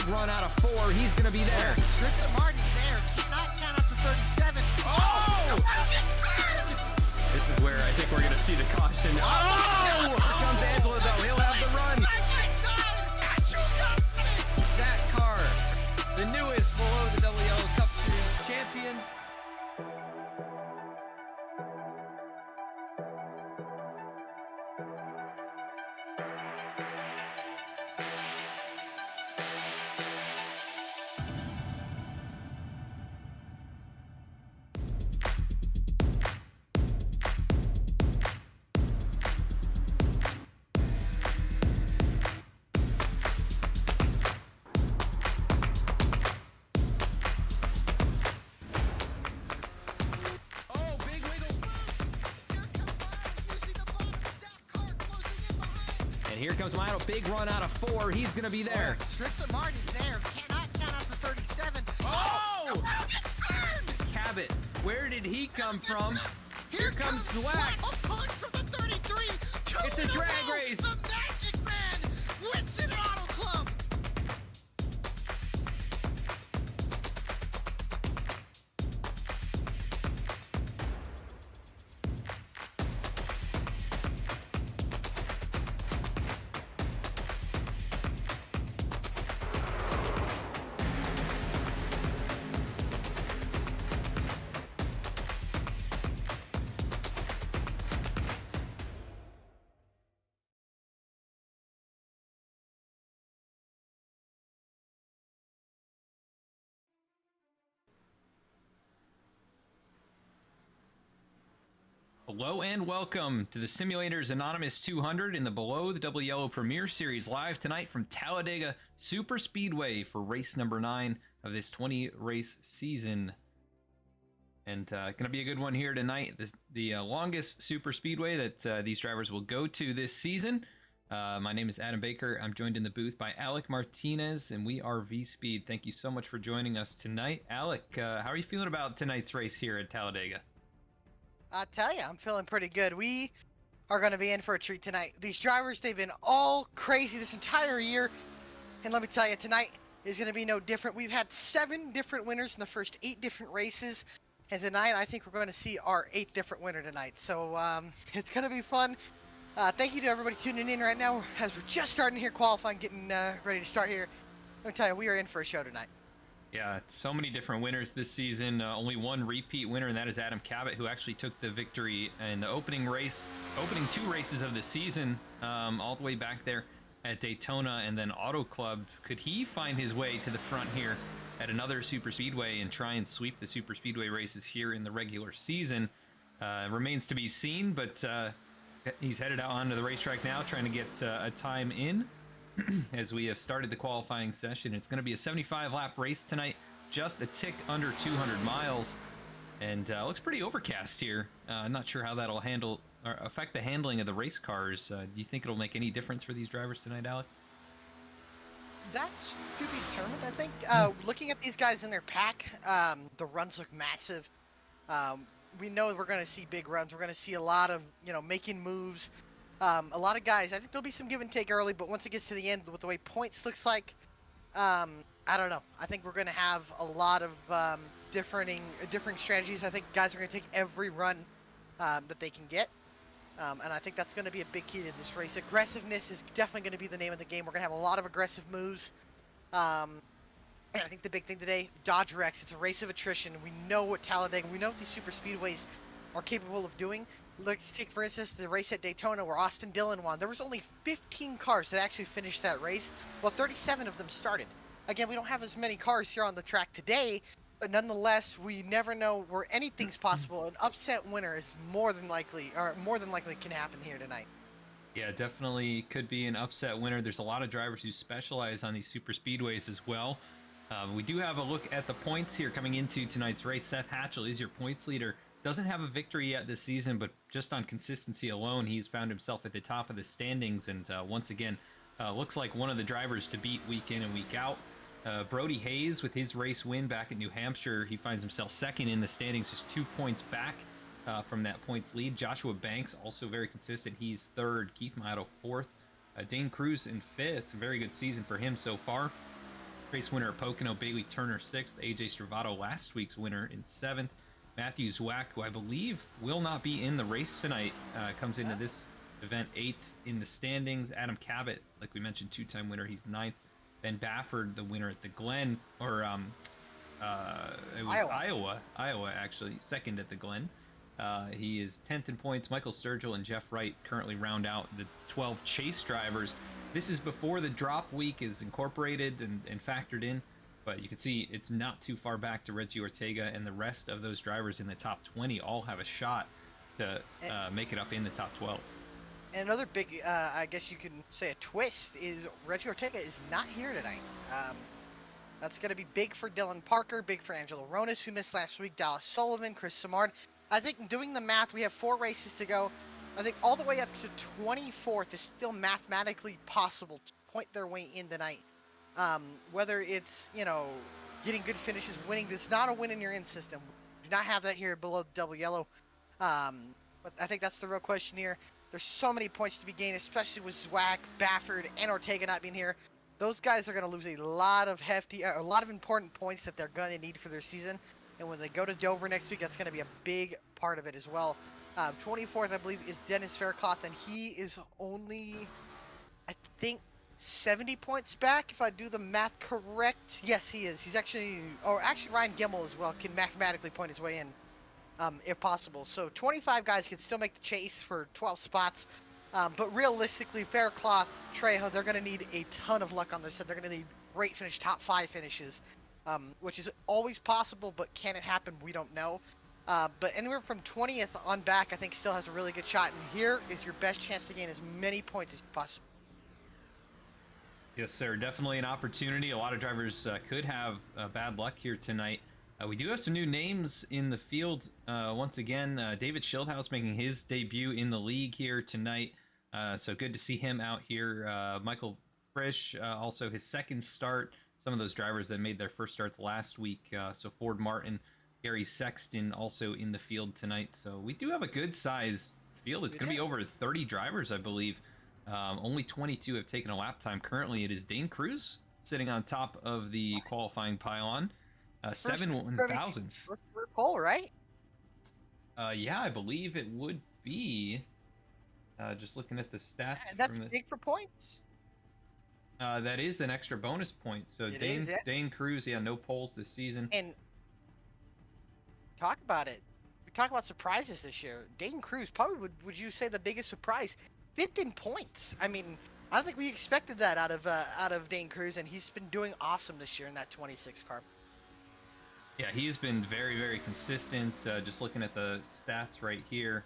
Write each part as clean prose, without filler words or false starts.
big run out of 4. He's going to be there. Tristan Martin's there. Cannot count up to 37. Oh! This is where I think we're going to see the caution. Oh! Here comes Angela, though. He'll have the run. That car, the newest below the WL Cup Series champion. And here comes Milo, big run out of 4. He's going to be there. Tristan Martin's there. Cannot count up to 37. Oh! Cabot, where did he come from? Here comes Zwack. A push for the 33. It's a drag race. The Magic Man wins it Auto Club. Hello and welcome to the Simulators Anonymous 200 in the Below the Double Yellow Premier Series, live tonight from Talladega Super Speedway for race number 9 of this 20-race season. And going to be a good one here tonight. The longest super speedway that these drivers will go to this season. My name is Adam Baker. I'm joined in the booth by Alec Martinez, and we are VSPEED. Thank you so much for joining us tonight. Alec, how are you feeling about tonight's race here at Talladega? I tell you, I'm feeling pretty good. We are going to be in for a treat tonight. These drivers, they've been all crazy this entire year. And let me tell you, tonight is going to be no different. We've had 7 different winners in the first 8 different races. And tonight, I think we're going to see our 8th different winner tonight. So it's going to be fun. Thank you to everybody tuning in right now as we're just starting here qualifying, getting ready to start here. Let me tell you, we are in for a show tonight. Yeah, so many different winners this season. Only one repeat winner, and that is Adam Cabot, who actually took the victory in the opening 2 races of the season, all the way back there at Daytona and then Auto Club. Could he find his way to the front here at another super speedway and try and sweep the super speedway races here in the regular season? Remains to be seen, but he's headed out onto the racetrack now, trying to get a time in. As we have started the qualifying session. It's going to be a 75-lap race tonight, just a tick under 200 miles, and looks pretty overcast here. I'm not sure how that'll affect the handling of the race cars. Do you think it'll make any difference for these drivers tonight, Alec? That's to be determined, I think. Looking at these guys in their pack, the runs look massive. We know we're going to see big runs. We're going to see a lot of, making moves. A lot of guys, I think there'll be some give and take early, but once it gets to the end, with the way points looks like, I don't know. I think we're going to have a lot of differing strategies. I think guys are going to take every run that they can get, and I think that's going to be a big key to this race. Aggressiveness is definitely going to be the name of the game. We're going to have a lot of aggressive moves. And I think the big thing today, Dodge Rex, it's a race of attrition. We know what Talladega, we know what these super speedways are capable of doing. Let's take, for instance, the race at Daytona where Austin Dillon won. There was only 15 cars that actually finished that race, while 37 of them started. Again, we don't have as many cars here on the track today, but nonetheless, we never know where anything's possible. An upset winner is more than likely can happen here tonight. Yeah, definitely could be an upset winner. There's a lot of drivers who specialize on these super speedways as well. We do have a look at the points here coming into tonight's race. Seth Hatchel is your points leader. Doesn't have a victory yet this season, but just on consistency alone, he's found himself at the top of the standings, and once again, looks like one of the drivers to beat week in and week out. Brody Hayes, with his race win back at New Hampshire, he finds himself second in the standings, just 2 points back from that points lead. Joshua Banks, also very consistent. He's third. Keith Mato, fourth. Dane Cruz in fifth. Very good season for him so far. Race winner at Pocono, Bailey Turner 6th. AJ Stravato, last week's winner, in 7th. Matthew Zwack, who I believe will not be in the race tonight, comes into this event 8th in the standings. Adam Cabot, like we mentioned, 2-time winner, he's 9th. Ben Bafford, the winner at the Glen, or it was Iowa actually, 2nd at the Glen. He is 10th in points. Michael Sturgill and Jeff Wright currently round out the 12 chase drivers. This is before the drop week is incorporated and factored in, but you can see it's not too far back to Reggie Ortega, and the rest of those drivers in the top 20 all have a shot to make it up in the top 12. And another big, I guess you can say a twist, is Reggie Ortega is not here tonight. That's going to be big for Dylan Parker, big for Angelo Ronis, who missed last week, Dallas Sullivan, Chris Simard. I think doing the math, we have 4 races to go. I think all the way up to 24th is still mathematically possible to point their way in tonight. Whether it's, getting good finishes, winning. It's not a win in your in system. We do not have that here below the double yellow. But I think that's the real question here. There's so many points to be gained, especially with Zwack, Bafford, and Ortega not being here. Those guys are going to lose a lot of important points that they're going to need for their season. And when they go to Dover next week, that's going to be a big part of it as well. 24th, I believe, is Dennis Faircloth, and he is only, I think, 70 points back, if I do the math correct. Yes, he is. He's actually Ryan Gimmel as well can mathematically point his way in, if possible. So 25 guys can still make the chase for 12 spots. But realistically, Faircloth, Trejo, they're going to need a ton of luck on their side. They're going to need great finish, top 5 finishes, which is always possible, but can it happen? We don't know. But anywhere from 20th on back, I think still has a really good shot. And here is your best chance to gain as many points as possible. Yes, sir. Definitely an opportunity. A lot of drivers could have bad luck here tonight. We do have some new names in the field. Once again, David Schildhouse making his debut in the league here tonight. So good to see him out here. Michael Frisch, also his second start. Some of those drivers that made their first starts last week. So Ford Martin, Gary Sexton also in the field tonight. So we do have a good size field. It's going to be over 30 drivers, I believe. Only 22 have taken a lap time. Currently, it is Dane Cruz sitting on top of the qualifying pylon. 7 1,000s. Pole, right? Yeah, I believe it would be. Just looking at the stats. That's big for points. That is an extra bonus point. So Dane Cruz, no poles this season. And talk about it. We talk about surprises this year. Dane Cruz, probably would you say the biggest surprise? 5th in points. I mean, I don't think we expected that out of Dane Cruz, and he's been doing awesome this year in that 26 car. Yeah, he's been very, very consistent. Just looking at the stats right here,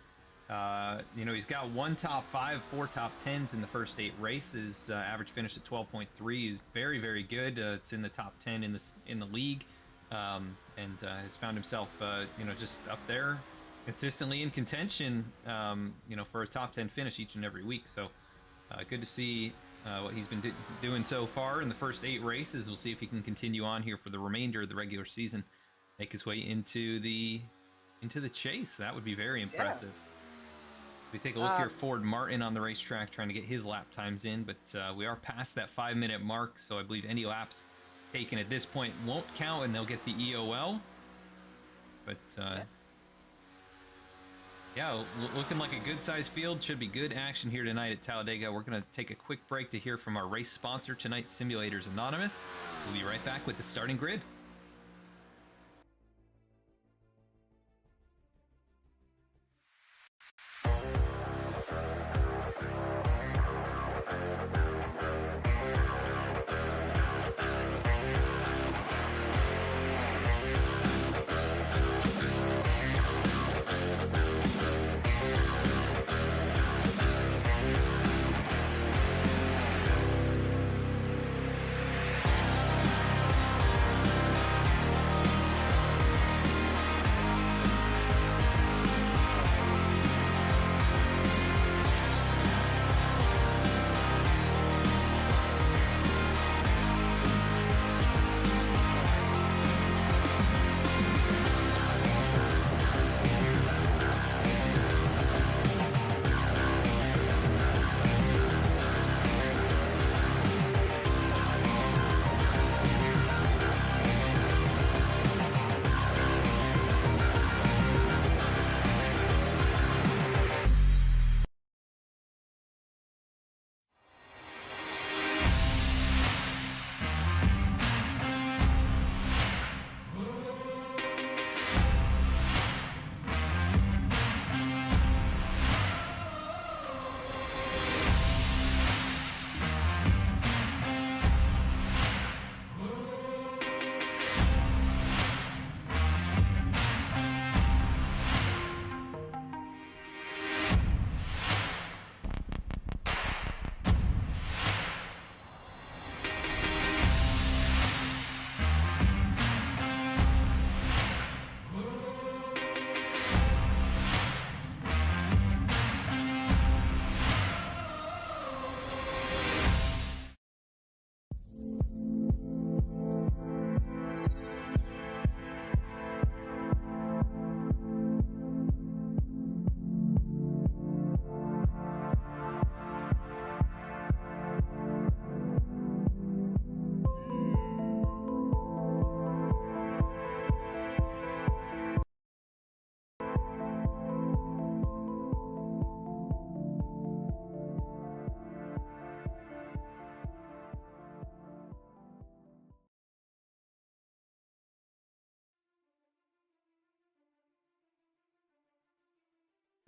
he's got 1 top 5, 4 top 10s in the first 8 races. Average finish at 12.3 is very, very good. It's in the top 10 in the league, and has found himself, just up there, consistently in contention, for a top 10 finish each and every week. So good to see what he's been doing so far in the first 8 races. We'll see if he can continue on here for the remainder of the regular season, make his way into the chase. That would be very impressive. Yeah. We take a look here, Ford Martin on the racetrack trying to get his lap times in, but we are past that 5-minute mark, so I believe any laps taken at this point won't count, and they'll get the EOL. But yeah, looking like a good-sized field. Should be good action here tonight at Talladega. We're going to take a quick break to hear from our race sponsor tonight, Simulators Anonymous. We'll be right back with the starting grid.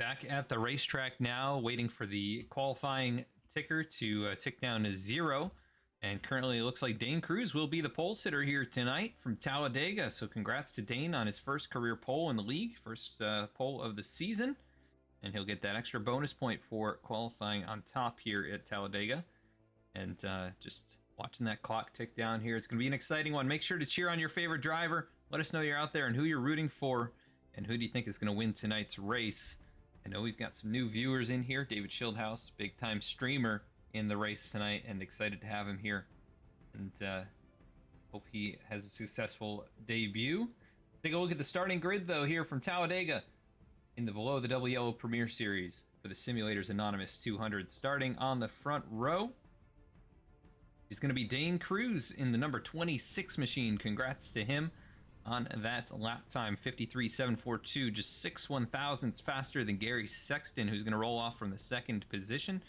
Back at the racetrack now, waiting for the qualifying ticker to tick down to 0. And currently it looks like Dane Cruz will be the pole sitter here tonight from Talladega. So congrats to Dane on his first career pole in the league, first pole of the season. And he'll get that extra bonus point for qualifying on top here at Talladega. And just watching that clock tick down here. It's going to be an exciting one. Make sure to cheer on your favorite driver. Let us know you're out there and who you're rooting for. And who do you think is going to win tonight's race? I know we've got some new viewers in here. David Schildhouse, big-time streamer in the race tonight, and excited to have him here. And hope he has a successful debut. Take a look at the starting grid, though, here from Talladega in the Below the Double Yellow Premier Series for the Simulators Anonymous 200. Starting on the front row is going to be Dane Cruz in the number 26 machine. Congrats to him on that lap time, 53.742, just 6/1000ths faster than Gary Sexton, who's going to roll off from the second position.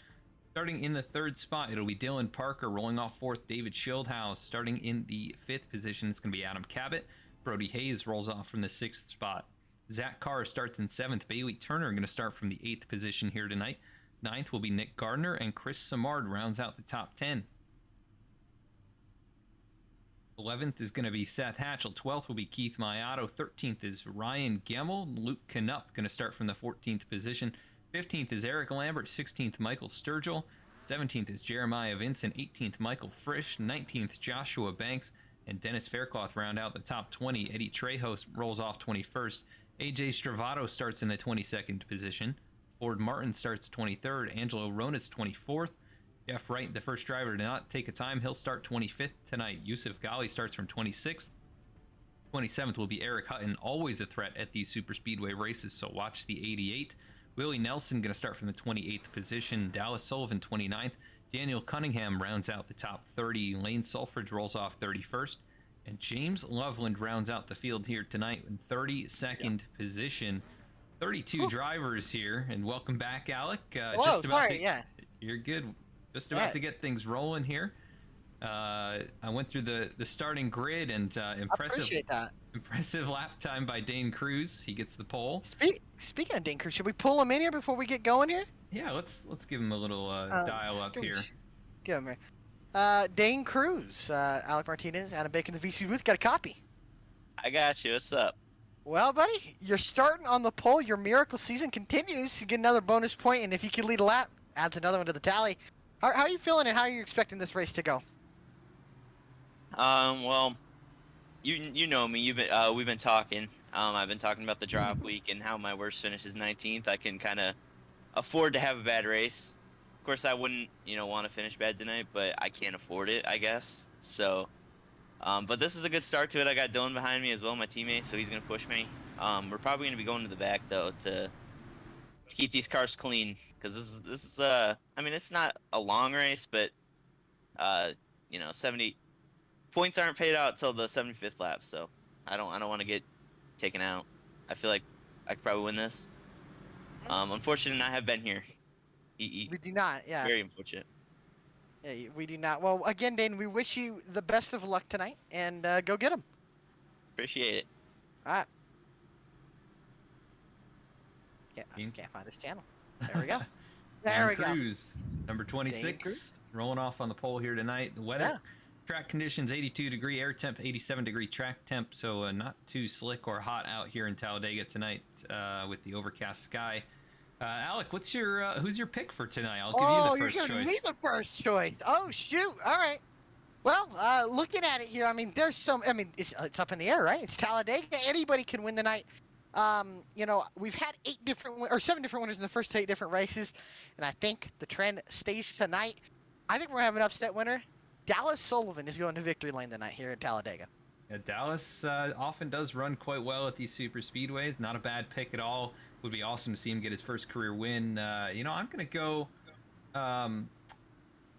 Starting in the third spot, it'll be Dylan Parker. Rolling off fourth, David Schildhouse. Starting in the fifth position, it's going to be Adam Cabot. Brody Hayes rolls off from the sixth spot. Zach Carr starts in seventh. Bailey Turner going to start from the eighth position here tonight. Ninth will be Nick Gardner, and Chris Samard rounds out the top 10. 11th is going to be Seth Hatchel. 12th will be Keith Mayato. 13th is Ryan Gemmel. Luke Knupp going to start from the 14th position. 15th is Eric Lambert. 16th, Michael Sturgill. 17th is Jeremiah Vincent. 18th, Michael Frisch. 19th, Joshua Banks. And Dennis Faircloth round out the top 20. Eddie Trejo rolls off 21st. AJ Stravato starts in the 22nd position. Ford Martin starts 23rd. Angelo Ronas 24th. Jeff Wright, the first driver to not take a time, he'll start 25th tonight. Yusuf Ghali starts from 26th. 27th will be Eric Hutton, always a threat at these super speedway races, so watch the 88. Willie Nelson going to start from the 28th position. Dallas Sullivan 29th. Daniel Cunningham rounds out the top 30. Lane Sulfridge rolls off 31st. And James Loveland rounds out the field here tonight in 32nd position. 32 drivers here, and welcome back, Alec. Whoa, sorry, You're good. Just about to get things rolling here. I went through the starting grid, and impressive lap time by Dane Cruz. He gets the pole. Speaking of Dane Cruz, should we pull him in here before we get going here? Yeah, let's give him a little dial up here. Give him here. Dane Cruz, Alec Martinez, Adam Bacon, the VSPEED booth. Got a copy. I got you. What's up? Well, buddy, you're starting on the pole. Your miracle season continues. You get another bonus point, and if you can lead a lap, adds another one to the tally. How are you feeling, and how are you expecting this race to go? Well, you know me. We've been talking. I've been talking about the drop week and how my worst finish is 19th. I can kind of afford to have a bad race. Of course, I wouldn't, want to finish bad tonight, but I can't afford it, I guess. So, but this is a good start to it. I got Dylan behind me as well, my teammate, so he's gonna push me. We're probably gonna be going to the back though to keep these cars clean, because this is I mean, it's not a long race, but 70 points aren't paid out till the 75th lap, so I don't want to get taken out. I feel like I could probably win this. Unfortunately, I have been here. We do not, yeah. Very unfortunate. Yeah, we do not. Well, again, Dane, we wish you the best of luck tonight, and go get him. Appreciate it. All right. Yeah, I can't find his channel. There we go. There we Cruz, number 26, rolling off on the pole here tonight. The weather, track conditions, 82-degree air temp, 87-degree track temp, so not too slick or hot out here in Talladega tonight with the overcast sky. Alec, who's your pick for tonight? I'll give you the first choice. You're giving me the first choice. Oh shoot! All right. Well, looking at it here, I mean, it's up in the air, right? It's Talladega. Anybody can win tonight. We've had 7 different winners in the first 8 different races, and I think the trend stays tonight. I think we're having an upset winner. Dallas Sullivan is going to victory lane tonight here at Talladega. Yeah, Dallas often does run quite well at these super speedways. Not a bad pick at all. Would be awesome to see him get his first career win. I'm going to go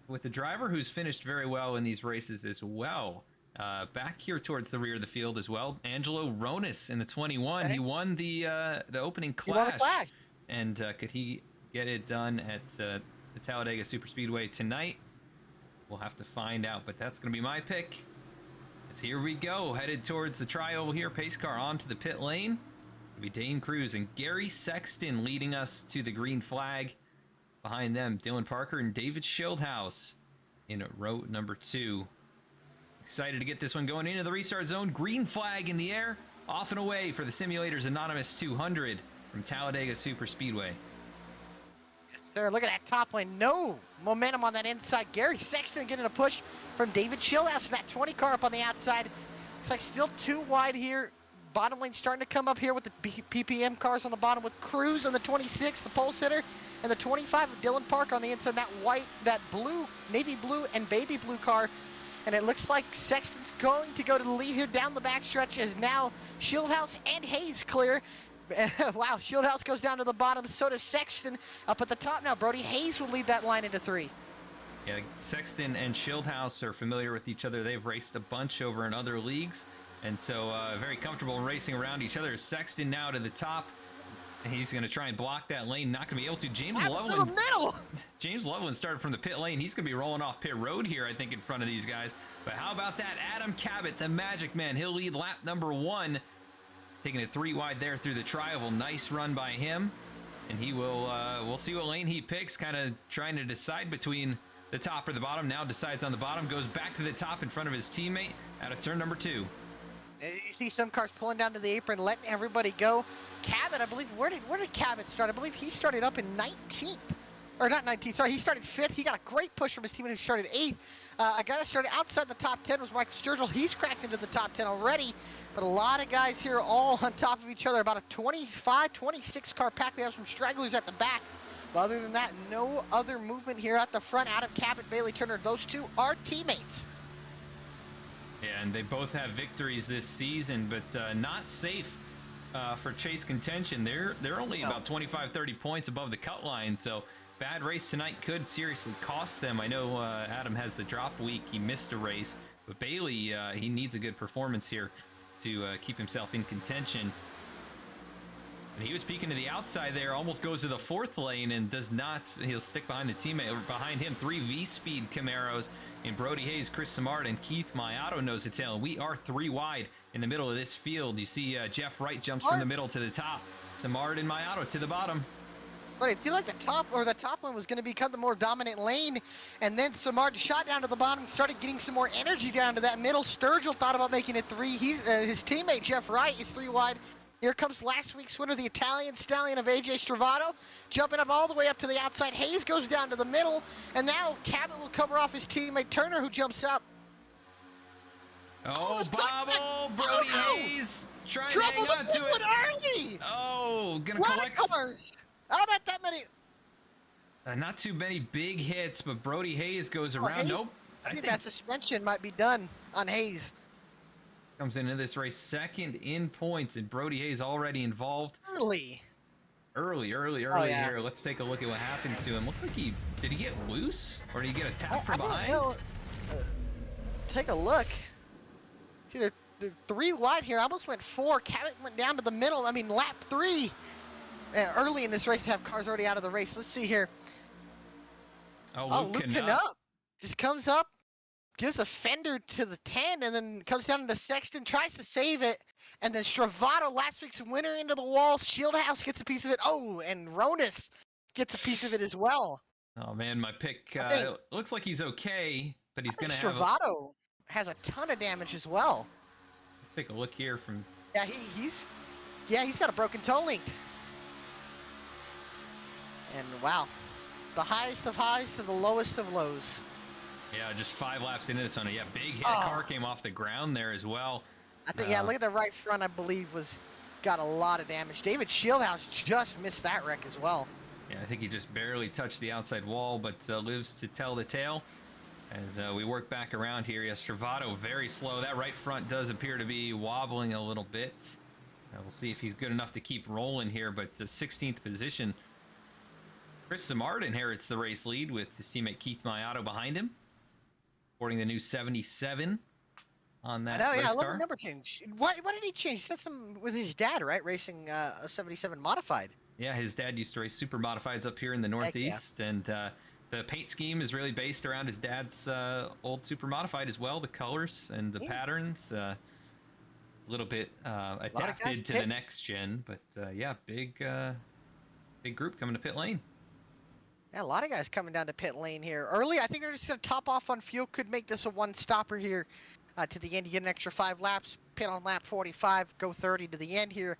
with the driver who's finished very well in these races as well. Back here towards the rear of the field as well, Angelo Ronas in the 21. He won the opening clash. And could he get it done at the Talladega Super Speedway tonight? We'll have to find out, but that's going to be my pick. As here we go, headed towards the tri-oval here. Pace car onto the pit lane. It'll be Dane Cruz and Gary Sexton leading us to the green flag. Behind them, Dylan Parker and David Schildhouse in row number 2. Excited to get this one going into the restart zone. Green flag in the air. Off and away for the Simulators Anonymous 200 from Talladega Super Speedway. Yes, sir. Look at that top lane. No momentum on that inside. Gary Sexton getting a push from David Schildhouse. That 20 car up on the outside. Looks like still too wide here. Bottom lane starting to come up here with the PPM cars on the bottom with Cruz on the 26, the pole sitter, and the 25 of Dylan Parker on the inside. That white, that blue, navy blue, and baby blue car. And it looks like Sexton's going to go to the lead here down the backstretch as now Schildhouse and Hayes clear. Wow, Schildhouse goes down to the bottom, so does Sexton up at the top now. Brody Hayes will lead that line into 3. Yeah, Sexton and Schildhouse are familiar with each other. They've raced a bunch over in other leagues, and so very comfortable in racing around each other. Sexton now to the top. He's going to try and block that lane. Not going to be able to. James Loveland started from the pit lane. He's going to be rolling off pit road here, I think, in front of these guys. But how about that? Adam Cabot, the Magic Man. He'll lead lap number 1. Taking it 3 wide there through the tri-oval. Nice run by him. And he will, we'll see what lane he picks. Kind of trying to decide between the top or the bottom. Now decides on the bottom. Goes back to the top in front of his teammate out of turn number 2. You see some cars pulling down to the apron, letting everybody go. Cabot, I believe, where did Cabot start? I believe he started up in 19th. Or not 19th, sorry, he started 5th. He got a great push from his teammate who started 8th. A guy that started outside the top 10 was Michael Sturgill. He's cracked into the top 10 already. But a lot of guys here all on top of each other. About a 25, 26 car pack. We have some stragglers at the back. But other than that, no other movement here at the front. Adam Cabot, Bailey Turner, those two are teammates. Yeah, and they both have victories this season, but not safe for chase contention. They're only about 25, 30 points above the cut line, so bad race tonight could seriously cost them. I know Adam has the drop week. He missed a race, but Bailey, he needs a good performance here to keep himself in contention. And he was peeking to the outside there, almost goes to the 4th lane and does not. He'll stick behind the teammate. Behind him, 3 VSPEED Camaros in Brody Hayes, Chris Samard, and Keith Mayato nose to tail. We are 3 wide in the middle of this field. You see Jeff Wright jumps from the middle to the top. Samard and Mayato to the bottom. It's funny, it seemed like the top one was going to become the more dominant lane, and then Samard shot down to the bottom, started getting some more energy down to that middle. Sturgill thought about making it 3. He's his teammate Jeff Wright is 3 wide. Here comes last week's winner, the Italian stallion of AJ Stravato, jumping up all the way up to the outside. Hayes goes down to the middle, and now Cabot will cover off his teammate Turner, who jumps up. Oh, bobble! Brody Hayes trying to hang on to it. Early. Oh, gonna collect. Cars. Oh, not that many. Not too many big hits, but Brody Hayes goes around. Hayes, Nope. I think that suspension might be done on Hayes. Comes into this race 2nd in points, and Brody Hayes already involved. Early Here. Let's take a look at what happened to him. Looked like did he get loose, or did he get a tap from behind? Take a look. See, the 3 wide here. Almost went 4. Cabot went down to the middle. I mean, lap 3. Early in this race to have cars already out of the race. Let's see here. Luke Canup just comes up, gives a fender to the 10, and then comes down to Sexton, tries to save it, and then Stravato, last week's winner, into the wall. Schildhouse gets a piece of it. Oh, and Ronis gets a piece of it as well. Oh man, my pick looks like he's okay, but he's gonna have. Stravato has a ton of damage as well. Let's take a look here from. Yeah, he's got a broken toe link. And wow, the highest of highs to the lowest of lows. Yeah, just 5 laps into this one. Yeah, big hit car came off the ground there as well. I think, look at the right front, I believe, got a lot of damage. David Schildhouse just missed that wreck as well. Yeah, I think he just barely touched the outside wall, but lives to tell the tale. As we work back around here, yeah, Stravato very slow. That right front does appear to be wobbling a little bit. We'll see if he's good enough to keep rolling here, but the 16th position. Chris Samard inherits the race lead with his teammate Keith Mayato behind him. Sporting the new 77 on that race I love car. the number change. Why did he change? He said some with his dad, right? Racing a 77 modified. Yeah, his dad used to race super modifieds up here in the Northeast, and the paint scheme is really based around his dad's old super modified as well. The colors and the patterns. a little bit guys adapted to the pitting. next gen. But yeah, big group coming to pit lane. Yeah, a lot of guys coming down to pit lane here early. I think they're just going to top off on fuel. Could make this a one-stopper here to the end. You get an extra 5 laps. Pit on lap 45. Go 30 to the end here.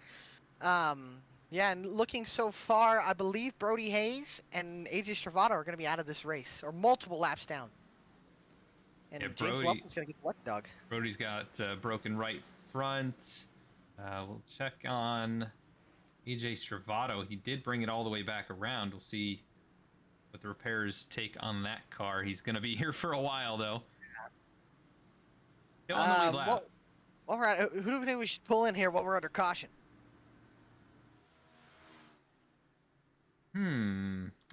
Yeah, and looking so far, I believe Brody Hayes and AJ Stravato are going to be out of this race, or multiple laps down. And Yeah, James Loveland's going to get the lucky dog. Brody's got broken right front. We'll check on AJ Stravato. He did bring it all the way back around. We'll see what the repairs take on that car. He's going to be here for a while, though. Still on the lead lap. Well, all right, who do we think we should pull in here while we're under caution?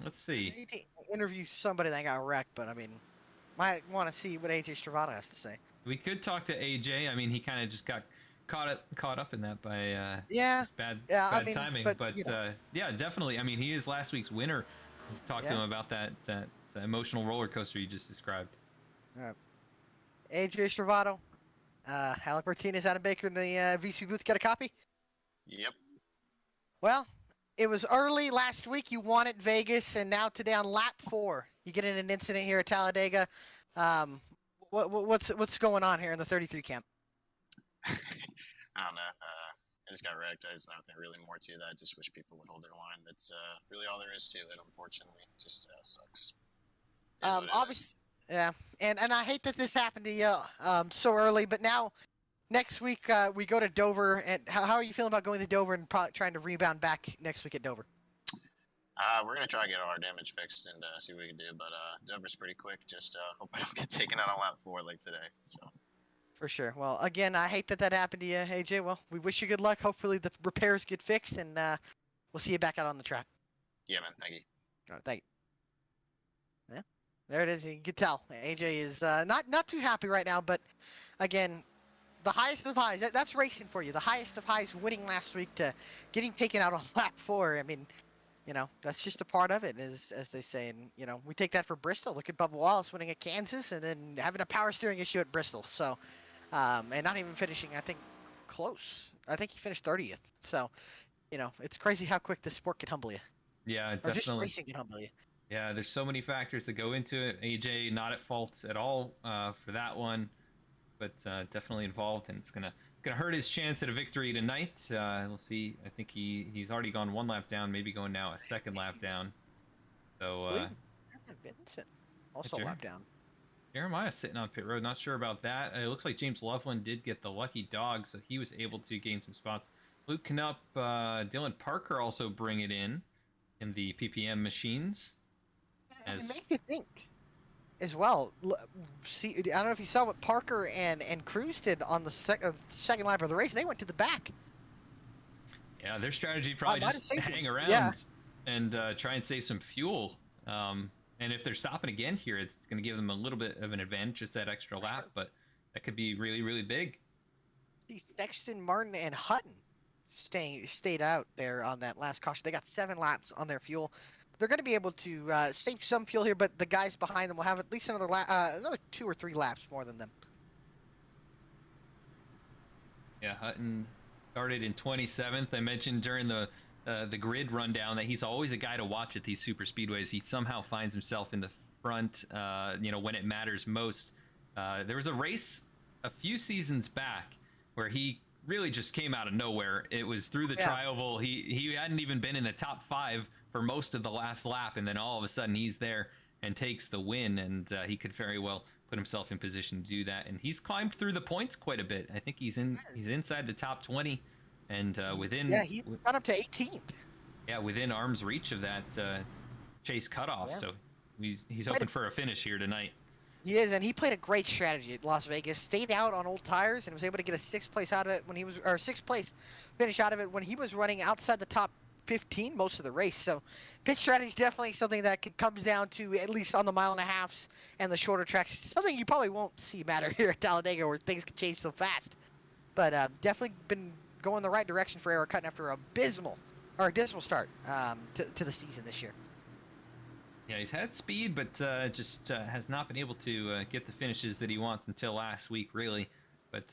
Let's see. I need to interview somebody that got wrecked, but I mean, might want to see what AJ Stravato has to say. We could talk to AJ. I mean, he kind of just got caught up in that by Yeah, bad I mean, timing. but, you know. Yeah, definitely. I mean, he is last week's winner. Talk to him about that emotional roller coaster you just described. AJ Stravato, Alec Martinez, Adam Baker in the VSPEED booth. Got a copy? Yep. Well, it was early last week. You won at Vegas, and now today on lap 4, you get in an incident here at Talladega. What's going on here in the 33 camp? I don't know. I just got wrecked. There's nothing really more to that. Just wish people would hold their line. That's really all there is to it, unfortunately. Just sucks. Obviously, yeah. And I hate that this happened to you so early, but now next week we go to Dover. And how are you feeling about going to Dover and trying to rebound back next week at Dover? We're going to try to get all our damage fixed and see what we can do. But Dover's pretty quick. Just hope I don't get taken out on lap 4 late today. So. For sure. Well, again, I hate that happened to you, AJ. Well, we wish you good luck. Hopefully the repairs get fixed, and we'll see you back out on the track. Yeah, man. Thank you. All right, thank you. Yeah, there it is. You can tell AJ is not too happy right now, but again, the highest of highs. That's racing for you. The highest of highs, winning last week to getting taken out on lap 4. I mean, you know, that's just a part of it, as they say. And you know, we take that for Bristol. Look at Bubba Wallace winning at Kansas, and then having a power steering issue at Bristol. So. And not even finishing, I think, close. I think he finished 30th. So, you know, it's crazy how quick this sport can humble you. Yeah, Or definitely. just racing can humble you. Yeah, there's so many factors that go into it. AJ not at fault at all for that one, but definitely involved, and it's gonna hurt his chance at a victory tonight. We'll see. I think he's already gone 1 lap down, maybe going now a 2nd lap down. So Vincent also lap down. Jeremiah sitting on pit road, not sure about that. It looks like James Loveland did get the lucky dog, so he was able to gain some spots. Luke Knupp, Dylan Parker also bring it in the PPM machines. It makes you think as well. See, I don't know if you saw what Parker and Cruz did on the second lap of the race. They went to the back. Yeah, their strategy probably just hang around and try and save some fuel. And if they're stopping again here, it's going to give them a little bit of an advantage, just that extra lap, but that could be really, really big. Sexton, Martin, and Hutton stayed out there on that last caution. They got 7 laps on their fuel. They're going to be able to save some fuel here, but the guys behind them will have at least another 2 or 3 laps more than them. Yeah, Hutton started in 27th. I mentioned during the grid rundown that he's always a guy to watch at these super speedways. He somehow finds himself in the front, when it matters most. There was a race a few seasons back where he really just came out of nowhere. It was through the tri-oval. He hadn't even been in the top 5 for most of the last lap, and then all of a sudden he's there and takes the win, and he could very well put himself in position to do that. And he's climbed through the points quite a bit. I think he's inside the top 20. And within he got up to 18th. Yeah, within arm's reach of that chase cutoff. Yeah. So he's hoping for a finish here tonight. He is, and he played a great strategy at Las Vegas. Stayed out on old tires and was able to get a 6th place out of it when 6th place finish out of it when he was running outside the top 15 most of the race. So pit strategy is definitely something that comes down to, at least on the 1.5 miles and the shorter tracks, something you probably won't see matter here at Talladega where things can change so fast. But definitely been going the right direction for Eric Hutton after a dismal start to the season this year. Yeah, he's had speed, but just has not been able to get the finishes that he wants until last week, really. But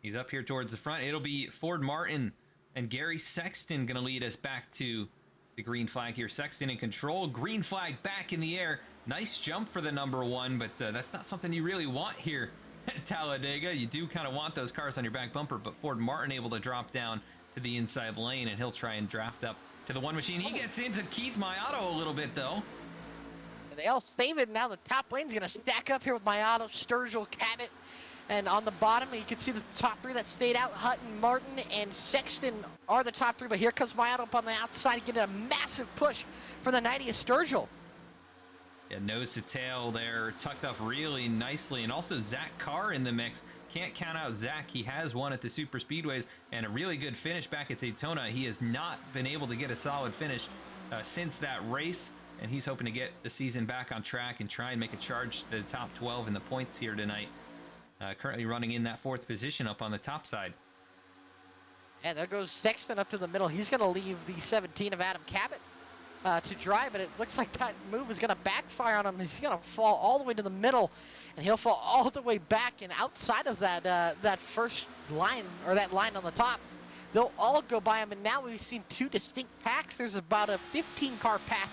He's up here towards the front. It'll be Ford Martin and Gary Sexton going to lead us back to the green flag here. Sexton in control. Green flag back in the air. Nice jump for the number 1, but that's not something you really want here at Talladega. You do kind of want those cars on your back bumper, but Ford Martin able to drop down to the inside lane, and he'll try and draft up to the 1 machine. He gets into Keith Mayato a little bit, though. They all save it. Now the top lane's going to stack up here with Mayato, Sturgill, Cabot. And on the bottom, you can see the top 3 that stayed out. Hutton, Martin, and Sexton are the top 3. But here comes Mayato up on the outside, getting a massive push for the 90th Sturgill. Yeah, nose to tail there, tucked up really nicely. And also Zach Carr in the mix. Can't count out Zach. He has won at the super speedways and a really good finish back at Daytona. He has not been able to get a solid finish since that race. And he's hoping to get the season back on track and try and make a charge to the top 12 in the points here tonight. Currently running in that 4th position up on the top side. And there goes Sexton up to the middle. He's going to leave the 17 of Adam Cabot to drive, but it looks like that move is going to backfire on him. He's going to fall all the way to the middle, and he'll fall all the way back and outside of that that first line, or that line on the top. They'll all go by him, and now we've seen 2 distinct packs. There's about a 15-car pack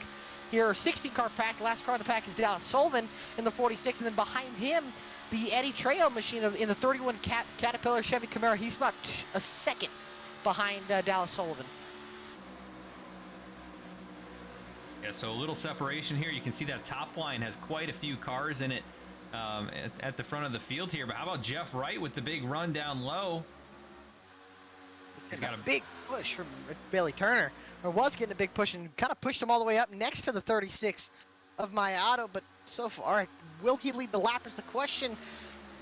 here, or 16-car pack. Last car in the pack is Dallas Sullivan in the 46, and then behind him, the Eddie Trejo machine in the 31 Caterpillar Chevy Camaro. He's about a second behind Dallas Sullivan. Yeah, so a little separation here. You can see that top line has quite a few cars in it at the front of the field here. But how about Jeff Wright with the big run down low? He's got a big push from Bailey Turner, or was getting a big push, and kind of pushed him all the way up next to the 36 of Mayato. But so far, will he lead the lap is the question.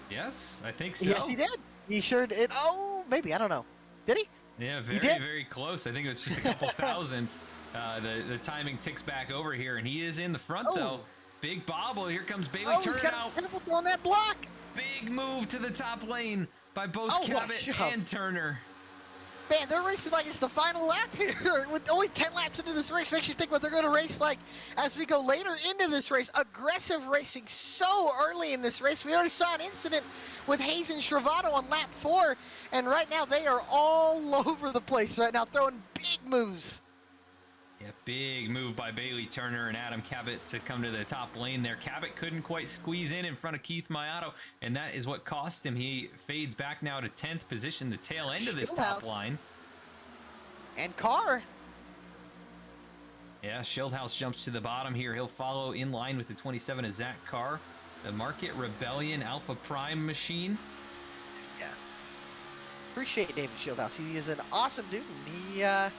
Yes, I think so. Yes, he did. He sure did. Oh, maybe. I don't know. Did he? Yeah, very close. I think it was just a couple thousandths. The timing ticks back over here, and he is in the front, though. Big bobble. Here comes Bailey Turner out. On that block. Big move to the top lane by both Cabot and Turner. Man, they're racing like it's the final lap here. With only 10 laps into this race, makes you think what they're going to race like as we go later into this race. Aggressive racing so early in this race. We already saw an incident with Hayes and Travato on lap 4, and right now they are all over the place right now, throwing big moves. Yeah, big move by Bailey Turner and Adam Cabot to come to the top lane there. Cabot couldn't quite squeeze in front of Keith Mayato, and that is what cost him. He fades back now to 10th position, the tail end of this top line. And Carr. Yeah, Schildhouse jumps to the bottom here. He'll follow in line with the 27 of Zach Carr, the Market Rebellion Alpha Prime machine. Yeah. Appreciate David Schildhouse. He is an awesome dude, and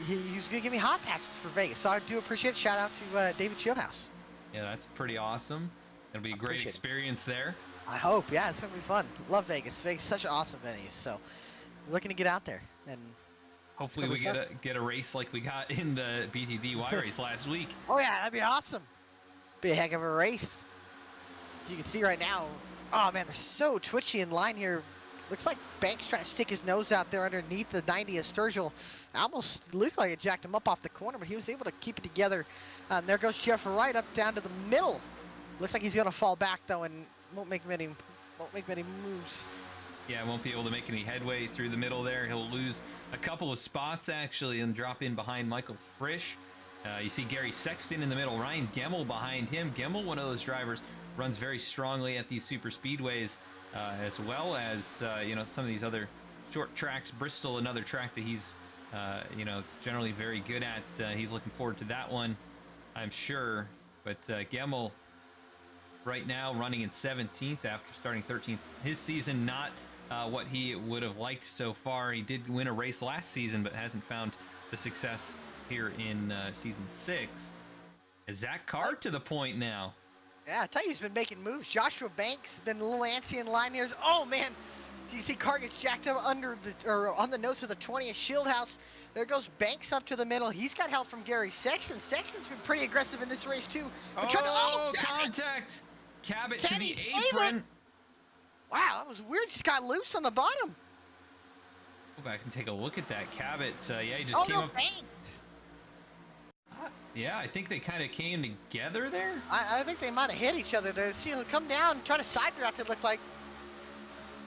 he's going to give me hot passes for Vegas, so I do appreciate it. Shout out to David Schildhouse. Yeah, that's pretty awesome. It'll be a great experience there. I hope. Yeah, it's going to be fun. Love Vegas. Vegas is such an awesome venue, so we're looking to get out there. And hopefully we get a race like we got in the BTDY race last week. Oh, yeah, that'd be awesome. Be a heck of a race. You can see right now, oh, man, they're so twitchy in line here. Looks like Banks trying to stick his nose out there underneath the 90 of Sturgill. Almost looked like it jacked him up off the corner, but he was able to keep it together. There goes Jeff Wright up down to the middle. Looks like he's going to fall back, though, and won't make many moves. Yeah, won't be able to make any headway through the middle there. He'll lose a couple of spots, actually, and drop in behind Michael Frisch. You see Gary Sexton in the middle, Ryan Gemmel behind him. Gemmel, one of those drivers, runs very strongly at these super speedways, as well as some of these other short tracks. Bristol, another track that he's generally very good at. He's looking forward to that one, I'm sure. But Gemmel right now running in 17th after starting 13th. His season not what he would have liked so far. He did win a race last season, but hasn't found the success here in season 6. Is Zach Carr to the point now? Yeah, I tell you, he's been making moves. Joshua Banks has been a little antsy in line here. Oh, man. You see Carr gets jacked up on the nose of the 20th Schildhouse. There goes Banks up to the middle. He's got help from Gary Sexton. Sexton's been pretty aggressive in this race, too. Contact! Cabot to the apron. Wow, that was weird. Just got loose on the bottom. Go back and take a look at that. Cabot, he just came up. Banks. Yeah, I think they kind of came together there. I think they might have hit each other there. See, he'll come down, try to side route, it looked like.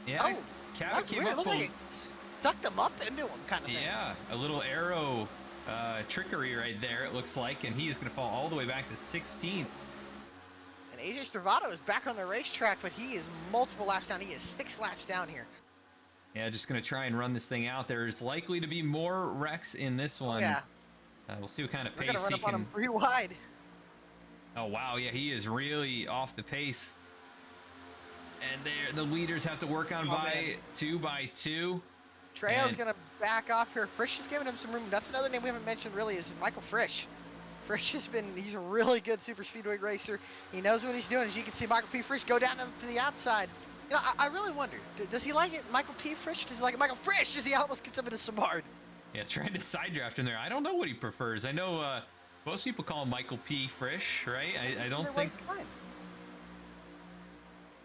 Yeah, Cabot That's came weird. up Looked like it stuck them up into him, kind of thing. yeah, a little arrow trickery right there, it looks like, and he is going to fall all the way back to 16th. And AJ Stravato is back on the racetrack, but he is multiple laps down. He is 6 laps down here. Yeah, just going to try and run this thing out. There's likely to be more wrecks in this one. Yeah. We'll see what kind of They're pace gonna run he up on can. him 3 wide. Oh wow, yeah, he is really off the pace. And there, the leaders have to work on by 2 by 2. Trejo's And- gonna back off here. Frisch is giving him some room. That's another name we haven't mentioned really is Michael Frisch. Frisch he's a really good super speedway racer. He knows what he's doing. As you can see, Michael P. Frisch go down to the outside. You know, I really wonder, does he like it, Michael P. Frisch? Does he like it, Michael Frisch? Does he almost get up into Samard? Yeah, trying to side draft him there. I don't know what he prefers. I know most people call him Michael P. Frisch, right? I don't Either think way's fine.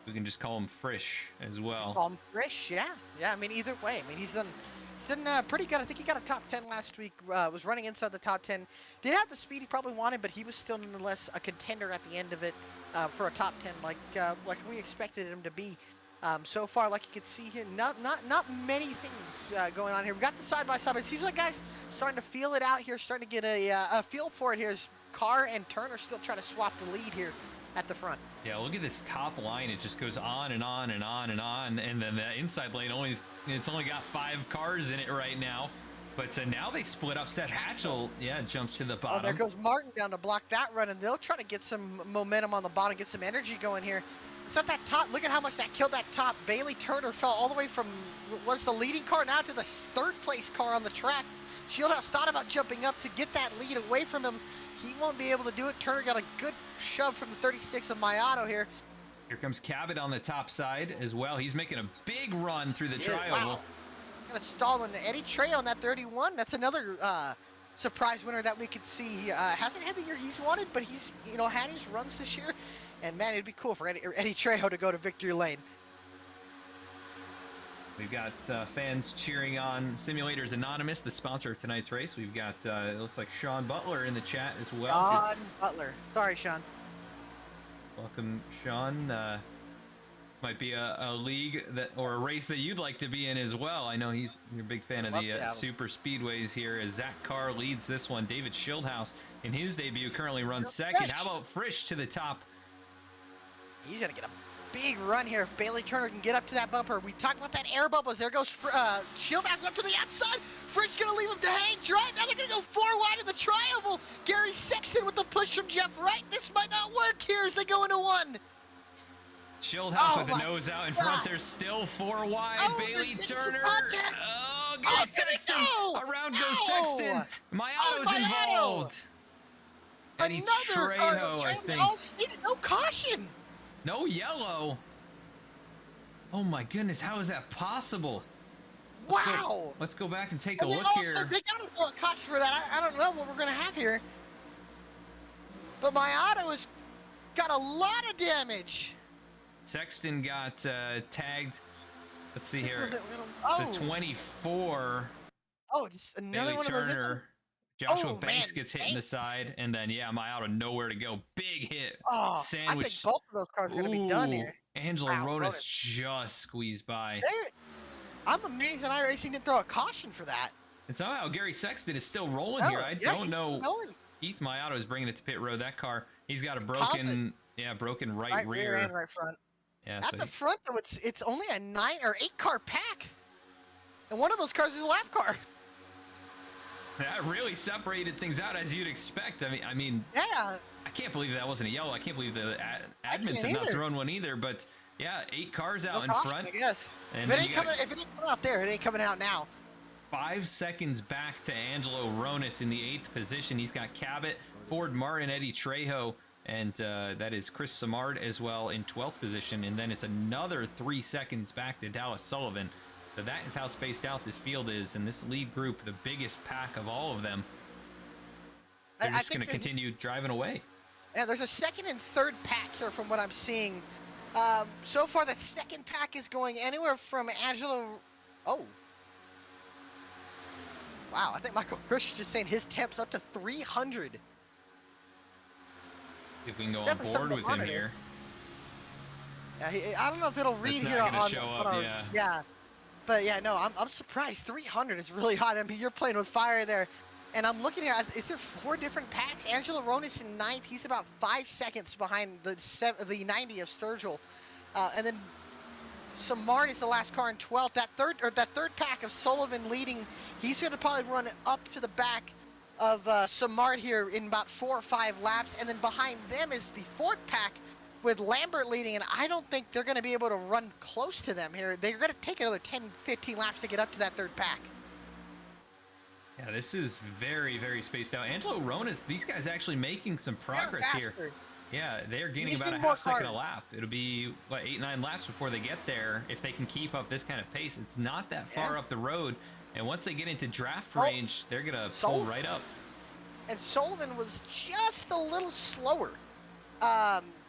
we can just call him Frisch as well. Call him Frisch, yeah. Yeah, I mean, either way. I mean, he's done pretty good. I think he got a top 10 last week. Was running inside the top 10. Didn't have the speed he probably wanted, but he was still nonetheless a contender at the end of it for a top 10, like we expected him to be. So far, like you can see here, not many things going on here. We got the side by side, but it seems like guys starting to feel it out here, starting to get a feel for it here. As Carr and Turner still trying to swap the lead here at the front. Yeah, look at this top line. It just goes on and on and on and on. And then the inside lane it's only got 5 cars in it right now. But now they split up. Seth Hatchel, yeah, jumps to the bottom. Oh, there goes Martin down to block that run, and they'll try to get some momentum on the bottom, get some energy going here. It's at that top. Look at how much that killed that top. Bailey Turner fell all the way from was the leading car now to the 3rd place car on the track. Shieldhouse thought about jumping up to get that lead away from him. He won't be able to do it. Turner got a good shove from the 36 of Mayato here. Here comes Cabot on the top side as well. He's making a big run through the He is, trioval. wow. Gonna stall in the Eddie Trejo on that 31. That's another surprise winner that we could see. He hasn't had the year he's wanted, but he's had his runs this year. And man, it'd be cool for Eddie Trejo to go to victory lane. We've got fans cheering on Simulators Anonymous, the sponsor of tonight's race. We've got, it looks like Sean Butler in the chat as well. Sean Butler. Sorry, Sean. Welcome, Sean. Might be a league or a race that you'd like to be in as well. I know you're a big fan of the super speedways here. As Zach Carr leads this one, David Schildhouse in his debut currently runs second. How about Frisch to the top? He's gonna get a big run here if Bailey Turner can get up to that bumper. We talked about that air bubbles. There goes Schildhouse up to the outside. Frisch gonna leave him to hang dry. Now they're gonna go 4 wide in the trioval. Gary Sexton with the push from Jeff Wright. This might not work here as they go into 1. Schildhouse with the nose out in front. There's still 4 wide. Bailey Turner. Oh, Gary Sexton. Around goes Sexton. Mayato's involved. Eddie Trejo, I think. No caution. No yellow. Oh my goodness, how is that possible? Wow. Let's go back and take a look also, here. They gotta throw a caution for that. I don't know what we're gonna have here. But Mayato has got a lot of damage. Sexton got tagged. Let's see here. Oh. It's a 24. Oh, just another Bailey one of those incidents. Turner. Joshua Oh, Banks man, gets hit in the Banks. side, and then Mayato nowhere to go. Big hit. Oh, Sandwich. I think both of those cars are going to be done here. Angelo Wow, Rodas Rodas. just squeezed by. I'm amazed that iRacing didn't throw a caution for that. And somehow Gary Sexton is still rolling here. I don't he's know. still going. Keith Mayato is bringing it to pit road. That car, he's got a broken right rear. and right front. Yeah, At the front, though, it's only a 9 or 8 car pack. And one of those cars is a lap car. That really separated things out as you'd expect. I mean, Yeah. I can't believe that wasn't a yellow. I can't believe the admins have not either. thrown one either. But yeah, 8 cars out No in caution, front. I guess. And If then it ain't coming out there, it ain't coming out now. 5 seconds back to Angelo Rodas in the 8th position. He's got Cabot, Ford Martin, Eddie Trejo, and that is Chris Samard as well in 12th position. And then it's another 3 seconds back to Dallas Sullivan. So that is how spaced out this field is. And this lead group, the biggest pack of all of them, they're just going to continue driving away. Yeah, there's a 2nd and 3rd pack here from what I'm seeing. So far, that 2nd pack is going anywhere from Angelo. Oh. Wow, I think Michael Frisch is just saying his temp's up to 300. If we can go on Definitely board something to with him monitor. here. Yeah, I don't know if it'll read It's here not gonna on. show on up, our, yeah. Yeah. But yeah, no, I'm surprised. 300 is really hot. I mean, you're playing with fire there. And I'm looking here. Is there 4 different packs? Angelo Ronis in 9th. He's about 5 seconds behind the 90 of Sturgill. And then Samard is the last car in 12th. That third pack of Sullivan leading. He's going to probably run up to the back of Samard here in about 4 or 5 laps. And then behind them is the 4th pack with Lambert leading, and I don't think they're going to be able to run close to them here. They're going to take another 10, 15 laps to get up to that 3rd pack. Yeah, this is very, very spaced out. Angelo Ronis, these guys actually making some progress here. Yeah, they're gaining about a half second a lap. It'll be, what, 8, 9 laps before they get there. If they can keep up this kind of pace, it's not that far up the road. And once they get into draft range, they're going to pull right up. And Sullivan was just a little slower.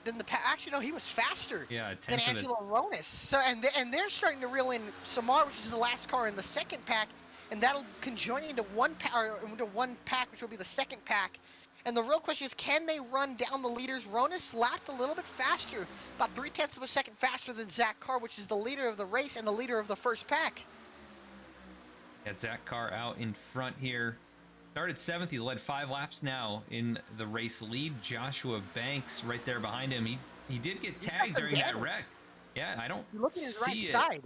Than the actually no, he was faster than Angelo Ronis. So and they're starting to reel in Samar, which is the last car in the 2nd pack, and that'll conjoin into one pack, which will be the 2nd pack. And the real question is, can they run down the leaders? Ronis lapped a little bit faster, about 0.3 of a second faster than Zach Carr, which is the leader of the race and the leader of the 1st pack. Yeah, Zach Carr out in front here. Started 7th. He's led 5 laps now in the race lead. Joshua Banks right there behind him. He did get tagged during that wreck. Yeah, I don't see his right it. side.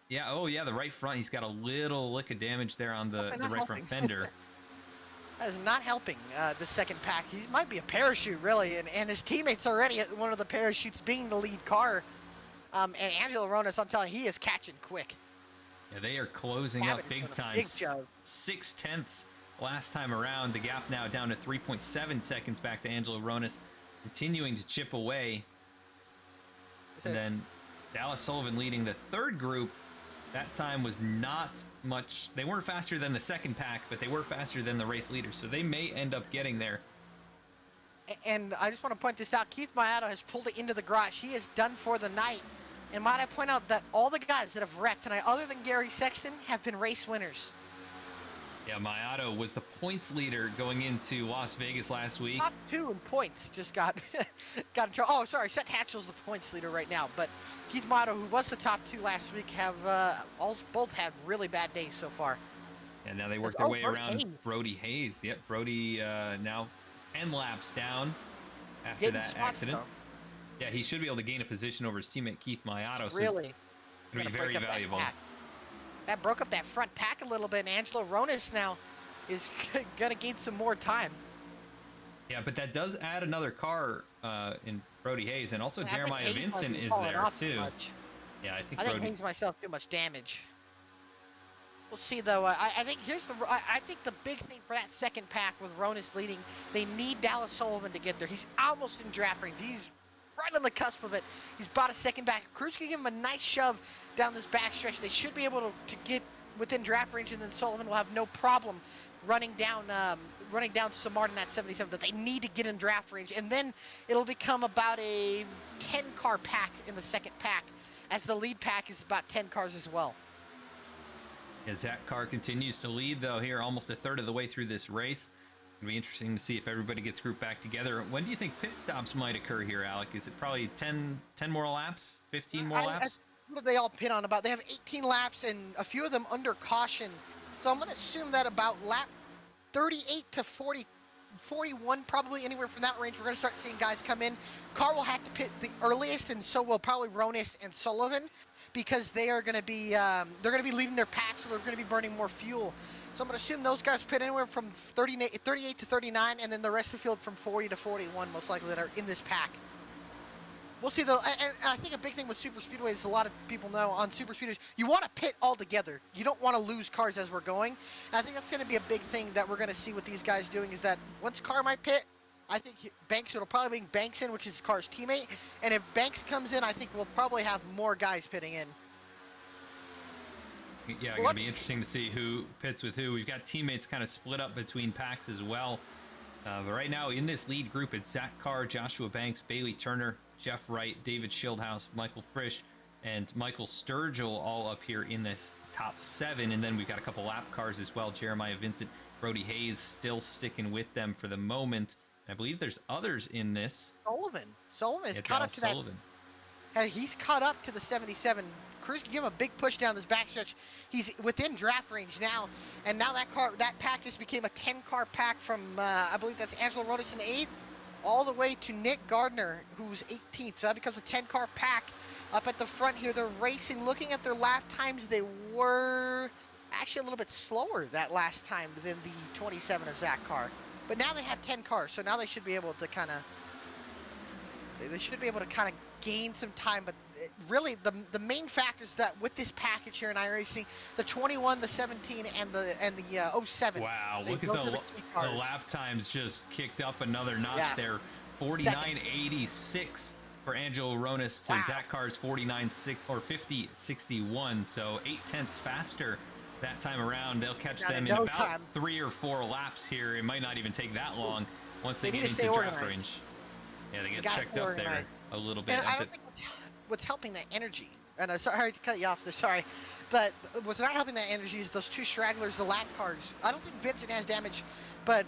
Yeah, oh yeah, the right front. He's got a little lick of damage there on the right front fender. That is not helping the 2nd pack. He might be a parachute, really, and his teammates already at one of the parachutes being the lead car. And Angelo Ronis, I'm telling you, he is catching quick. Yeah, they are closing up big time. 6/10 last time around. The gap now down to 3.7 seconds back to Angelo Ronis, continuing to chip away. And then Dallas Sullivan leading the 3rd group. That time was not much. They weren't faster than the 2nd pack, but they were faster than the race leaders, so they may end up getting there. And I just want to point this out. Keith Mayato has pulled it into the garage. He is done for the night. And might I point out that all the guys that have wrecked tonight, other than Gary Sexton, have been race winners. Yeah, Mayato was the points leader going into Las Vegas last week. Top 2 in points just got in trouble. Oh, sorry, Seth Hatchel's the points leader right now. But Keith Mayato, who was the top 2 last week, have both had really bad days so far. And now they work their way around Brody Hayes. Yep, Brody now 10 laps down after that accident. Yeah, he should be able to gain a position over his teammate Keith Mayato. Really, so it'll be very valuable. That broke up that front pack a little bit, and Angelo Ronis now is going to gain some more time. Yeah, but that does add another car in Brody Hayes, and also Jeremiah Vincent is there too. Yeah, I think Hayes myself too much damage. We'll see though. I think I think the big thing for that 2nd pack with Ronis leading, they need Dallas Sullivan to get there. He's almost in draft range. He's right on the cusp of it. He's bought a 2nd back. Cruz can give him a nice shove down this backstretch. They should be able to get within draft range, and then Sullivan will have no problem running down Samard in that 77. But they need to get in draft range, and then it'll become about a 10-car pack in the 2nd pack, as the lead pack is about 10 cars as well. Yeah, Zach Carr continues to lead though here, almost a third of the way through this race. It'll be interesting to see if everybody gets grouped back together. When do you think pit stops might occur here, Alec? Is it probably 10 more laps, 15 more laps? What do they all pit on about? They have 18 laps and a few of them under caution. So I'm going to assume that about lap 38 to 41, probably anywhere from that range, we're going to start seeing guys come in. Carr will have to pit the earliest, and so will probably Ronis and Sullivan, because they are going to be leading their pack, so they're going to be burning more fuel. So I'm going to assume those guys pit anywhere from 38 to 39, and then the rest of the field from 40 to 41, most likely, that are in this pack. We'll see, though. And I think a big thing with super speedways, a lot of people know on super speedways, you want to pit all together. You don't want to lose cars as we're going. And I think that's going to be a big thing that we're going to see with these guys doing, is that once Carr might pit, I think Banks, it'll probably bring Banks in, which is Carr's teammate. And if Banks comes in, I think we'll probably have more guys pitting in. Yeah, it's going to be interesting to see who pits with who. We've got teammates kind of split up between packs as well. But right now in this lead group, it's Zach Carr, Joshua Banks, Bailey Turner, Jeff Wright, David Schildhouse, Michael Frisch, and Michael Sturgill all up here in this top 7. And then we've got a couple lap cars as well. Jeremiah Vincent, Brody Hayes still sticking with them for the moment. I believe there's others in this. Sullivan is caught up to that. He's caught up to the 77. Cruz can give him a big push down this backstretch. He's within draft range now, and now that pack just became a 10-car pack from I believe that's Angelo Rodas in 8th, all the way to Nick Gardner, who's 18th. So that becomes a 10-car pack up at the front here. They're racing. Looking at their lap times, they were actually a little bit slower that last time than the 27 of Zach car. But now they have 10 cars, so now they should be able to kind of gain some time. But really, the main factors that with this package here in iRacing, the 21, the 17, and the 07. Wow, look at the lap times just kicked up another notch there. 49.86 for Angelo Ronas to Zach Carr's 50.61. So 0.8 faster that time around. They'll catch them in about 3 or 4 laps here. It might not even take that long once they get into draft range. Yeah, they get checked up there a little bit. And I don't think what's helping that energy, and I'm sorry to cut you off there, sorry, but what's not helping that energy is those 2 stragglers, the lap cars. I don't think Vincent has damage, but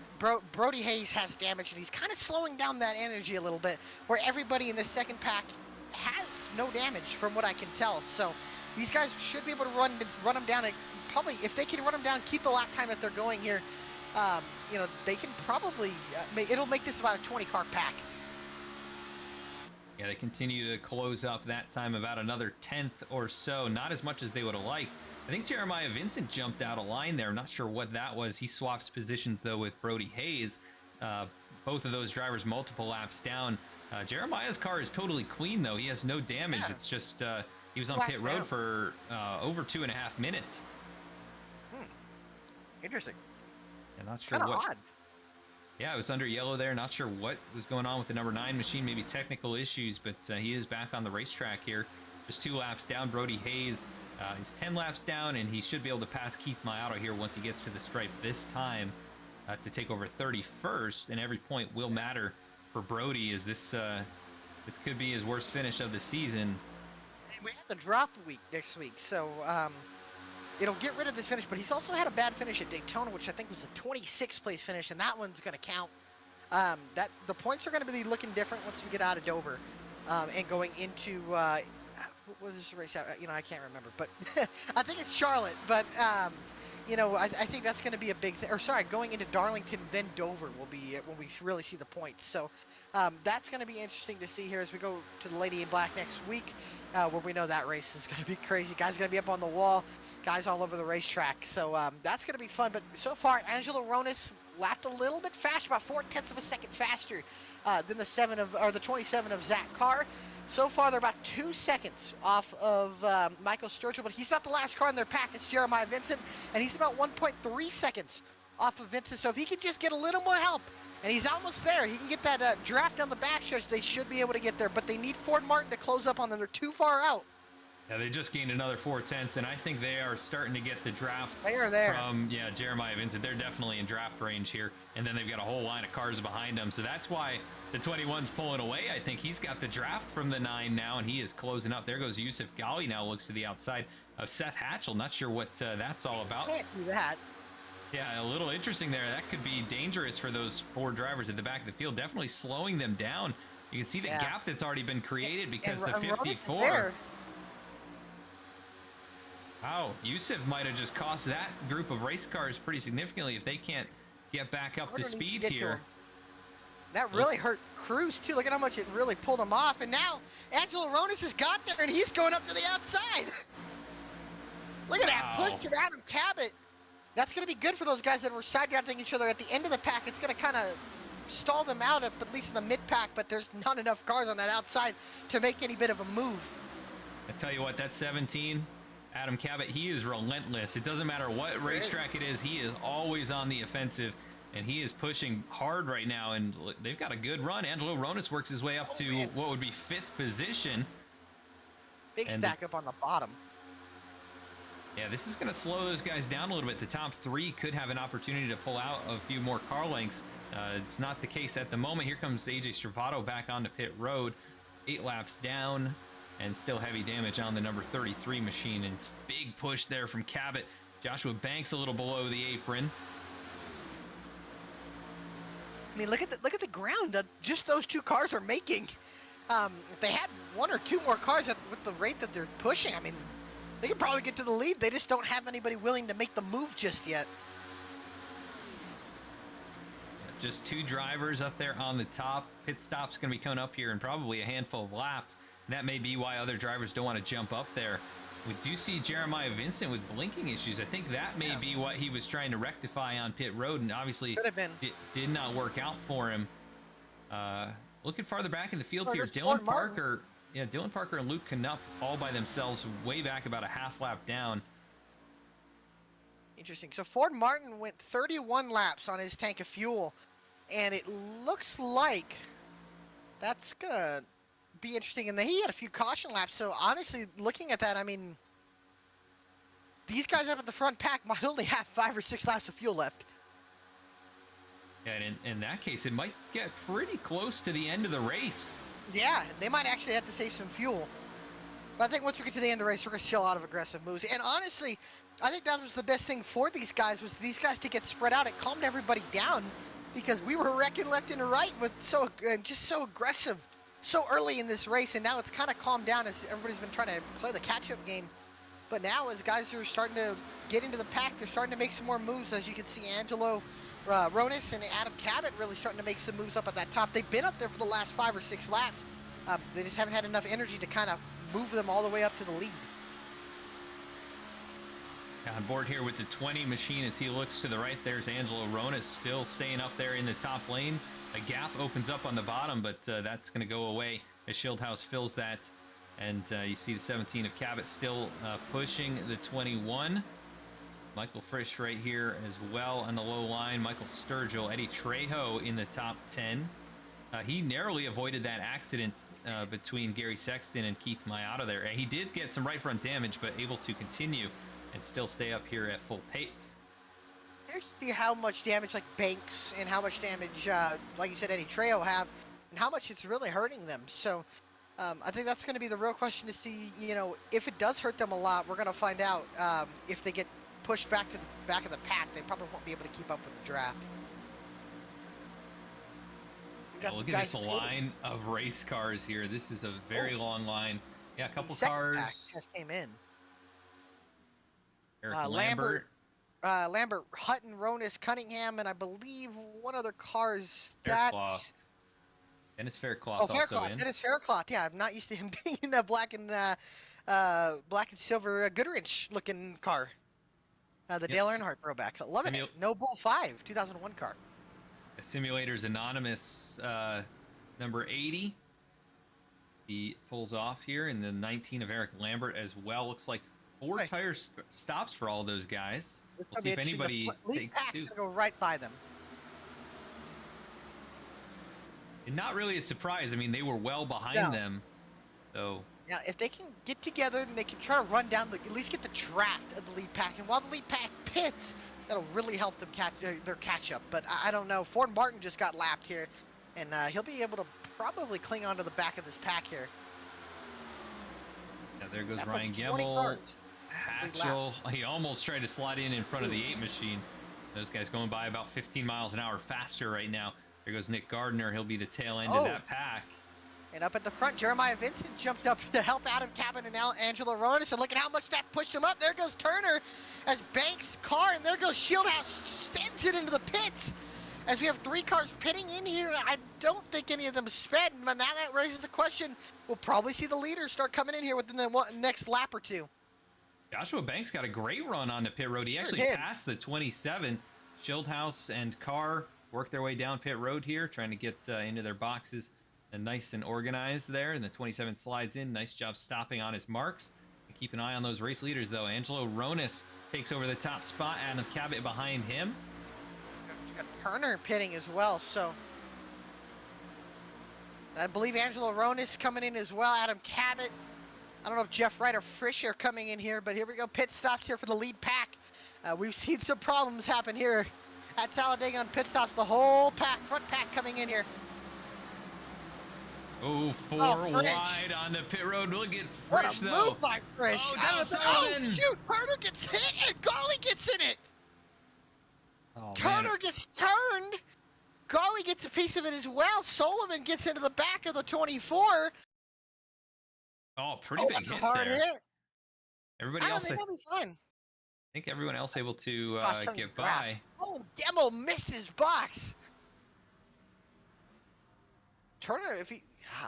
Brody Hayes has damage, and he's kind of slowing down that energy a little bit, where everybody in the second pack has no damage from what I can tell. So these guys should be able to run them down, and probably if they can run them down, keep the lap time that they're going here, they can probably, it'll make this about a 20-car pack. Yeah, they continue to close up that time about another 10th or so. Not as much as they would have liked. I think Jeremiah Vincent jumped out of line there. I'm not sure what that was. He swaps positions, though, with Brody Hayes. Both of those drivers multiple laps down. Jeremiah's car is totally clean, though. He has no damage. Yeah. It's just he was on pit road for over 2.5 minutes. Interesting. Yeah, not sure what. Odd. Yeah, it was under yellow there. Not sure what was going on with the number 9 machine, maybe technical issues, but he is back on the racetrack here. Just 2 laps down. Brody Hayes, he's 10 laps down, and he should be able to pass Keith Maiato here once he gets to the stripe this time to take over 31st, and every point will matter for Brody, as this could be his worst finish of the season. And we have the drop week next week, so it'll get rid of this finish, but he's also had a bad finish at Daytona, which I think was a 26th place finish, and that one's going to count. The points are going to be looking different once we get out of Dover and going into what was this race out? I can't remember, but I think it's Charlotte. But I think that's going to be a big thing. Or sorry, going into Darlington, then Dover will be when we really see the points. So that's going to be interesting to see here as we go to the Lady in Black next week, where we know that race is going to be crazy. Guys going to be up on the wall, guys all over the racetrack. So that's going to be fun. But so far, Angelo Ronas lapped a little bit faster, about 0.4 of a second faster than the 27 of Zach Carr. So far, they're about 2 seconds off of Michael Sturgill, but he's not the last car in their pack. It's Jeremiah Vincent, and he's about 1.3 seconds off of Vincent. So if he can just get a little more help, and he's almost there, he can get that draft down the backstretch, they should be able to get there. But they need Ford Martin to close up on them. They're too far out. Yeah, they just gained another 0.4, and I think they are starting to get the draft they are there. From Jeremiah Vincent. They're definitely in draft range here, and then they've got a whole line of cars behind them, so that's why the 21's pulling away. I think he's got the draft from the 9 now, and he is closing up. There goes Yusuf Ghali now, looks to the outside of Seth Hatchel. Not sure what that's all about. Can't do that. Yeah, a little interesting there. That could be dangerous for those 4 drivers at the back of the field, definitely slowing them down. You can see the gap that's already been created because the 54. Wow, Yusuf might have just cost that group of race cars pretty significantly if they can't get back up to speed here. That really hurt Cruz, too. Look at how much it really pulled him off. And now Angelo Ronas has got there, and he's going up to the outside. Look at that push to Adam Cabot. That's going to be good for those guys that were side-drafting each other at the end of the pack. It's going to kind of stall them out, at least in the mid-pack, but there's not enough cars on that outside to make any bit of a move. I tell you what, that 17... Adam Cabot, he is relentless. It doesn't matter what racetrack it is, he is always on the offensive, and he is pushing hard right now, and they've got a good run. Angelo Ronas works his way up to what would be 5th position. Big stack up on the bottom. Yeah, this is going to slow those guys down a little bit. The top 3 could have an opportunity to pull out a few more car lengths. It's not the case at the moment. Here comes AJ Stravato back onto pit road. 8 laps down. And still heavy damage on the number 33 machine. And big push there from Cabot. Joshua Banks a little below the apron. I mean, look at the ground that just those 2 cars are making. If they had 1 or 2 more cars with the rate that they're pushing, I mean, They can probably get to the lead. They just don't have anybody willing to make the move just yet. Just 2 drivers up there on the top. Pit stop's going to be coming up here in probably a handful of laps. And that may be why other drivers don't want to jump up there. We do see Jeremiah Vincent with blinking issues. I think that may be what he was trying to rectify on pit road, and obviously did not work out for him. Looking farther back in the field here, Dylan Parker, Dylan Parker and Luke Knupp all by themselves, way back about a half lap down. Interesting. So Ford Martin went 31 laps on his tank of fuel, and it looks like that's gonna be interesting. And then he had a few caution laps. So honestly, looking at that, I mean, these guys up at the front pack might only have 5 or 6 laps of fuel left. Yeah, and in that case, it might get pretty close to the end of the race. Yeah, they might actually have to save some fuel. But I think once we get to the end of the race, we're going to see a lot of aggressive moves. And honestly, I think that was the best thing for these guys, was these guys to get spread out. It calmed everybody down, because we were wrecking left and right with just so aggressive so early in this race. And now it's kind of calmed down as everybody's been trying to play the catch-up game. But now as guys are starting to get into the pack, they're starting to make some more moves. As you can see, Angelo Ronis and Adam Cabot really starting to make some moves up at that top. They've been up there for the last 5 or 6 laps. They just haven't had enough energy to kind of move them all the way up to the lead. On board here with the 20 machine, as he looks to the right, there's Angelo Ronis still staying up there in the top lane. A gap opens up on the bottom, but that's going to go away as Schildhaus fills that. And you see the 17 of Cabot still pushing the 21. Michael Frisch right here as well on the low line. Michael Sturgill, Eddie Trejo in the top 10. He narrowly avoided that accident between Gary Sexton and Keith Mayotta there. He did get some right front damage, but able to continue and still stay up here at full pace. Here's to see how much damage like Banks and how much damage, like you said, Eddie Trejo have, and how much it's really hurting them. So I think that's going to be the real question to see, you know, if it does hurt them a lot. We're going to find out if they get pushed back to the back of the pack. They probably won't be able to keep up with the draft. Yeah, look at this line of race cars here. This is a very long line. Yeah, a couple cars just came in. Eric Lambert, Hutton, Ronis, Cunningham, and I believe one other car's Faircloth. Dennis Faircloth also in. Dennis Faircloth. Yeah, I'm not used to him being in that black and silver Goodrich looking car. The Dale Earnhardt throwback. Loving it. No Bull 5, 2001 car. Simulators Anonymous number 80. He pulls off here, and the 19 of Eric Lambert as well. Looks like 4 tire stops for all those guys. We'll see if anybody takes 2. Go right by them. And not really a surprise. I mean, they were well behind them. So now, if they can get together and they can try to run down, at least get the draft of the lead pack, and while the lead pack pits, that'll really help them catch their catch up. But I don't know. Ford Martin just got lapped here, and he'll be able to probably cling onto the back of this pack here. Yeah, there goes Ryan Gemmel. Hatchel, he almost tried to slide in front of the 8 machine. Those guys going by about 15 miles an hour faster right now. There goes Nick Gardner. He'll be the tail end of that pack. And up at the front, Jeremiah Vincent jumped up to help Adam Cabot and Angelo Ronis. And look at how much that pushed him up. There goes Turner as Banks' car, and there goes Schildhaus, sends it into the pits. As we have 3 cars pitting in here, I don't think any of them sped. But now that raises the question, we'll probably see the leaders start coming in here within the next lap or 2. Joshua Banks got a great run on the pit road. He actually passed the 27. Schildhaus and Carr work their way down pit road here, trying to get into their boxes. And nice and organized there. And the 27 slides in. Nice job stopping on his marks. And keep an eye on those race leaders, though. Angelo Ronis takes over the top spot. Adam Cabot behind him. Got Turner pitting as well, so I believe Angelo Ronis coming in as well. Adam Cabot. I don't know if Jeff Wright or Frisch are coming in here, but here we go. Pit stops here for the lead pack. We've seen some problems happen here at Talladega on pit stops. The whole pack, front pack coming in here. Oh, 4 wide on the pit road. Look at Frisch, though. What a move by Frisch. Oh, shoot. Turner gets hit, and Garley gets in it. Oh, Turner gets turned. Garley gets a piece of it as well. Sullivan gets into the back of the 24. Oh, pretty big hit hard there. hit. Everybody I don't else, think that'll be fine. I think everyone else able to Gosh, turn get the draft. by. Oh, Demo missed his box. Turner, if he,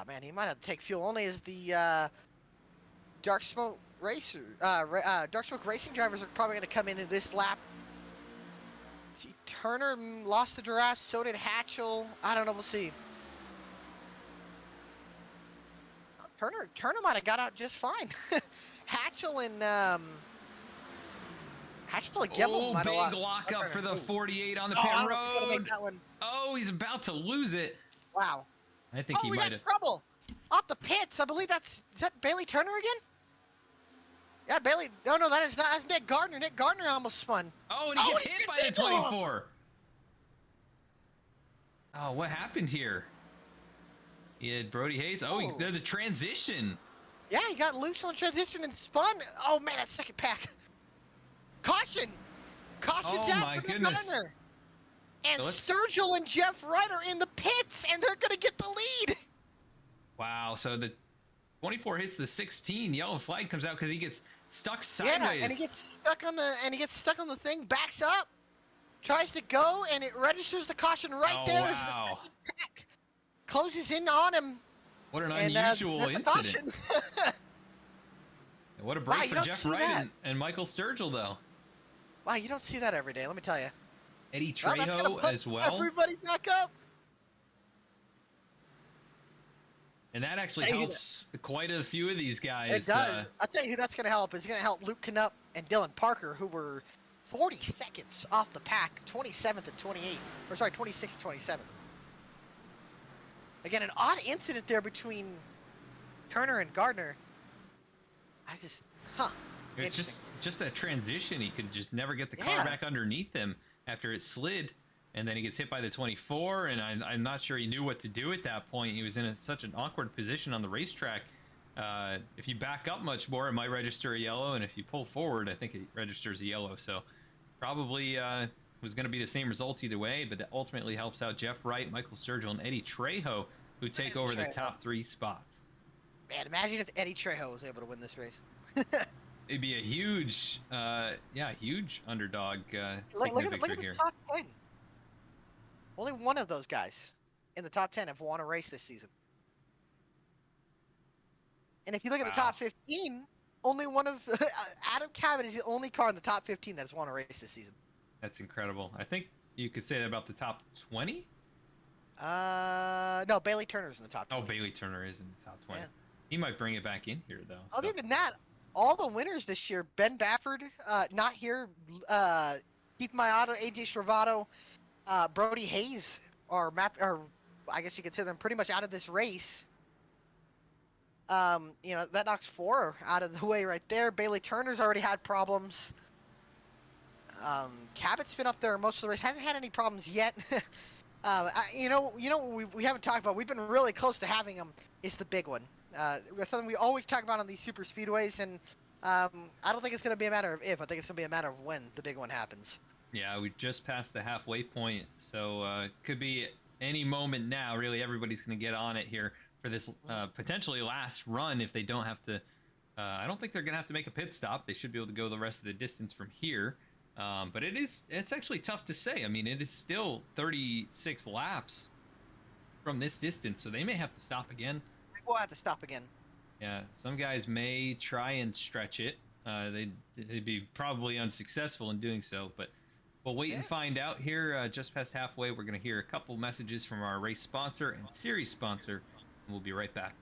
man, he might have to take fuel. Only as the Dark Smoke racer, Dark Smoke racing drivers are probably going to come in this lap. See, Turner lost the draft. So did Hatchel. I don't know. We'll see. Turner might have got out just fine. Hatchel and Gemmel might have big lock up for the 48 on the I pit don't know if he's gonna make road. that one. Oh, he's about to lose it. Wow. I think he we might got have. trouble off the pits. I believe is that Bailey Turner again? Yeah, Bailey. No, that is not. That's Nick Gardner. Nick Gardner almost spun. Oh, and he gets hit by the 24. Oh, what happened here? He had Brody Hayes. Oh, the transition. Yeah, he got loose on transition and spun. Oh man, that second pack. Caution! Caution's out for Nick Gardner. And Sturgill and Jeff Wright are in the pits, and they're gonna get the lead. Wow. So the 24 hits the 16. Yellow flag comes out because he gets stuck sideways. Yeah, and he gets stuck on the thing. Backs up, tries to go, and it registers the caution right there. As the second pack closes in on him. What an unusual incident. What a break for Jeff Wright and Michael Sturgill, though. Wow, you don't see that every day, let me tell you. Eddie Trejo as well. Everybody back up. And that actually helps quite a few of these guys. It does. I'll tell you who that's going to help. It's going to help Luke Knupp and Dylan Parker, who were 40 seconds off the pack, 27th and 28. Or sorry, 26th and 27th. Again, an odd incident there between Turner and Gardner. It's just that transition. He could just never get the car back underneath him after it slid, and then he gets hit by the 24, and I'm not sure he knew what to do at that point. He was in such an awkward position on the racetrack. If you back up much more, it might register a yellow, and if you pull forward, I think it registers a yellow. So probably was going to be the same result either way, but that ultimately helps out Jeff Wright, Michael Sturgill, and Eddie Trejo, who take over the top 3 spots. Man, imagine if Eddie Trejo was able to win this race. It'd be a huge, huge underdog. Look at the top 10. Only one of those guys in the top 10 have won a race this season. And if you look at the top 15, only one of Adam Cabot is the only car in the top 15 that's won a race this season. That's incredible. I think you could say that about the top 20. No, Bailey Turner's in the top 20. Oh, Bailey Turner is in the top 20. Yeah. He might bring it back in here, though. Other than that, all the winners this year, Ben Bafford, not here, Keith Mayato, AJ Stravato, Brody Hayes, or I guess you could say them pretty much out of this race. That knocks 4 out of the way right there. Bailey Turner's already had problems. Cabot's been up there most of the race, hasn't had any problems yet. We haven't talked about. We've been really close to having him. Is the big one. That's something we always talk about on these super speedways, and I don't think it's going to be a matter of if. I think it's going to be a matter of when the big one happens. Yeah, we just passed the halfway point, so could be any moment now. Really, everybody's going to get on it here for this potentially last run if they don't have to. I don't think they're going to have to make a pit stop. They should be able to go the rest of the distance from here. But it's actually tough to say. I mean, it is still 36 laps from this distance, so they may have to stop again. We'll have to stop again. Yeah, some guys may try and stretch it. They'd be probably unsuccessful in doing so, but we'll wait and find out here. Just past halfway, we're going to hear a couple messages from our race sponsor and series sponsor, and we'll be right back.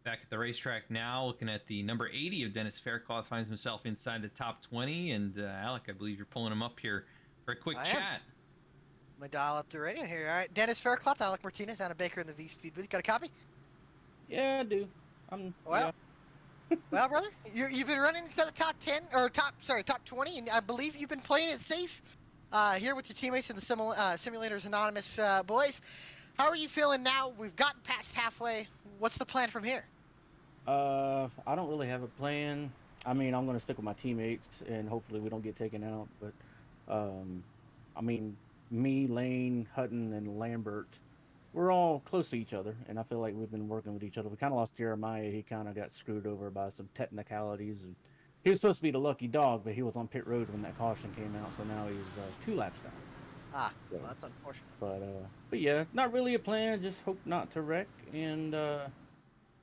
Back at the racetrack now, looking at the number 80 of Dennis Faircloth, finds himself inside the top 20. And Alec, I believe you're pulling him up here for a quick I am. chat. I'm gonna dial up the radio here. All right, Dennis Faircloth, Alec Martinez, Anna Baker in the VSPEED booth. Got a copy? Yeah, I do. Well, well, brother, you've been running into the top 10 or top 20, and I believe you've been playing it safe here with your teammates in the Simulators Anonymous boys. How are you feeling now? We've gotten past halfway. What's the plan from here? I don't really have a plan. I mean, I'm gonna stick with my teammates, and hopefully we don't get taken out. But I mean, me, Lane, Hutton, and Lambert, we're all close to each other, and I feel like we've been working with each other. We kind of lost Jeremiah. He kind of got screwed over by some technicalities. He was supposed to be the lucky dog, but he was on pit road when that caution came out, so now he's 2 laps down. Ah, So, well, that's unfortunate. but yeah, not really a plan. Just hope not to wreck, and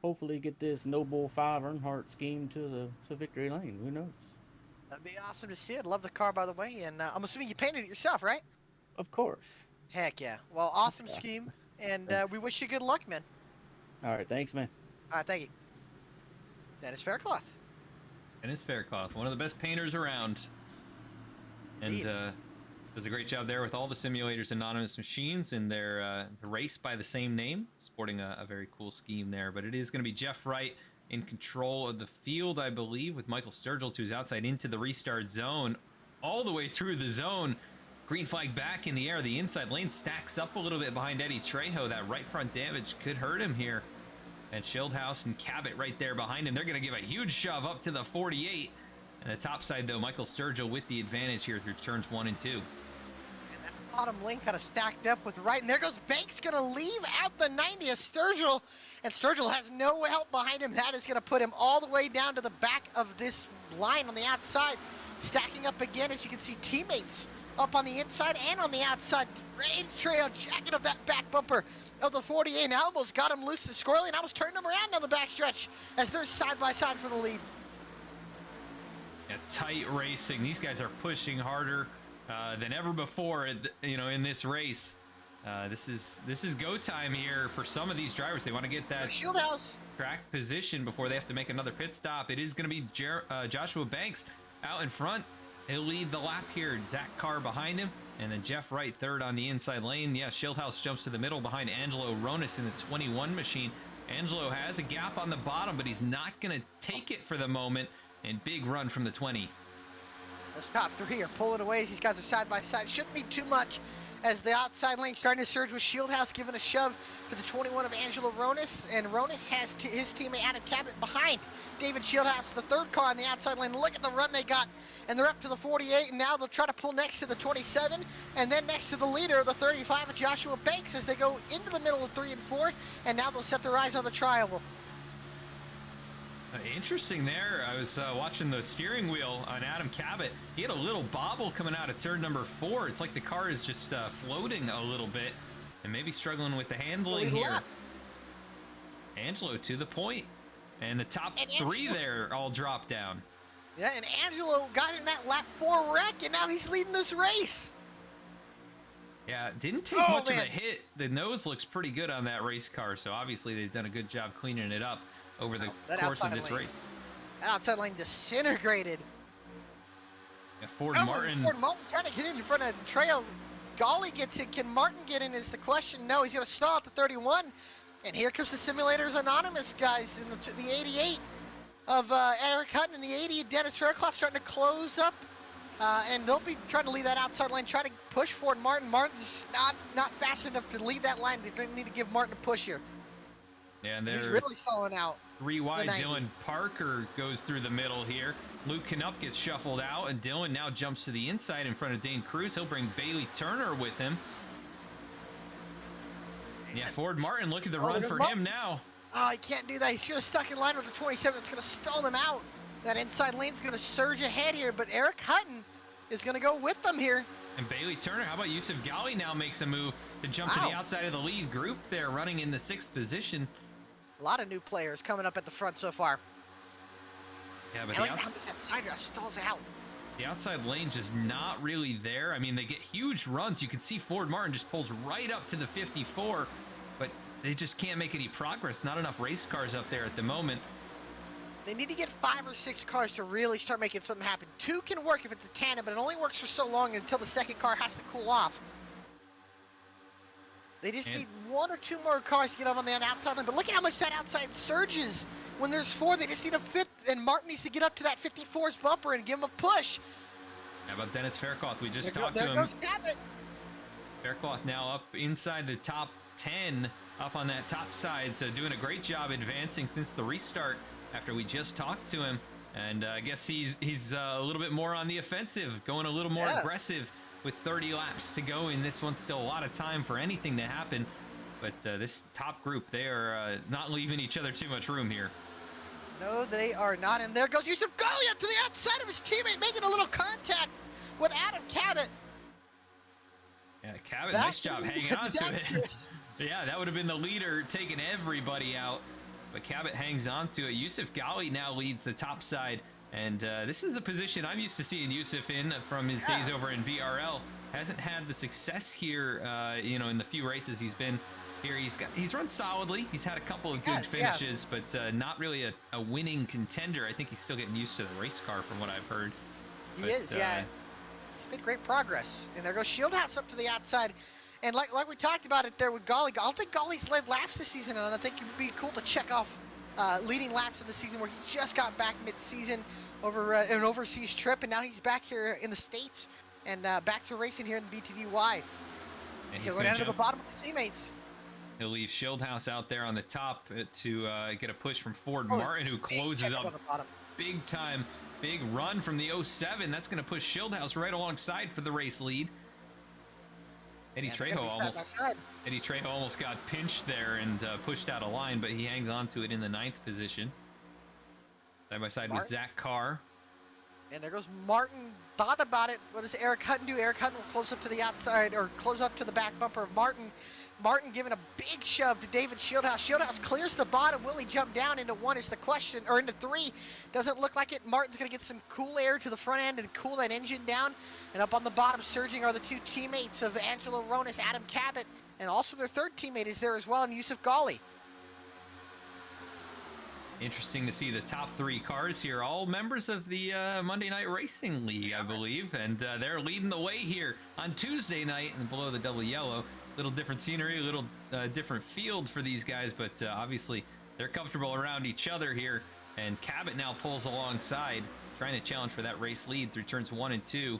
hopefully get this No Bull 5 Earnhardt scheme to victory lane. Who knows? That'd be awesome to see. I'd love the car, by the way, and I'm assuming you painted it yourself, right? Of course. Heck yeah. Well, awesome Yeah. scheme, and Thanks. we wish you good luck, man. All right, thanks, man. All right, thank you. Dennis Faircloth. Dennis Faircloth, one of the best painters around. Indeed. And does a great job there with all the Simulators Anonymous machines in their race by the same name, sporting a very cool scheme there. But it is going to be Jeff Wright in control of the field, I believe, with Michael Sturgill to his outside into the restart zone, all the way through the zone. Green flag back in the air. The inside lane stacks up a little bit behind Eddie Trejo. That right front damage could hurt him here. And Schildhouse and Cabot right there behind him. They're going to give a huge shove up to the 48. And the top side, though, Michael Sturgill with the advantage here through turns 1 and 2. And that bottom lane kind of stacked up with Wright, and there goes Banks, gonna leave out the 90 as Sturgill, and Sturgill has no help behind him. That is gonna put him all the way down to the back of this line on the outside, stacking up again. As you can see, teammates up on the inside and on the outside. Ready to trail, jacking up that back bumper of the 48, and almost got him loose and squirrely, and almost turned him around down the backstretch as they're side by side for the lead. Yeah, tight racing. These guys are pushing harder than ever before. In this race, this is go time here for some of these drivers. They want to get that Shieldhouse. track position before they have to make another pit stop. It is going to be Joshua Banks out in front. He'll lead the lap here. Zach Carr behind him, and then Jeff Wright third on the inside lane. Yeah, Schildhouse jumps to the middle behind Angelo Ronis in the 21 machine. Angelo has a gap on the bottom, but he's not going to take it for the moment. And big run from the 20. Those top 3 are pulling away as these guys are side by side. Shouldn't be too much as the outside lane starting to surge with Shieldhouse giving a shove to the 21 of Angelo Ronis. And Ronis has his teammate Adam Cabot behind David Shieldhouse, the 3rd car on the outside lane. Look at the run they got. And they're up to the 48, and now they'll try to pull next to the 27, and then next to the leader of the 35 of Joshua Banks as they go into the middle of 3 and 4, and now they'll set their eyes on the triangle. Interesting there. I was watching the steering wheel on Adam Cabot. He had a little bobble coming out of turn number 4. It's like the car is just floating a little bit and maybe struggling with the handling here. Lap. Angelo to the point. And the top 3 there all dropped down. Yeah, and Angelo got in that lap 4 wreck, and now he's leading this race. Yeah, didn't take much of a hit. The nose looks pretty good on that race car, so obviously they've done a good job cleaning it up over the course of this race. That outside lane disintegrated. Yeah, Ford Martin trying to get in front of Trail. Golly gets in. Can Martin get in is the question. No, he's going to stall at the 31. And here comes the Simulators Anonymous guys in the 88 of Eric Hutton and the 80 of Dennis Faircloth starting to close up. And they'll be trying to lead that outside line, try to push Ford Martin. Martin's not fast enough to lead that line. They need to give Martin a push here. Yeah, and he's really stalling out. 3 wide, Dylan Parker goes through the middle here. Luke Knupp gets shuffled out, and Dylan now jumps to the inside in front of Dane Cruz. He'll bring Bailey Turner with him. Yeah, Ford Martin, look at the run for him now. Oh, he can't do that. He's going to stuck in line with the 27. It's going to stall him out. That inside lane's going to surge ahead here, but Eric Hutton is going to go with them here. And Bailey Turner, how about Yusuf Gali now makes a move to jump to the outside of the lead group there, running in the 6th position. A lot of new players coming up at the front so far. Yeah, but that side drive stalls out. The outside lane just not really there. I mean, they get huge runs. You can see Ford Martin just pulls right up to the 54, but they just can't make any progress. Not enough race cars up there at the moment. They need to get 5 or 6 cars to really start making something happen. 2 can work if it's a tandem, but it only works for so long until the second car has to cool off. They just need 1 or 2 more cars to get up on the outside line. But look at how much that outside surges. When there's 4, they just need a 5th, and Martin needs to get up to that 54's bumper and give him a push. How about Dennis Faircloth? We just There talked to him. goes Cabot. Faircloth now up inside the top 10, up on that top side, so doing a great job advancing since the restart after we just talked to him. And I guess he's a little bit more on the offensive, going a little more aggressive with 30 laps to go, and this one's still a lot of time for anything to happen. But this top group, they are not leaving each other too much room here. No, they are not. And there goes Yusuf Ghali up to the outside of his teammate, making a little contact with Adam Cabot. Yeah, Cabot, nice job hanging on to it. Yeah, that would have been the leader taking everybody out. But Cabot hangs on to it. Yusuf Ghali now leads the top side. And this is a position I'm used to seeing Yusuf in from his days over in VRL. Hasn't had the success here, in the few races he's been here. He's run solidly. He's had a couple of good finishes, but not really a winning contender. I think he's still getting used to the race car from what I've heard. He is, yeah. He's made great progress. And there goes Shieldhouse up to the outside. And like we talked about it there with Ghali, I don't think Ghali's led laps this season, and I think it would be cool to check off leading laps of the season where he just got back mid-season over an overseas trip, and now he's back here in the States and back to racing here in the BTDY. And so we're down to the bottom of his teammates. He'll leave Shieldhouse out there on the top to get a push from Ford Martin, who closes up big time. Big run from the 07. That's going to push Shieldhouse right alongside for the race lead. Eddie Trejo almost got pinched there and pushed out of line, but he hangs on to it in the 9th position. Side by side with Zach Carr. And there goes Martin. Thought about it. What does Eric Hutton do? Eric Hutton will close up to the outside, or close up to the back bumper of Martin. Martin giving a big shove to David Shieldhouse. Shieldhouse clears the bottom. Will he jump down into 1 is the question, or into 3? Doesn't look like it. Martin's going to get some cool air to the front end and cool that engine down. And up on the bottom surging are the 2 teammates of Angelo Ronis, Adam Cabot, and also their 3rd teammate is there as well, and Yusuf Ghali. Interesting to see the top 3 cars here, all members of the Monday Night Racing League, I believe, and they're leading the way here on Tuesday night and below the double yellow. Little different scenery, a little different field for these guys, but obviously they're comfortable around each other here. And Cabot now pulls alongside, trying to challenge for that race lead through turns 1 and 2.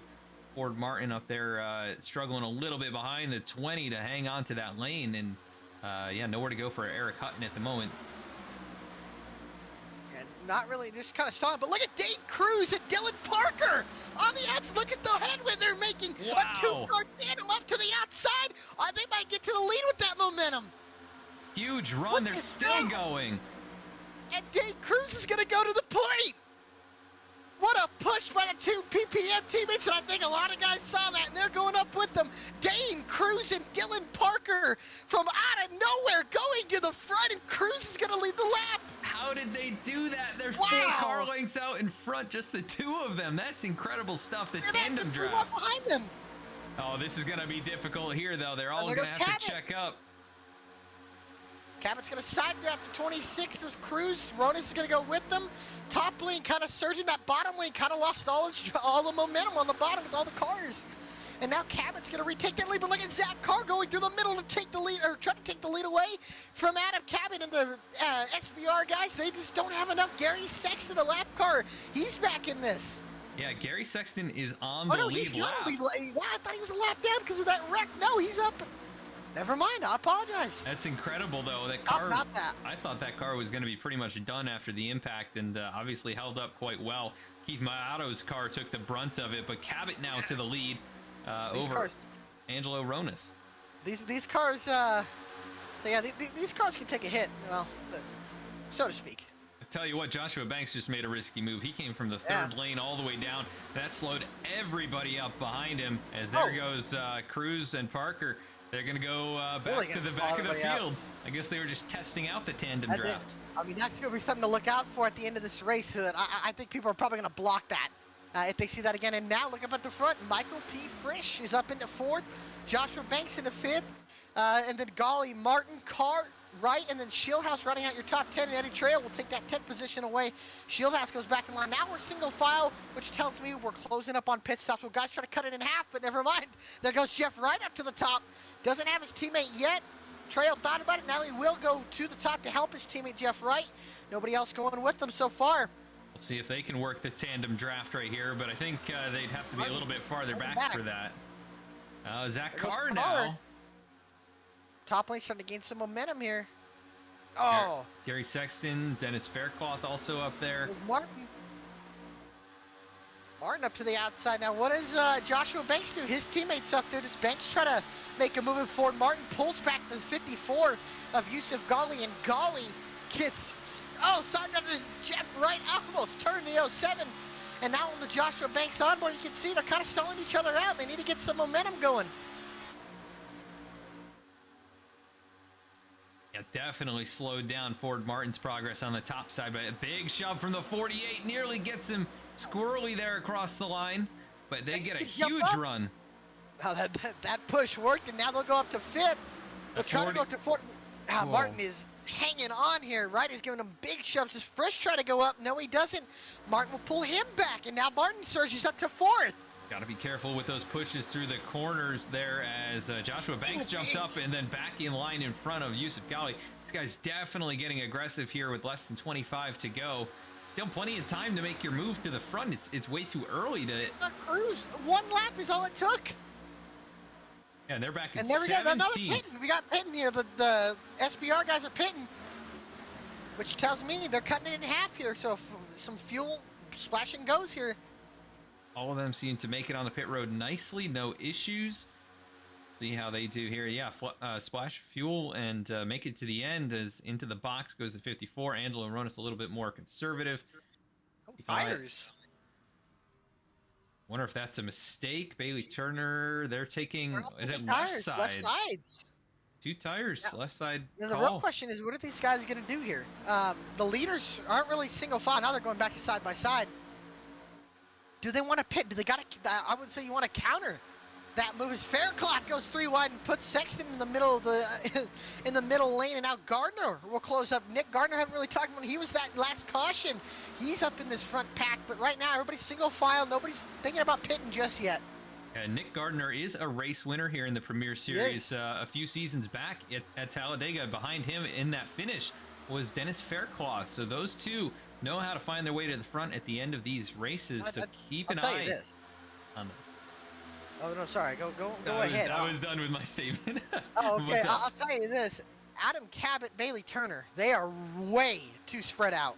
Ford Martin up there struggling a little bit behind the 20 to hang on to that lane, and nowhere to go for Eric Hutton at the moment. And not really, just kind of stalling. But look at Dane Cruz and Dylan Parker on the outside. Look at the headwind they're making. Wow. A 2-car tandem up to the outside. They might get to the lead with that momentum. Huge run. They're still going. And Dane Cruz is going to go to the point. What a push by the 2 PPM teammates, and I think a lot of guys saw that, and they're going up with them. Dane Cruz and Dylan Parker from out of nowhere going to the front, and Cruz is going to lead the lap. How did they do that? They're 4 car lengths out in front, just the 2 of them. That's incredible stuff, the tandem draft. Behind them. Oh, this is going to be difficult here, though. They're all going to have to check up. Cabot's going to side grab the 26 of Cruz. Ronis is going to go with them. Top lane kind of surging. That bottom lane kind of lost all the momentum on the bottom with all the cars. And now Cabot's going to retake that lead. But look at Zach Carr going through the middle to take the lead, or try to take the lead away from Adam Cabot and the SBR guys. They just don't have enough. Gary Sexton, a lap car. He's back in this. Yeah, Gary Sexton is on the lead he's lap. not a lead. Wow, I thought he was a lap down because of that wreck. No, he's up. Never mind, I apologize. That's incredible, though. That car, not that. I thought that car was going to be pretty much done after the impact, and obviously held up quite well. Keith Maato's car took the brunt of it, but Cabot now to the lead over Angelo Ronis. These cars, these cars can take a hit, well, so to speak. I tell you what, Joshua Banks just made a risky move. He came from the 3rd lane all the way down. That slowed everybody up behind him, as there goes Cruz and Parker. They're going to go back to the back of the field. I guess they were just testing out the tandem draft. I mean, that's going to be something to look out for at the end of this race. I think people are probably going to block that if they see that again. And now look up at the front. Michael P. Frisch is up into 4th. Joshua Banks into 5th. And then Ghali, Martin, Carr, right, and then Shieldhouse running out your top 10, and Eddie Trail will take that 10th position away. Shieldhouse goes back in line. Now we're single file, which tells me we're closing up on pit stops. Well, guys try to cut it in half, but never mind. There goes Jeff Wright up to the top. Doesn't have his teammate yet. Trail thought about it. Now he will go to the top to help his teammate Jeff Wright. Nobody else going with them so far. We'll see if they can work the tandem draft right here, but I think they'd have to be a little bit farther back for that. Zach Carr now. Top lane starting to gain some momentum here. Oh. Gary Sexton, Dennis Faircloth also up there. Martin up to the outside. Now, what does Joshua Banks do? His teammates up there. Does Banks try to make a move forward? Martin pulls back the 54 of Yusuf Ghali, and Ghali gets, signed up as Jeff Wright, almost turned the 07. And now on the Joshua Banks onboard, you can see they're kind of stalling each other out. They need to get some momentum going. Yeah, definitely slowed down Ford Martin's progress on the top side, but a big shove from the 48 nearly gets him squirrely there across the line, but they get a huge run. Now that push worked, and now they'll go up to fifth. They'll try to go up to fourth. Martin is hanging on here, right? He's giving him big shoves. Does Frisch try to go up? No, he doesn't. Martin will pull him back, and now Martin surges up to fourth. Got to be careful with those pushes through the corners there as Joshua Banks jumps up and then back in line in front of Yusuf Ghali. This guy's definitely getting aggressive here with less than 25 to go. Still plenty of time to make your move to the front. It's way too early to... It's not cruise. One lap is all it took. Yeah, and they're back in and there we go. Another 17. pitting. We got pitting here. The SBR guys are pitting, which tells me they're cutting it in half here. So some fuel splashing goes here. All of them seem to make it on the pit road nicely. No issues. See how they do here. Yeah, splash fuel and make it to the end as into the box goes the 54. Angelo Ronis a little bit more conservative. Tires. Wonder if that's a mistake. Bailey Turner, they're taking, is it tires, left sides? 2 tires, left side. Now, the real question is, what are these guys going to do here? The leaders aren't really single file. Now they're going back to side by side. Do they want to pit? Do they got to? I would say you want to counter that move. As Faircloth goes 3 wide and puts Sexton in the middle of the in the middle lane, and now Gardner will close up. Nick Gardner, haven't really talked about him. He was that last caution. He's up in this front pack, but right now everybody's single file. Nobody's thinking about pitting just yet. Nick Gardner is a race winner here in the Premier Series a few seasons back at Talladega. Behind him in that finish was Dennis Faircloth. So those two know how to find their way to the front at the end of these races. So keep an eye on them. Oh no, sorry. Go ahead. I was done with my statement. Oh, okay. I'll tell you this: Adam Cabot, Bailey Turner, they are way too spread out.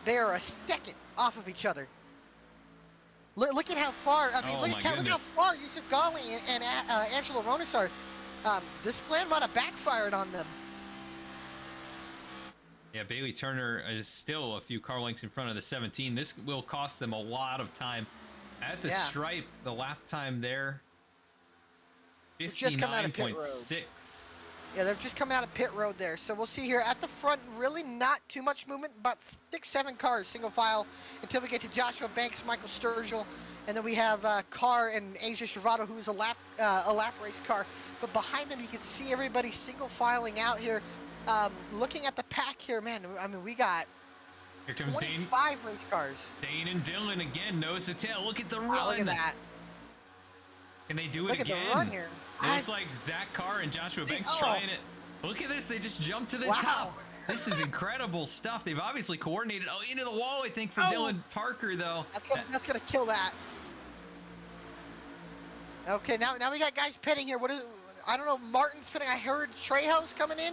They are a second off of each other. Look at how far. I mean, look how far Yusuf Ghali and Angelo Ronis are. This plan might have backfired on them. Yeah, Bailey Turner is still a few car lengths in front of the 17. This will cost them a lot of time. At the stripe, the lap time there, 59.6. Yeah, they're just coming out of pit road there. So we'll see here at the front, really not too much movement, about 6-7 cars, single file, until we get to Joshua Banks, Michael Sturgill, and then we have Carr and AJ Travado, who is a lap race car. But behind them, you can see everybody single filing out here. Looking at the pack here, man, I mean, we got here comes 25 race cars. Dane and Dylan again, nose to tail. Look at the run. Wow, look at that. Can they do it again? Look at the run here. It's like Zach Carr and Joshua Banks trying it. Look at this. They just jumped to the top. This is incredible stuff. They've obviously coordinated. Oh, into the wall, I think, for Dylan Parker, though. That's gonna kill that. Okay, now we got guys pitting here. I don't know. Martin's pitting. I heard Trejo's coming in.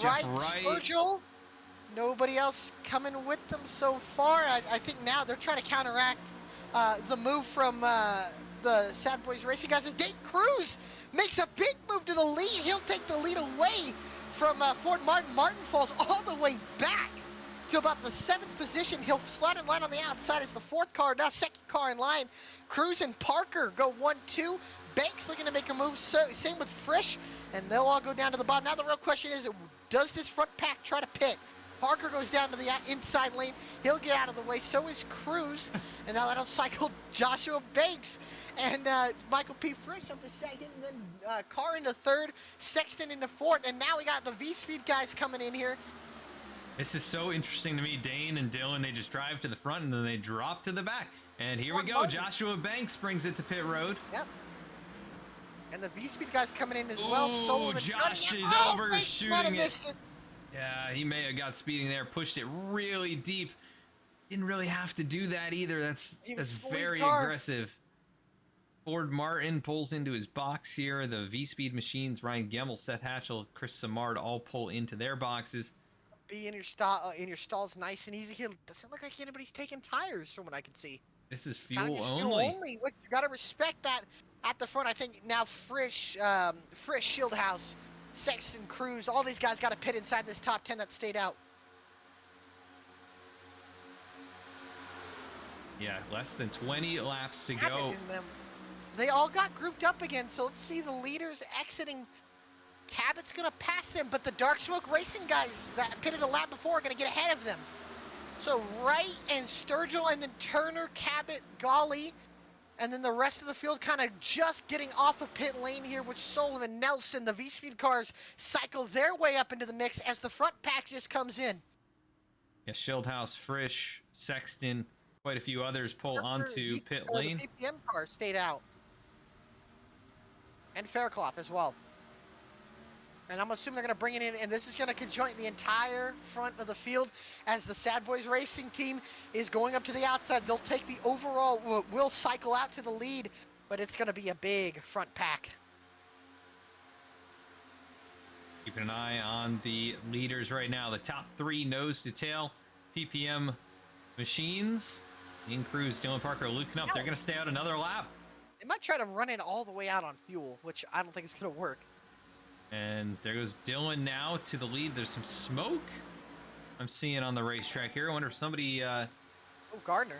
Right, Sturgill. Nobody else coming with them so far. I think now they're trying to counteract the move from the Sad Boys Racing guys. And Dave Cruz makes a big move to the lead. He'll take the lead away from Ford Martin. Martin falls all the way back to about the 7th position. He'll slide in line on the outside as the 4th car, now 2nd car in line. Cruz and Parker go 1-2. Banks looking to make a move, same with Frisch, and they'll all go down to the bottom. Now the real question is, does this front pack try to pit? Parker goes down to the inside lane. He'll get out of the way. So is Cruz. And now that'll cycle Joshua Banks and Michael P. Frisch up to second. And then Carr into third. Sexton into fourth. And now we got the V-Speed guys coming in here. This is so interesting to me. Dane and Dylan, they just drive to the front and then they drop to the back. And here we go. Joshua Banks brings it to pit road. Yep. And the V-Speed guys coming in as Ooh, well. So Josh is overshooting it. Yeah, he may have got speeding there, pushed it really deep. Didn't really have to do that either. That's very aggressive. Ford Martin pulls into his box here. The V-Speed machines, Ryan Gemmel, Seth Hatchel, Chris Samard all pull into their boxes. Be in your stalls nice and easy here. Doesn't look like anybody's taking tires from what I can see. This is fuel Fuel only, which you gotta respect that at the front. I think now Frisch, Shieldhouse, Sexton, Cruz, all these guys got to pit inside this top 10 that stayed out. Yeah, less than 20 laps to go. They all got grouped up again, so let's see the leaders exiting. Cabot's gonna pass them, but the Dark Smoke Racing guys that pitted a lap before are gonna get ahead of them. So Wright and Sturgill, and then Turner, Cabot, Golly, and then the rest of the field kind of just getting off of pit lane here with Sullivan, Nelson. The V-Speed cars cycle their way up into the mix as the front pack just comes in. Yeah, Shieldhouse, Frisch, Sexton, quite a few others pull onto pit lane. The PPM car stayed out. And Faircloth as well. And I'm assuming they're going to bring it in, and this is going to conjoint the entire front of the field as the Sad Boys Racing team is going up to the outside. They'll take the overall, will cycle out to the lead, but it's going to be a big front pack. Keeping an eye on the leaders right now. The top three nose to tail PPM machines. Ian Cruz, Dylan Parker, Luke Knupp. They're going to stay out another lap. They might try to run it all the way out on fuel, which I don't think is going to work. And there goes Dylan now to the lead. There's some smoke I'm seeing on the racetrack here. I wonder if somebody... Oh, Gardner.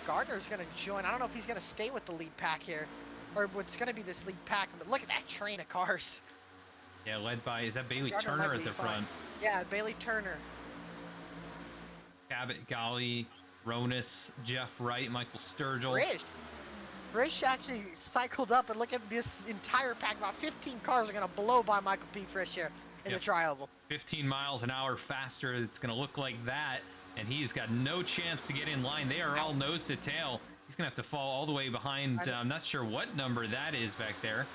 Gardner's going to join. I don't know if he's going to stay with the lead pack here, or what's going to be this lead pack. But look at that train of cars. Yeah, led by... Is that Bailey Gardner Turner at the front? Yeah, Bailey Turner. Cabot, Golly, Ronis, Jeff Wright, Michael Sturgill. Frisch actually cycled up, and look at this entire pack. About 15 cars are going to blow by Michael P. Frisch here in the tri-oval. 15 miles an hour faster. It's going to look like that, and he's got no chance to get in line. They are all nose to tail. He's going to have to fall all the way behind. I'm not sure what number that is back there.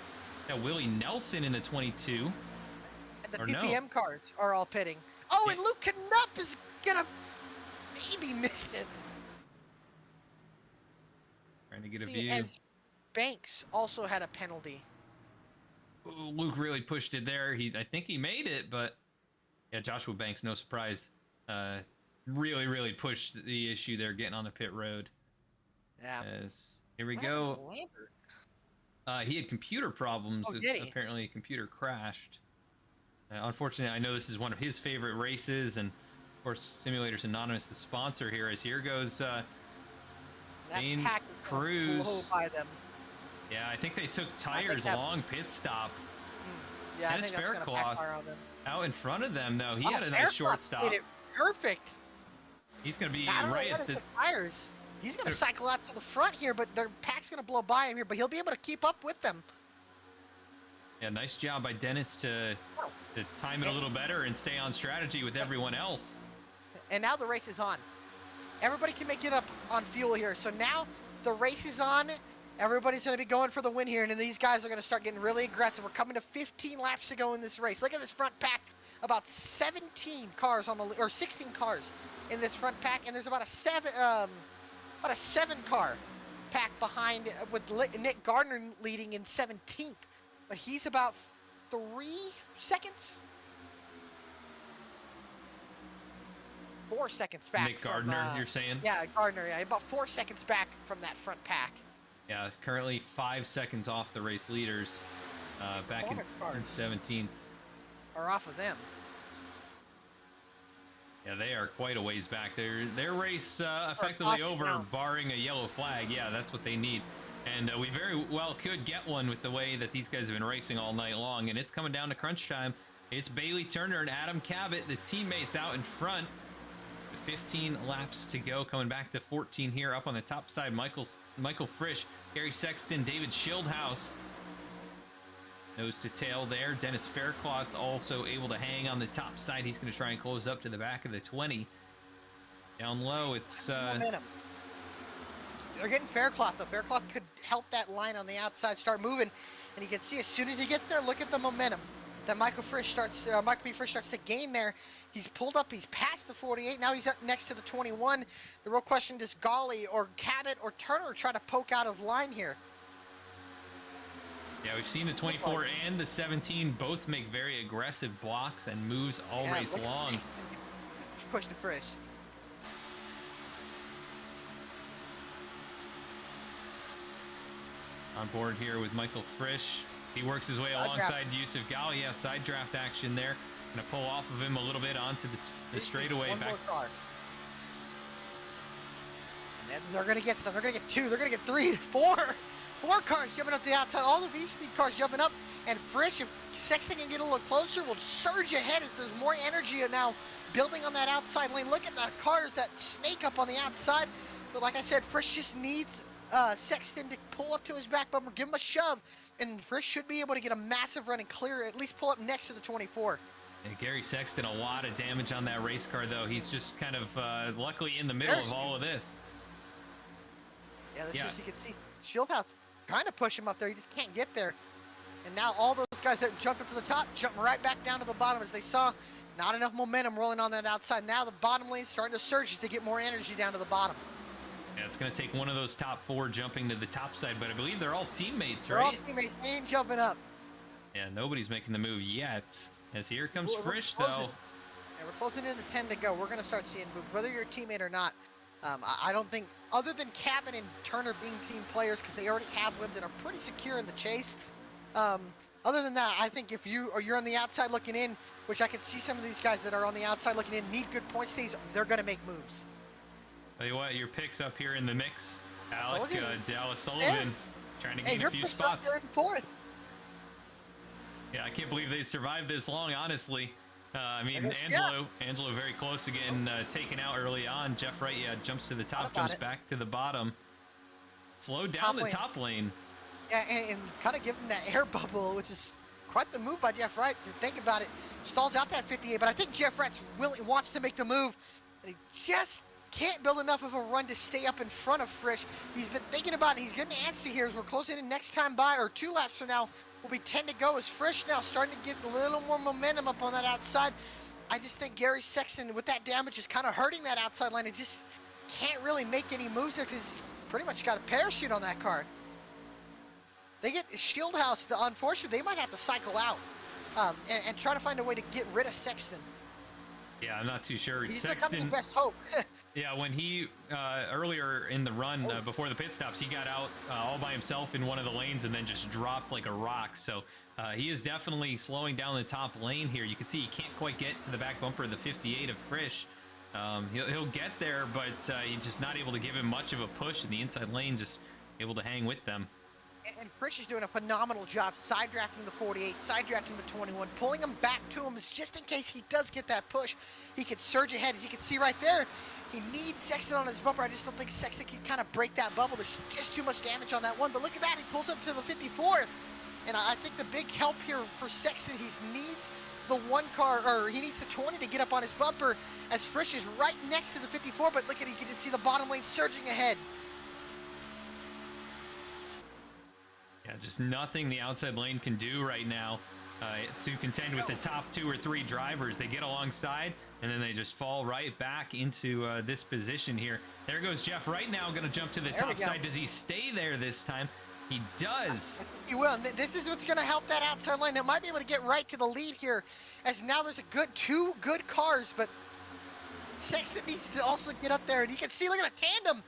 Got Willie Nelson in the 22. And the PPM cars are all pitting. Oh, and Luke Knupp is going to maybe miss it. Trying to get a view. As Banks also had a penalty. Ooh, Luke really pushed it there. I think he made it, but yeah, Joshua Banks, no surprise, really pushed the issue there, getting on the pit road. Yeah. Here we go. He had computer problems. Oh, did he? Apparently, a computer crashed. Unfortunately, I know this is one of his favorite races, and of course, Simulators Anonymous, the sponsor here. As here goes. That pack is Cruz. Blow by them. Yeah, I think they took tires along pit stop. Yeah, Dennis I think that's going to backfire on them. Out in front of them, though. He had a nice short stop. Did it perfect. He's going to be right at the tires. He's going to cycle out to the front here, but their pack's going to blow by him here, but he'll be able to keep up with them. Yeah, nice job by Dennis to time it a little better and stay on strategy with everyone else. And now the race is on. Everybody can make it up on fuel here. So now the race is on. Everybody's going to be going for the win here. And then these guys are going to start getting really aggressive. We're coming to 15 laps to go in this race. Look at this front pack. About 17 cars or 16 cars in this front pack. And there's about a 7 car pack behind with Nick Gardner leading in 17th. But he's about 3 seconds. 4 seconds back. Nick Gardner, you're saying? Yeah, Gardner. Yeah, about 4 seconds back from that front pack. Yeah, currently 5 seconds off the race leaders. Back in 17th. Are off of them. Yeah, they are quite a ways back. Their race effectively over, barring a yellow flag. Yeah, that's what they need. And we very well could get one with the way that these guys have been racing all night long. And it's coming down to crunch time. It's Bailey Turner and Adam Cabot, the teammates out in front. 15 laps to go, coming back to 14 here. Up on the top side, Michael Frisch, Gary Sexton, David Schildhouse. Nose to tail there. Dennis Faircloth also able to hang on the top side. He's going to try and close up to the back of the 20. Down low, it's... Momentum. They're getting Faircloth, though. Faircloth could help that line on the outside start moving. And you can see as soon as he gets there, look at the momentum that Michael B. Frisch starts to gain there. He's pulled up, he's past the 48, now he's up next to the 21. The real question, does Golly or Cabot or Turner try to poke out of line here? Yeah, we've seen the 24 and the 17 both make very aggressive blocks and moves all race long. Push to Frisch. On board here with Michael Frisch. He works his way alongside Yusuf Ghali. Yeah, side draft action there. Gonna pull off of him a little bit onto the straightaway. One back. more car. And then they're gonna get some. They're gonna get two. They're gonna get three, four cars jumping up the outside. All the VSPEED cars jumping up. And Frisch, if Sexton can get a little closer, will surge ahead as there's more energy now building on that outside lane. Look at the cars that snake up on the outside. But like I said, Frisch just needs Sexton to pull up to his back bumper, give him a shove, and Frisch should be able to get a massive run and clear, at least pull up next to the 24. Yeah, Gary Sexton, a lot of damage on that race car, though. He's just kind of luckily in the middle of all of this. Yeah, there's just, you can see Schildhouse trying to push him up there. He just can't get there. And now all those guys that jumped up to the top, jumping right back down to the bottom as they saw not enough momentum rolling on that outside. Now the bottom lane's starting to surge as they get more energy down to the bottom. Yeah, it's going to take one of those top four jumping to the top side, but I believe they're all teammates, right? They're all teammates. They ain't jumping up. Yeah, nobody's making the move yet. As here comes Frisch, though. Yeah, we're closing in to 10 to go. We're going to start seeing move, whether you're a teammate or not. I don't think, other than Cabot and Turner being team players, because they already have wins and are pretty secure in the chase. Other than that, I think if you're on the outside looking in, which I can see some of these guys that are on the outside looking in need good point stays, they're going to make moves. Tell you what, your picks up here in the mix. Alec Dallas Sullivan trying to gain a few spots. Third and fourth. Yeah, I can't believe they survived this long, honestly. I mean, Angelo very close to getting taken out early on. Jeff Wright, jumps to the top, jumps back to the bottom. Slowed down the top lane. Yeah, and kind of give him that air bubble, which is quite the move by Jeff Wright. To think about it, stalls out that 58, but I think Jeff Wright really wants to make the move, and he just can't build enough of a run to stay up in front of Frisch. He's been thinking about it. He's getting antsy here as we're closing in next time by, or 2 laps from now. Will be 10 to go as Frisch now starting to get a little more momentum up on that outside. I just think Gary Sexton, with that damage, is kind of hurting that outside line. It just can't really make any moves there because he's pretty much got a parachute on that car. They get Schildhouse, unfortunately, they might have to cycle out and try to find a way to get rid of Sexton. Yeah, I'm not too sure. He's Sexton, the best hope. yeah, when he earlier in the run before the pit stops, he got out all by himself in one of the lanes and then just dropped like a rock. So he is definitely slowing down the top lane here. You can see he can't quite get to the back bumper of the 58 of Frisch. He'll get there, but he's just not able to give him much of a push in the inside lane, just able to hang with them. And Frisch is doing a phenomenal job side drafting the 48, side drafting the 21, pulling him back to him just in case he does get that push. He could surge ahead. As you can see right there, he needs Sexton on his bumper. I just don't think Sexton can kind of break that bubble. There's just too much damage on that one. But look at that. He pulls up to the 54th. And I think the big help here for Sexton, he needs the he needs the 20 to get up on his bumper as Frisch is right next to the 54. But look at it, you can just see the bottom lane surging ahead. Yeah, just nothing the outside lane can do right now to contend with the top 2 or 3 drivers. They get alongside, and then they just fall right back into this position here. There goes Jeff Wright now, going to jump to the top side. Does he stay there this time? He does. I think he will. This is what's going to help that outside lane. They might be able to get right to the lead here, as now there's two good cars, but Sexton needs to also get up there. And you can see, look at the tandem.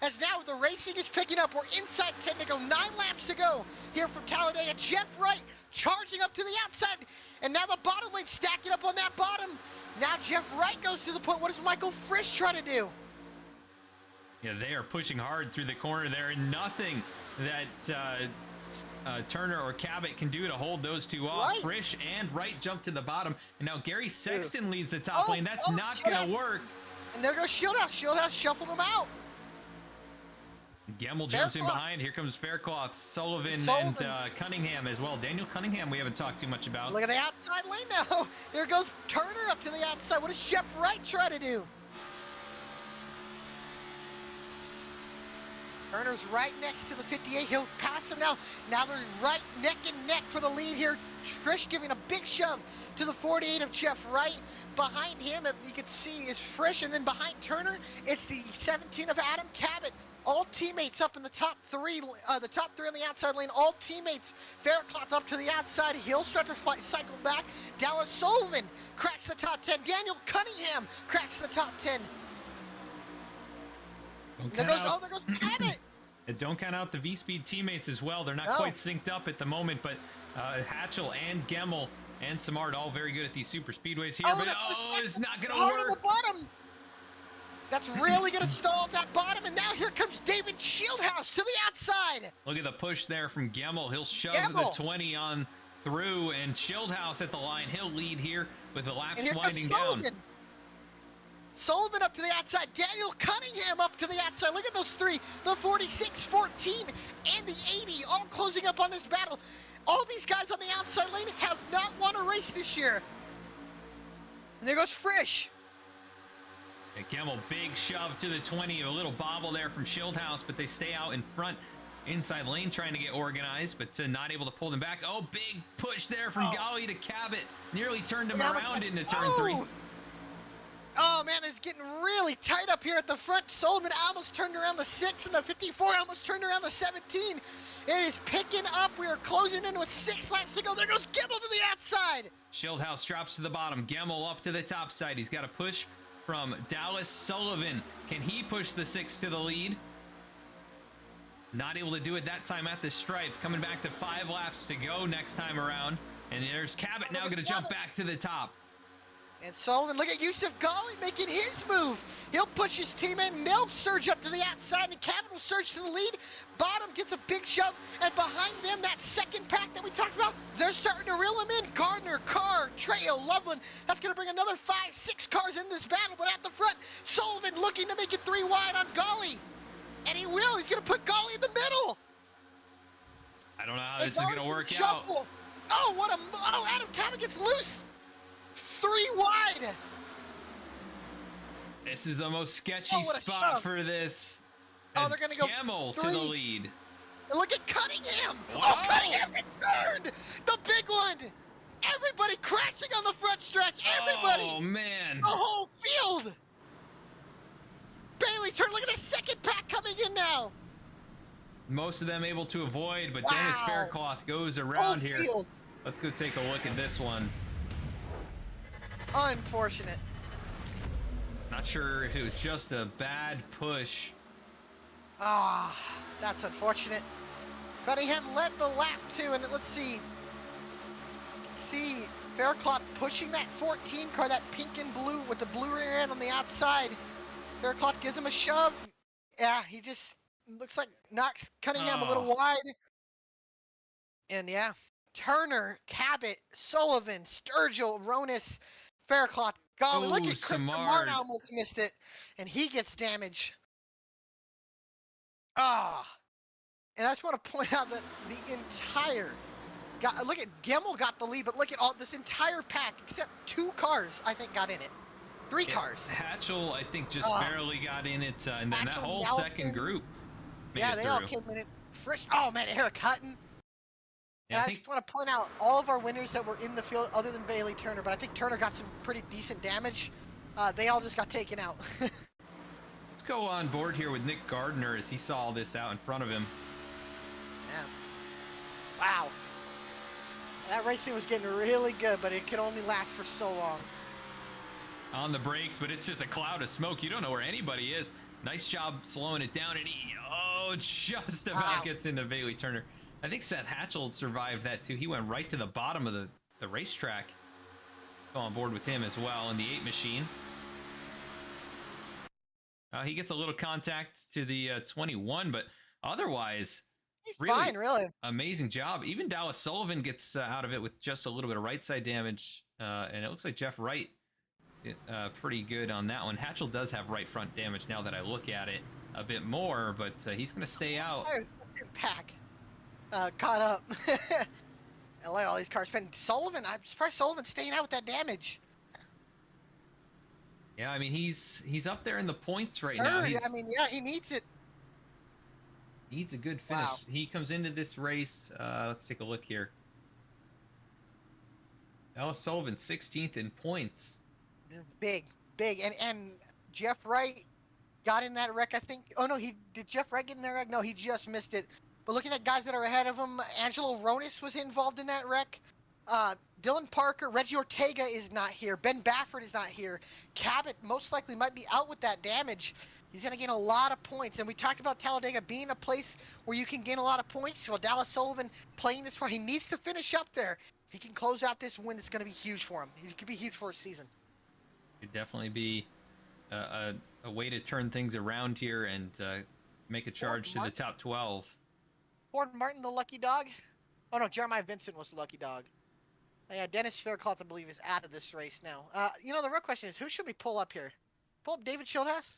As now the racing is picking up. We're inside 10 to go, 9 laps to go here from Talladega. Jeff Wright charging up to the outside, and now the bottom lane stacking up on that bottom. Now Jeff Wright goes to the point. What does Michael Frisch try to do? Yeah, they are pushing hard through the corner there, and nothing that Turner or Cabot can do to hold those two off. Right. Frisch and Wright jump to the bottom. And now Gary Sexton leads the top lane. That's not Shieldhouse. going to work. And there goes Shieldhouse. Shieldhouse shuffled them out. Gemmel jumps in behind. Here comes Faircloth, Sullivan, and Cunningham as well. Daniel Cunningham we haven't talked too much about. Look at the outside lane now. There goes Turner up to the outside. What does Chef Wright try to do? Turner's right next to the 58. He'll pass him now. Now they're right neck and neck for the lead here. Frisch giving a big shove to the 48 of Jeff Wright. Behind him, you can see, is Frisch, and then behind Turner, it's the 17 of Adam Cabot. All teammates up in the top three on the outside lane. All teammates. Faircloth up to the outside. He'll start to cycle back. Dallas Sullivan cracks the top 10. Daniel Cunningham cracks the top 10. There goes Cabot. And don't count out the VSPEED teammates as well. They're not quite synced up at the moment, but Hatchel and Gemmel and Samard all very good at these super speedways here. But it's not going to work. The bottom. That's really going to stall at that bottom. And now here comes David Shieldhouse to the outside. Look at the push there from Gemmel. He'll shove the 20 on through, and Shieldhouse at the line. He'll lead here with the laps winding down. Sullivan up to the outside. Daniel Cunningham up to the outside. Look at those three. The 46, 14, and the 80 all closing up on this battle. All these guys on the outside lane have not won a race this year. And there goes Frisch. And Gemmel, big shove to the 20. A little bobble there from Shieldhouse, but they stay out in front. Inside lane trying to get organized, but not able to pull them back. Oh, big push there from Golly to Cabot. Nearly turned him around into turn 3. Oh, man, it's getting really tight up here at the front. Sullivan almost turned around the 6, and the 54 almost turned around the 17. It is picking up. We are closing in with 6 laps to go. There goes Gemmel to the outside. Shieldhouse drops to the bottom. Gemmel up to the top side. He's got a push from Dallas Sullivan. Can he push the 6 to the lead? Not able to do it that time at the stripe. Coming back to 5 laps to go next time around. And there's Cabot now going to jump back to the top. And Sullivan, look at Yusuf Ghali making his move. He'll push his team in. They'll surge up to the outside, and Cabot will surge to the lead. Bottom gets a big shove, and behind them, that second pack that we talked about, they're starting to reel him in. Gardner, Carr, Trejo, Loveland. That's going to bring another 5, 6 cars in this battle, but at the front, Sullivan looking to make it 3 wide on Ghali. And he will. He's going to put Ghali in the middle. I don't know how this is going to work out. Oh, Adam Cabot gets loose. 3 wide. This is the most sketchy spot for this. Oh, they're going to go Gemmel to the lead. And look at Cunningham. Whoa. Oh, Cunningham gets turned. The big one. Everybody crashing on the front stretch. Everybody. Oh, man. The whole field. Bailey turn. Look at the second pack coming in now. Most of them able to avoid, but Dennis Faircloth goes around here. Field. Let's go take a look at this one. Unfortunate. Not sure if it was just a bad push. That's unfortunate. Cunningham led the lap too, and let's see. Faircloth pushing that 14 car, that pink and blue with the blue rear end on the outside. Faircloth gives him a shove. Yeah, he just looks like knocks Cunningham a little wide. And yeah, Turner, Cabot, Sullivan, Sturgill, Ronis, Faircloth, Ghali. Look at Chris Samard almost missed it, and he gets damage. And I just want to point out that the entire look at Gemmel got the lead, but look at all this entire pack except 2 cars I think got in it. 3 cars. Hatchel I think just barely got in it, and then that whole second group. They all came in it. Frisch. Oh man, Eric Hutton. And I just want to point out all of our winners that were in the field other than Bailey Turner, but I think Turner got some pretty decent damage. They all just got taken out. Let's go on board here with Nick Gardner as he saw all this out in front of him. Yeah. Wow. That racing was getting really good, but it could only last for so long. On the brakes, but it's just a cloud of smoke. You don't know where anybody is. Nice job slowing it down, and he just about gets into Bailey Turner. I think Seth Hatchel survived that too. He went right to the bottom of the racetrack. Go on board with him as well in the 8 machine. He gets a little contact to the 21, but otherwise, He's fine, really. Amazing job. Even Dallas Sullivan gets out of it with just a little bit of right side damage, and it looks like Jeff Wright pretty good on that one. Hatchel does have right front damage now that I look at it a bit more, but he's going to stay out. Pack caught up. I like all these cars. Sullivan, I'm surprised Sullivan's staying out with that damage. Yeah, I mean he's up there in the points right now. I mean, yeah, he needs it. Needs a good finish. Wow. He comes into this race. Let's take a look here. Dallas Sullivan 16th in points. Big, and Jeff Wright got in that wreck, I think. Oh no, did Jeff Wright get in that wreck? No, he just missed it. But looking at guys that are ahead of him, Angelo Ronis was involved in that wreck. Dylan Parker, Reggie Ortega is not here. Ben Baffert is not here. Cabot most likely might be out with that damage. He's going to gain a lot of points. And we talked about Talladega being a place where you can gain a lot of points. Well, Dallas Sullivan playing this far, he needs to finish up there. If he can close out this win, it's going to be huge for him. It could be huge for his season. Could definitely be a way to turn things around here and make a charge to the top 12. Ford Martin, the lucky dog. Oh, no, Jeremiah Vincent was the lucky dog. Yeah, Dennis Faircloth, I believe, is out of this race now. The real question is, who should we pull up here? Pull up David Schildhaus?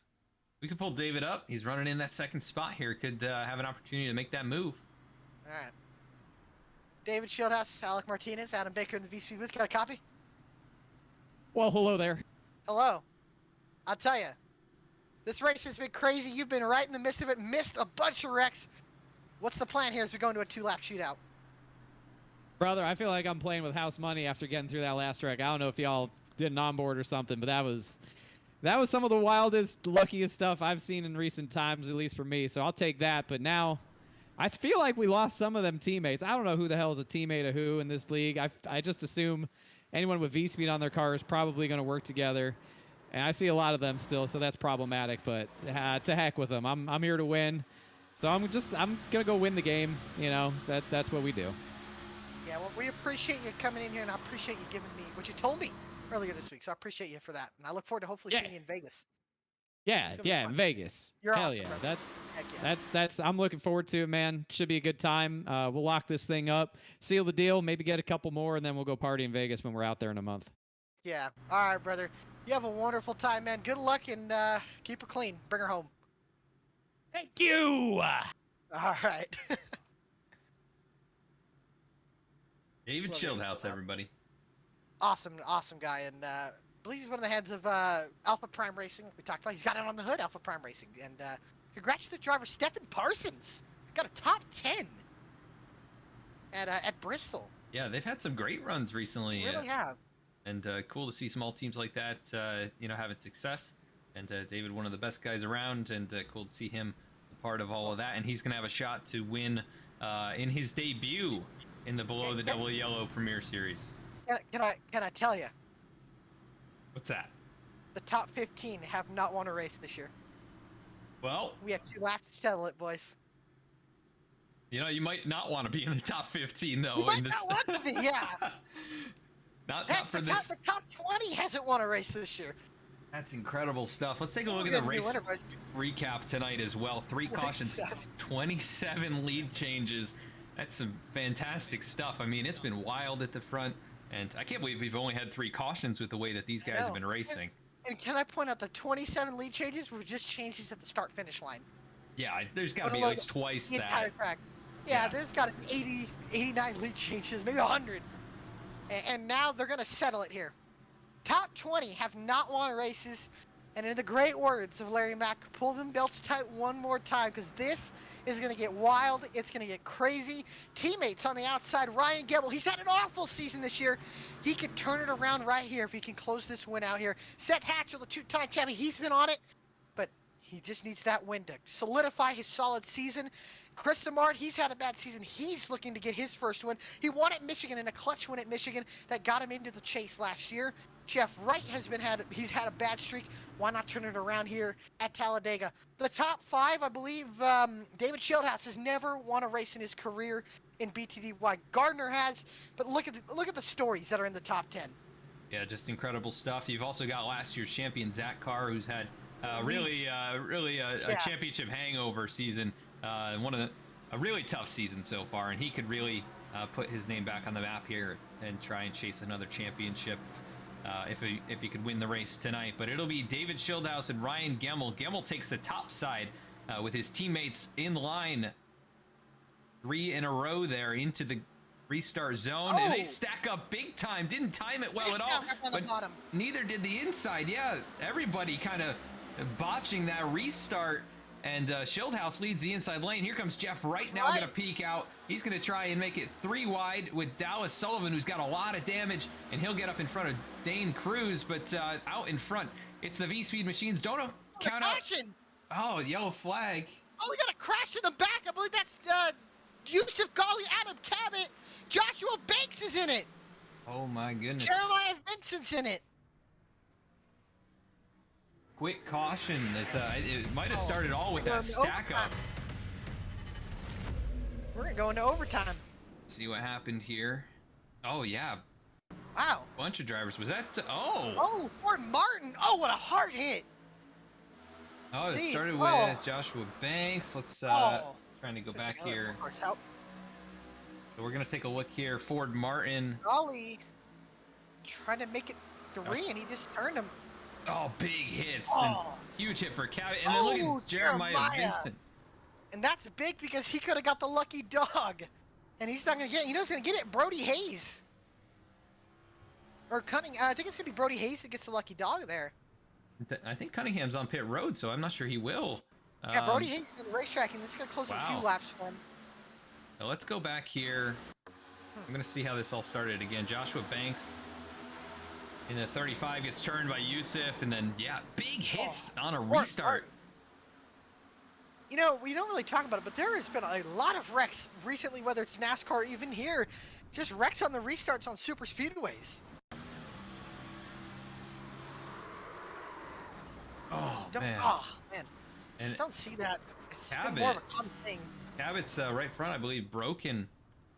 We could pull David up. He's running in that second spot here. Could have an opportunity to make that move. All right. David Schildhaus, Alec Martinez, Adam Baker in the VSPEED booth. Got a copy? Well, hello there. Hello. I'll tell you, this race has been crazy. You've been right in the midst of it, missed a bunch of wrecks. What's the plan here as we go into a 2-lap shootout? Brother, I feel like I'm playing with house money after getting through that last wreck. I don't know if y'all did an onboard or something, but that was some of the wildest, luckiest stuff I've seen in recent times, at least for me. So I'll take that. But now I feel like we lost some of them teammates. I don't know who the hell is a teammate of who in this league. I just assume anyone with V-Speed on their car is probably going to work together. And I see a lot of them still, so that's problematic. But to heck with them. I'm here to win. So I'm going to go win the game. You know, that's what we do. Yeah, well, we appreciate you coming in here, and I appreciate you giving me what you told me earlier this week. So I appreciate you for that, and I look forward to hopefully seeing you in Vegas. Yeah, in Vegas. You're Hell awesome, yeah, brother. that's. I'm looking forward to it, man. Should be a good time. We'll lock this thing up, seal the deal, maybe get a couple more, and then we'll go party in Vegas when we're out there in a month. Yeah. All right, brother. You have a wonderful time, man. Good luck, and keep her clean. Bring her home. Thank you. All right. David Schildhaus, everybody. Awesome guy, and I believe he's one of the heads of Alpha Prime Racing. We talked about. He's got it on the hood, Alpha Prime Racing, and congrats to the driver Stephen Parsons. Got a top 10 at Bristol. Yeah, they've had some great runs recently. They really have. And cool to see small teams like that, having success. And David, one of the best guys around, and cool to see him a part of all of that. And he's gonna have a shot to win in his debut in the Below the Double Yellow Premier Series. Can I tell you? What's that? The top 15 have not won a race this year. Well, we have 2 laps to settle it, boys. You know, you might not want to be in the top 15 though. You might not want to be, yeah. not for this. The top 20 hasn't won a race this year. That's incredible stuff. Let's take a look at the race recap tonight as well. 3 cautions, 27 lead changes. That's some fantastic stuff. I mean, it's been wild at the front, and I can't believe we've only had 3 cautions with the way that these guys have been racing. And can I point out the 27 lead changes were just changes at the start-finish line? Yeah, there's got to be at least twice that. Entire track. Yeah, there's got to be 89 lead changes, maybe 100. And now they're going to settle it here. Top 20 have not won races, and in the great words of Larry Mack, pull them belts tight one more time, because this is going to get wild. It's going to get crazy. Teammates on the outside, Ryan Gebel, he's had an awful season this year. He could turn it around right here if he can close this win out here. Seth Hatchel, the 2-time champion, he's been on it, but he just needs that win to solidify his solid season. Chris Samard, he's had a bad season. He's looking to get his first win. He won at Michigan in a clutch win at Michigan that got him into the chase last year. Jeff Wright he's had a bad streak. Why not turn it around here at Talladega? The top 5, I believe, David Schildhaus has never won a race in his career in BTDY. Gardner has, but look at the stories that are in the top 10. Yeah, just incredible stuff. You've also got last year's champion Zach Carr, who's had really a championship hangover season. A a really tough season so far, and he could really put his name back on the map here and try and chase another championship if he could win the race tonight. But it'll be David Schildhaus and Ryan Gemmel. Gemmel takes the top side with his teammates in line. 3 in a row there into the restart zone, and they stack up big time. Didn't time it well at all, but neither did the inside. Yeah, everybody kind of botching that restart, and Schildhaus leads the inside lane. Here comes Jeff right now, going to peek out. He's going to try and make it 3 wide with Dallas Sullivan, who's got a lot of damage, and he'll get up in front of Dane Cruz, but out in front, it's the VSPEED machines. Don't count out. Oh, yellow flag. Oh, we got a crash in the back. I believe that's Yusuf Ghali, Adam Cabot, Joshua Banks is in it. Oh my goodness. Jeremiah Vincent's in it. Quick caution. It might have started all with that stack up. We're going to go into overtime. See what happened here. Oh, yeah. Wow. Bunch of drivers. Was that... Oh! Oh, Ford Martin. Oh, what a hard hit. Oh, it started with Joshua Banks. Let's... trying to go back here. So we're going to take a look here. Ford Martin. Golly. Trying to make it 3, and he just turned him. Oh, big hits. And huge hit for Cabot. And then look at Jeremiah Vincent. And that's big because he could have got the lucky dog. And he's not going to get it. You know who's going to get it? Brody Hayes. Or Cunningham. I think it's going to be Brody Hayes that gets the lucky dog there. I think Cunningham's on pit road, so I'm not sure he will. Yeah, Brody Hayes is on the racetrack, and it's going to close a few laps for him. Now let's go back here. I'm going to see how this all started again. Joshua Banks in the 35 gets turned by Yusuf, and then, yeah, big hits on a restart. You know, we don't really talk about it, but there has been a lot of wrecks recently, whether it's NASCAR or even here. Just wrecks on the restarts on super speedways. Oh, man. And just don't see that. It's Cabot, been more of a common thing. Cabot's right front, I believe, broken.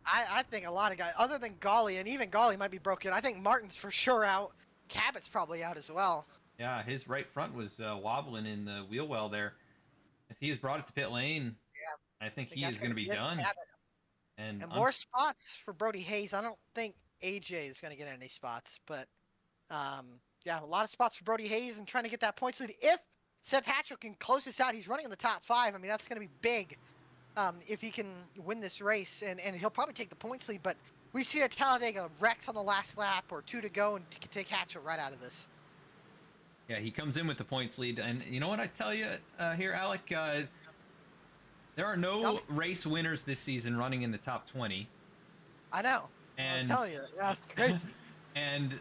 I think a lot of guys, other than Ghali, and even Ghali might be broken. I think Martin's for sure out. Cabot's probably out as well. Yeah, his right front was wobbling in the wheel well there. If he has brought it to pit lane, I think he is going to be done. And more spots for Brody Hayes. I don't think AJ is going to get any spots, but yeah, a lot of spots for Brody Hayes and trying to get that points lead. If Seth Hatchel can close this out, he's running in the top 5. I mean, that's going to be big if he can win this race, and he'll probably take the points lead. But we see at Talladega wrecks on the last lap or 2 to go and take Hatchel right out of this. Yeah, he comes in with the points lead, and you know what I tell you here, Alec? There are no race winners this season running in the top 20. I know. And I'll tell you, that's crazy. And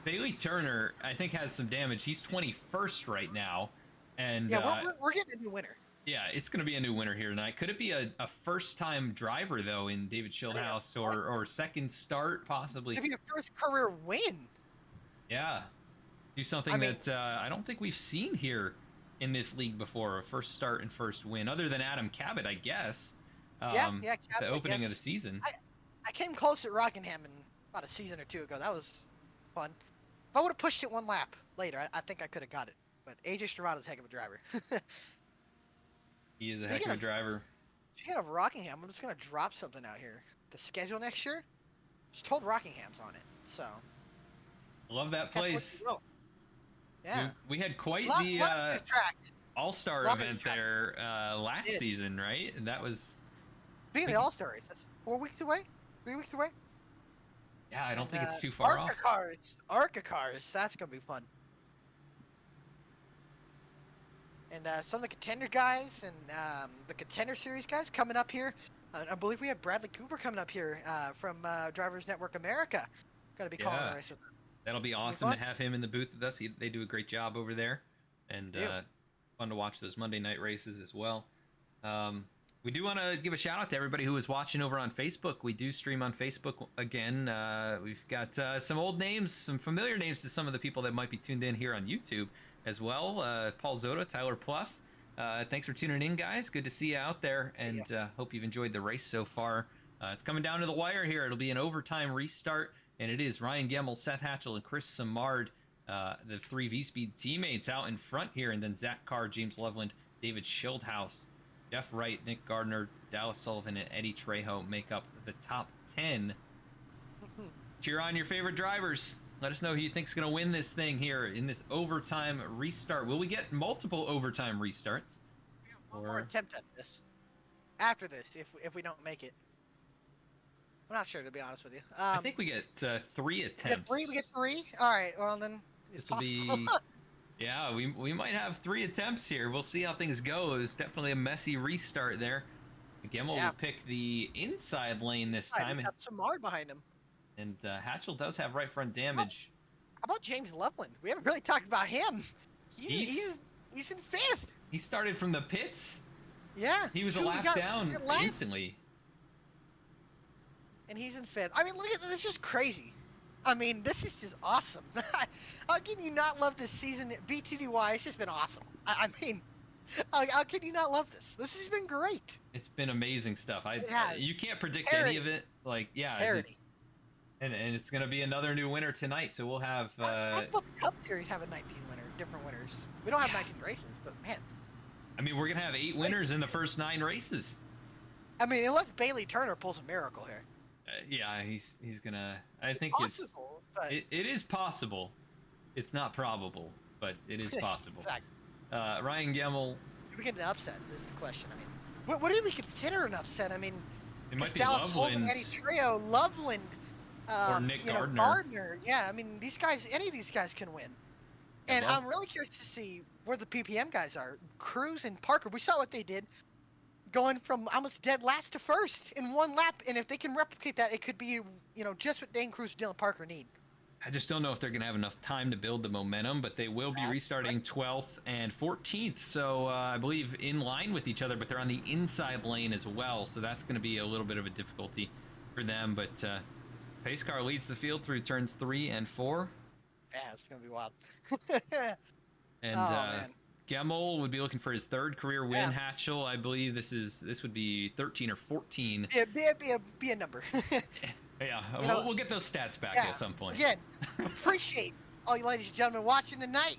Bailey Turner, I think, has some damage. He's 21st right now, and yeah, we're getting a new winner. Yeah, it's going to be a new winner here tonight. Could it be a first-time driver though in David Schildhaus, or second start possibly? Maybe a first career win. Yeah. Do something that I don't think we've seen here in this league before. A first start and first win, other than Adam Cabot, I guess. Cabot, the opening of the season. I came close at Rockingham about a season or 2 ago. That was fun. If I would have pushed it 1 lap later, I think I could have got it. But AJ Strado's a heck of a driver. He is a heck of a driver. Speaking of Rockingham, I'm just going to drop something out here. The schedule next year, just told Rockingham's on it. So. Love that place. Yeah. We had quite the All-Star event there last season, right? And that was... Speaking of the All-Star race, that's 4 weeks away? 3 weeks away? Yeah, I don't think it's too far off. ARCA cars. That's going to be fun. And some of the contender guys and the contender series guys coming up here. I believe we have Bradley Cooper coming up here from Drivers Network America. Going to be calling the race with us. That'll be awesome to have him in the booth with us. They do a great job over there, and fun to watch those Monday night races as well. We do want to give a shout out to everybody who is watching over on Facebook. We do stream on Facebook again. We've got some old names, some familiar names to some of the people that might be tuned in here on YouTube as well. Paul Zota, Tyler Pluff. Thanks for tuning in, guys. Good to see you out there, and hope you've enjoyed the race so far. It's coming down to the wire here. It'll be an overtime restart. And it is Ryan Gemmel, Seth Hatchel, and Chris Samard, the 3 VSPEED teammates out in front here. And then Zach Carr, James Loveland, David Schildhaus Jeff Wright, Nick Gardner, Dallas Sullivan, and Eddie Trejo make up the top 10. Cheer on your favorite drivers. Let us know who you think's going to win this thing here in this overtime restart. Will we get multiple overtime restarts? One more attempt at this. After this, if we don't make it. I'm not sure, to be honest with you. I think we get 3 attempts. We get 3? All right, well then it's This will possible. be... Yeah, we might have 3 attempts here. We'll see how things go. It's definitely a messy restart there. Gemmell will pick the inside lane this time. Got Samard behind him. And Hatchel does have right front damage. How about James Loveland? We haven't really talked about him. He's in 5th. He started from the pits. Yeah. He was a lap down instantly. And he's in 5th. I mean, look at this. It's just crazy. I mean, this is just awesome. How can you not love this season? BTDY, it's just been awesome. I mean, how can you not love this? This has been great. It's been amazing stuff. You can't predict Parody. any of it. Like, yeah. Parody. And it's going to be another new winner tonight, so we'll have... How about the Cup Series having 19 different winners? We don't have 19 races, but man. I mean, we're going to have 8 winners in the first 9 races. I mean, unless Bailey Turner pulls a miracle here. Yeah, he's going to... I think possible, but... it is possible. It's not probable, but it is possible. Exactly. Ryan Gemmell... Did we get an upset, is the question. I mean, what did we consider an upset? I mean, It might be Dallas Sullivan, Loveland's... Eddie Trejo, Loveland... or Nick Gardner. Gardner. Yeah, I mean, these guys, any of these guys can win. And well. I'm really curious to see where the PPM guys are. Cruz and Parker, we saw what they did, going from almost dead last to first in 1 lap. And if they can replicate that, it could be, just what Dane Cruz and Dylan Parker need. I just don't know if they're going to have enough time to build the momentum, but they will be restarting 12th and 14th. So I believe in line with each other, but they're on the inside lane as well. So that's going to be a little bit of a difficulty for them. But pace car leads the field through turns 3 and 4. Yeah, it's going to be wild. And Gemmell would be looking for his 3rd career win. Hatchel, I believe this would be 13 or 14. Be a number. Yeah, we'll get those stats back at some point. Again, appreciate all you ladies and gentlemen watching tonight.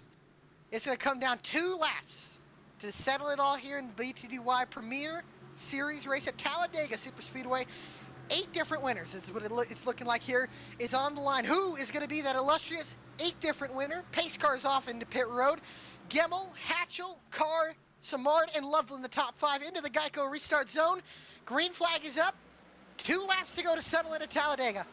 It's going to come down 2 laps to settle it all here in the BTDY Premier Series race at Talladega Super Speedway. 8 different winners is what it's looking like here is on the line. Who is going to be that illustrious 8th different winner? Pace cars off into pit road. Gemmell, Hatchel, Carr, Samard, and Loveland the top 5 into the Geico restart zone. Green flag is up. 2 laps to go to settle it at Talladega.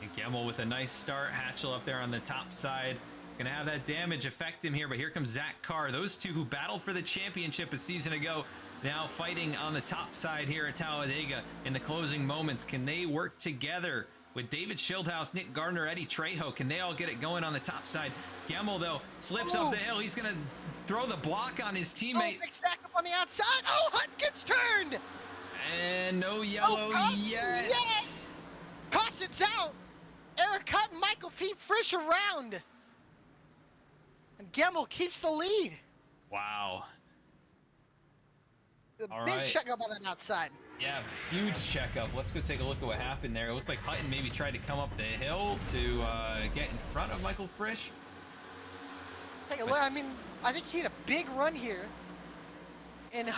And Gemmell with a nice start. Hatchel up there on the top side. He's going to have that damage affect him here, but here comes Zach Carr. Those 2 who battled for the championship a season ago now fighting on the top side here at Talladega in the closing moments. Can they work together with David Schildhouse, Nick Gardner, Eddie Trejo? Can they all get it going on the top side? Gemmell, though, slips up the hill. He's going to throw the block on his teammate. Big stack up on the outside. Oh, Hunt gets turned. And no yellow yet. Yes. Caution's out. Eric Hunt and Michael P. Frisch around. And Gemmell keeps the lead. Wow. A big checkup on that outside. Yeah, huge checkup. Let's go take a look at what happened there. It looked like Hutton maybe tried to come up the hill to get in front of Michael Frisch. Take a look. I mean, I think he had a big run here. And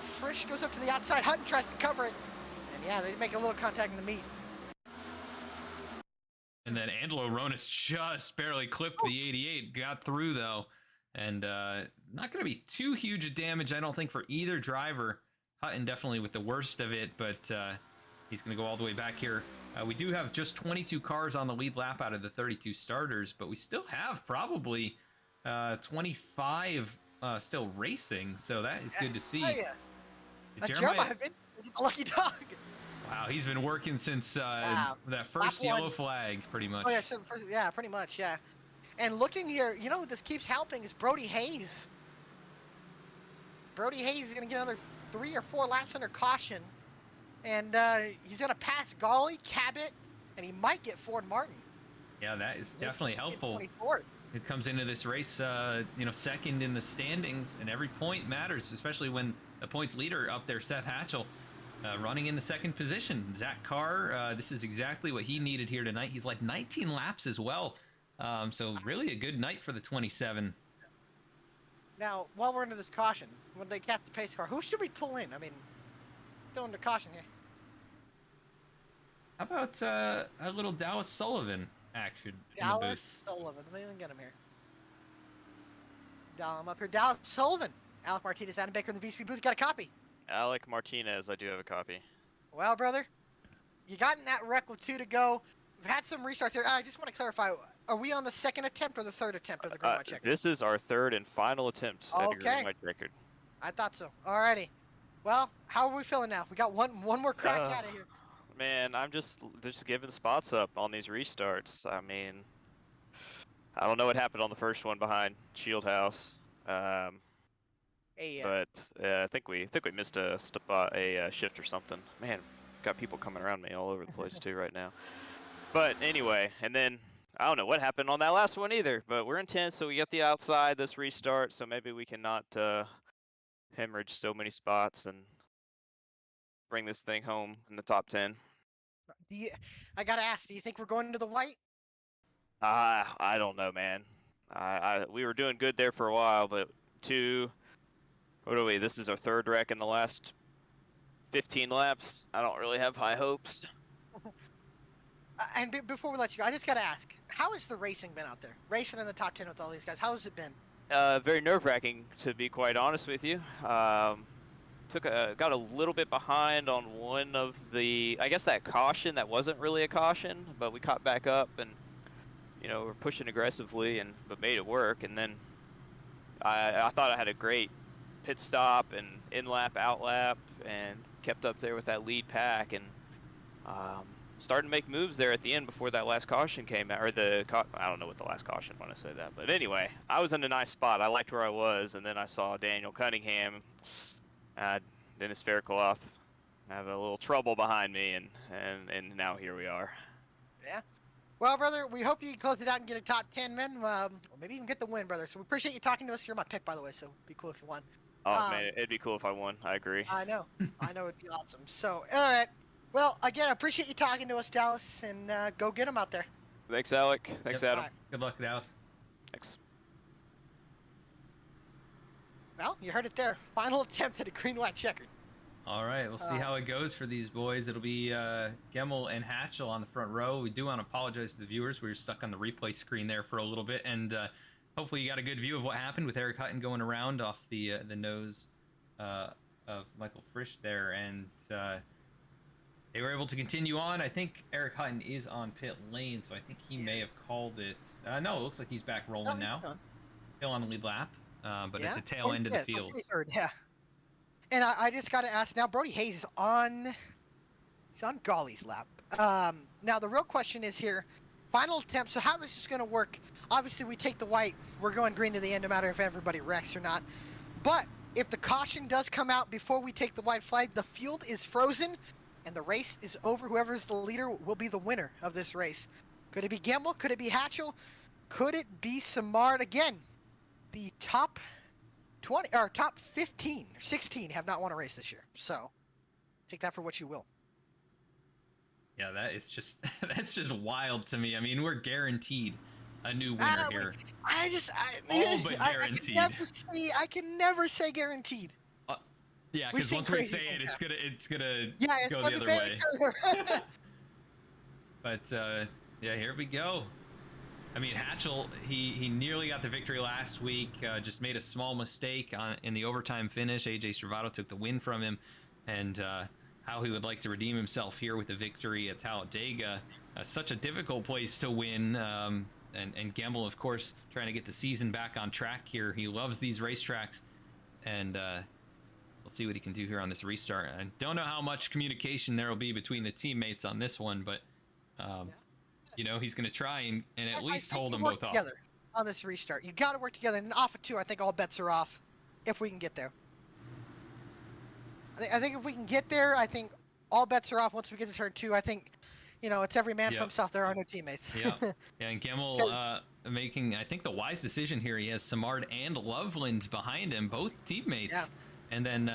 Frisch goes up to the outside. Hutton tries to cover it. And yeah, they make a little contact in the meat. And then Angelo Ronis just barely clipped the 88. Got through, though. And not going to be too huge a damage, I don't think, for either driver. Hutton definitely with the worst of it, but he's going to go all the way back here. We do have just 22 cars on the lead lap out of the 32 starters, but we still have probably 25 still racing, so that is good to see. Oh, yeah. Jeremiah Vincent, the lucky dog. Wow, he's been working since that first yellow flag, pretty much. Oh, yeah, so pretty much, yeah. And looking here, who this keeps helping is Brody Hayes. Brody Hayes is going to get another 3 or 4 laps under caution. And he's going to pass Gawley, Cabot, and he might get Ford Martin. Yeah, that is definitely helpful. It comes into this race, second in the standings, and every point matters, especially when the points leader up there, Seth Hatchel, running in the 2nd position. Zach Carr, this is exactly what he needed here tonight. He's like 19 laps as well. So really a good night for the 27. Now, while we're under this caution, when they cast the pace car, who should we pull in? I mean, still under caution here. How about a little Dallas Sullivan action in the Dallas booth? Sullivan. Let me get him here. Dial him up here. Dallas Sullivan. Alec Martinez, Adam Baker in the VSPEED booth. Got a copy. Alec Martinez, I do have a copy. Well, brother, you got in that wreck with 2 to go. We've had some restarts here. I just want to clarify. Are we on the 2nd attempt or the 3rd attempt of the green white checker? This is our 3rd and final attempt at a green white record. I thought so. Alrighty. Well, how are we feeling now? We got one more crack out of here. Man, I'm just giving spots up on these restarts. I mean, I don't know what happened on the first one behind Shield House. But I think we missed a shift or something. Man, got people coming around me all over the place too right now. But anyway, and then I don't know what happened on that last one either. But we're in 10th, so we get the outside this restart. So maybe we cannot hemorrhage so many spots and bring this thing home in the top 10. I gotta ask, do you think we're going into the white? I don't know, man. We were doing good there for a while, but what are we? This is our 3rd wreck in the last 15 laps. I don't really have high hopes. And before we let you go, I just gotta ask, how has the racing been out there? Racing in the top 10 with all these guys, how has it been? Very nerve-wracking, to be quite honest with you. Got a little bit behind on one of the, I guess that caution that wasn't really a caution, but we caught back up and we're pushing aggressively but made it work. And then I thought I had a great pit stop and in lap, out lap, and kept up there with that lead pack and starting to make moves there at the end before that last caution came out, or I don't know what the last caution when I say that, but anyway, I was in a nice spot. I liked where I was, and then I saw Daniel Cunningham, Dennis Faircloth have a little trouble behind me, and now here we are. Yeah. Well, brother, we hope you close it out and get a top 10 win, or maybe even get the win, brother. So we appreciate you talking to us. You're my pick, by the way, so it'd be cool if you won. Oh, man, it'd be cool if I won. I agree. I know. It'd be awesome. So, all right. Well, again, I appreciate you talking to us, Dallas, and go get them out there. Thanks, Alec. Thanks, Adam. Right. Good luck, Dallas. Thanks. Well, you heard it there. Final attempt at a green-white checkered. All right, we'll see how it goes for these boys. It'll be Gemmel and Hatchel on the front row. We do want to apologize to the viewers. We were stuck on the replay screen there for a little bit, and hopefully you got a good view of what happened with Eric Hutton going around off the nose of Michael Frisch there, and they were able to continue on. I think Eric Hutton is on pit lane, so I think he may have called it. No, it looks like he's back rolling now. Still on the lead lap, but at the tail end of the field. Yeah. And I just got to ask now, Brody Hayes is on Golly's lap. Now the real question is here, final attempt. So how this is going to work? Obviously, we take the white. We're going green to the end, no matter if everybody wrecks or not. But if the caution does come out before we take the white flag, the field is frozen, and the race is over. Whoever is the leader will be the winner of this race. Could it be Gemmel? Could it be Hatchel? Could it be Samard? Again, the top 20 or top 15 or 16 have not won a race this year. So take that for what you will. Yeah, that is just that's just wild to me. I mean, we're guaranteed a new winner here. All but guaranteed. I can never say guaranteed. Yeah, because once we say it, it's gonna go the other way. But yeah, here we go. I mean, Hatchel, he nearly got the victory last week. Just made a small mistake in the overtime finish. AJ Stravato took the win from him, and how he would like to redeem himself here with the victory at Talladega. Such a difficult place to win. And Gemmel, of course, trying to get the season back on track here. He loves these racetracks, and we'll see what he can do here on this restart. I don't know how much communication there will be between the teammates on this one, but he's going to try and at least hold them both off. Together on this restart. You got to work together. And off of 2, I think all bets are off if we can get there. I think if we can get there, I think all bets are off once we get to turn 2. I think, it's every man for himself. There are no teammates. Yeah, and Gemmel making, I think, the wise decision here. He has Samard and Loveland behind him, both teammates. Yeah. And then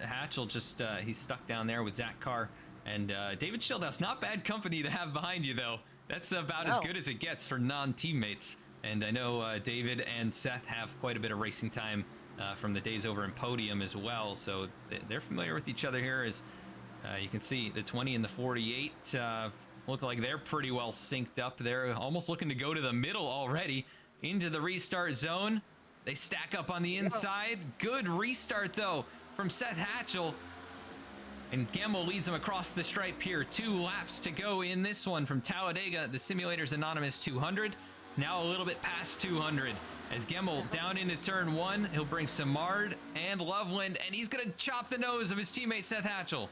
Hatchel just, he's stuck down there with Zach Carr. And David Schildhouse, not bad company to have behind you, though. That's about as good as it gets for non-teammates. And I know David and Seth have quite a bit of racing time from the days over in Podium as well, so they're familiar with each other here. As you can see, the 20 and the 48 look like they're pretty well synced up. They're almost looking to go to the middle already into the restart zone. They stack up on the inside. Good restart, though, from Seth Hatchel. And Gemmel leads him across the stripe here. 2 laps to go in this one from Talladega, the Simulators Anonymous 200. It's now a little bit past 200. As Gemmel down into turn 1, he'll bring Samard and Loveland, and he's going to chop the nose of his teammate Seth Hatchel.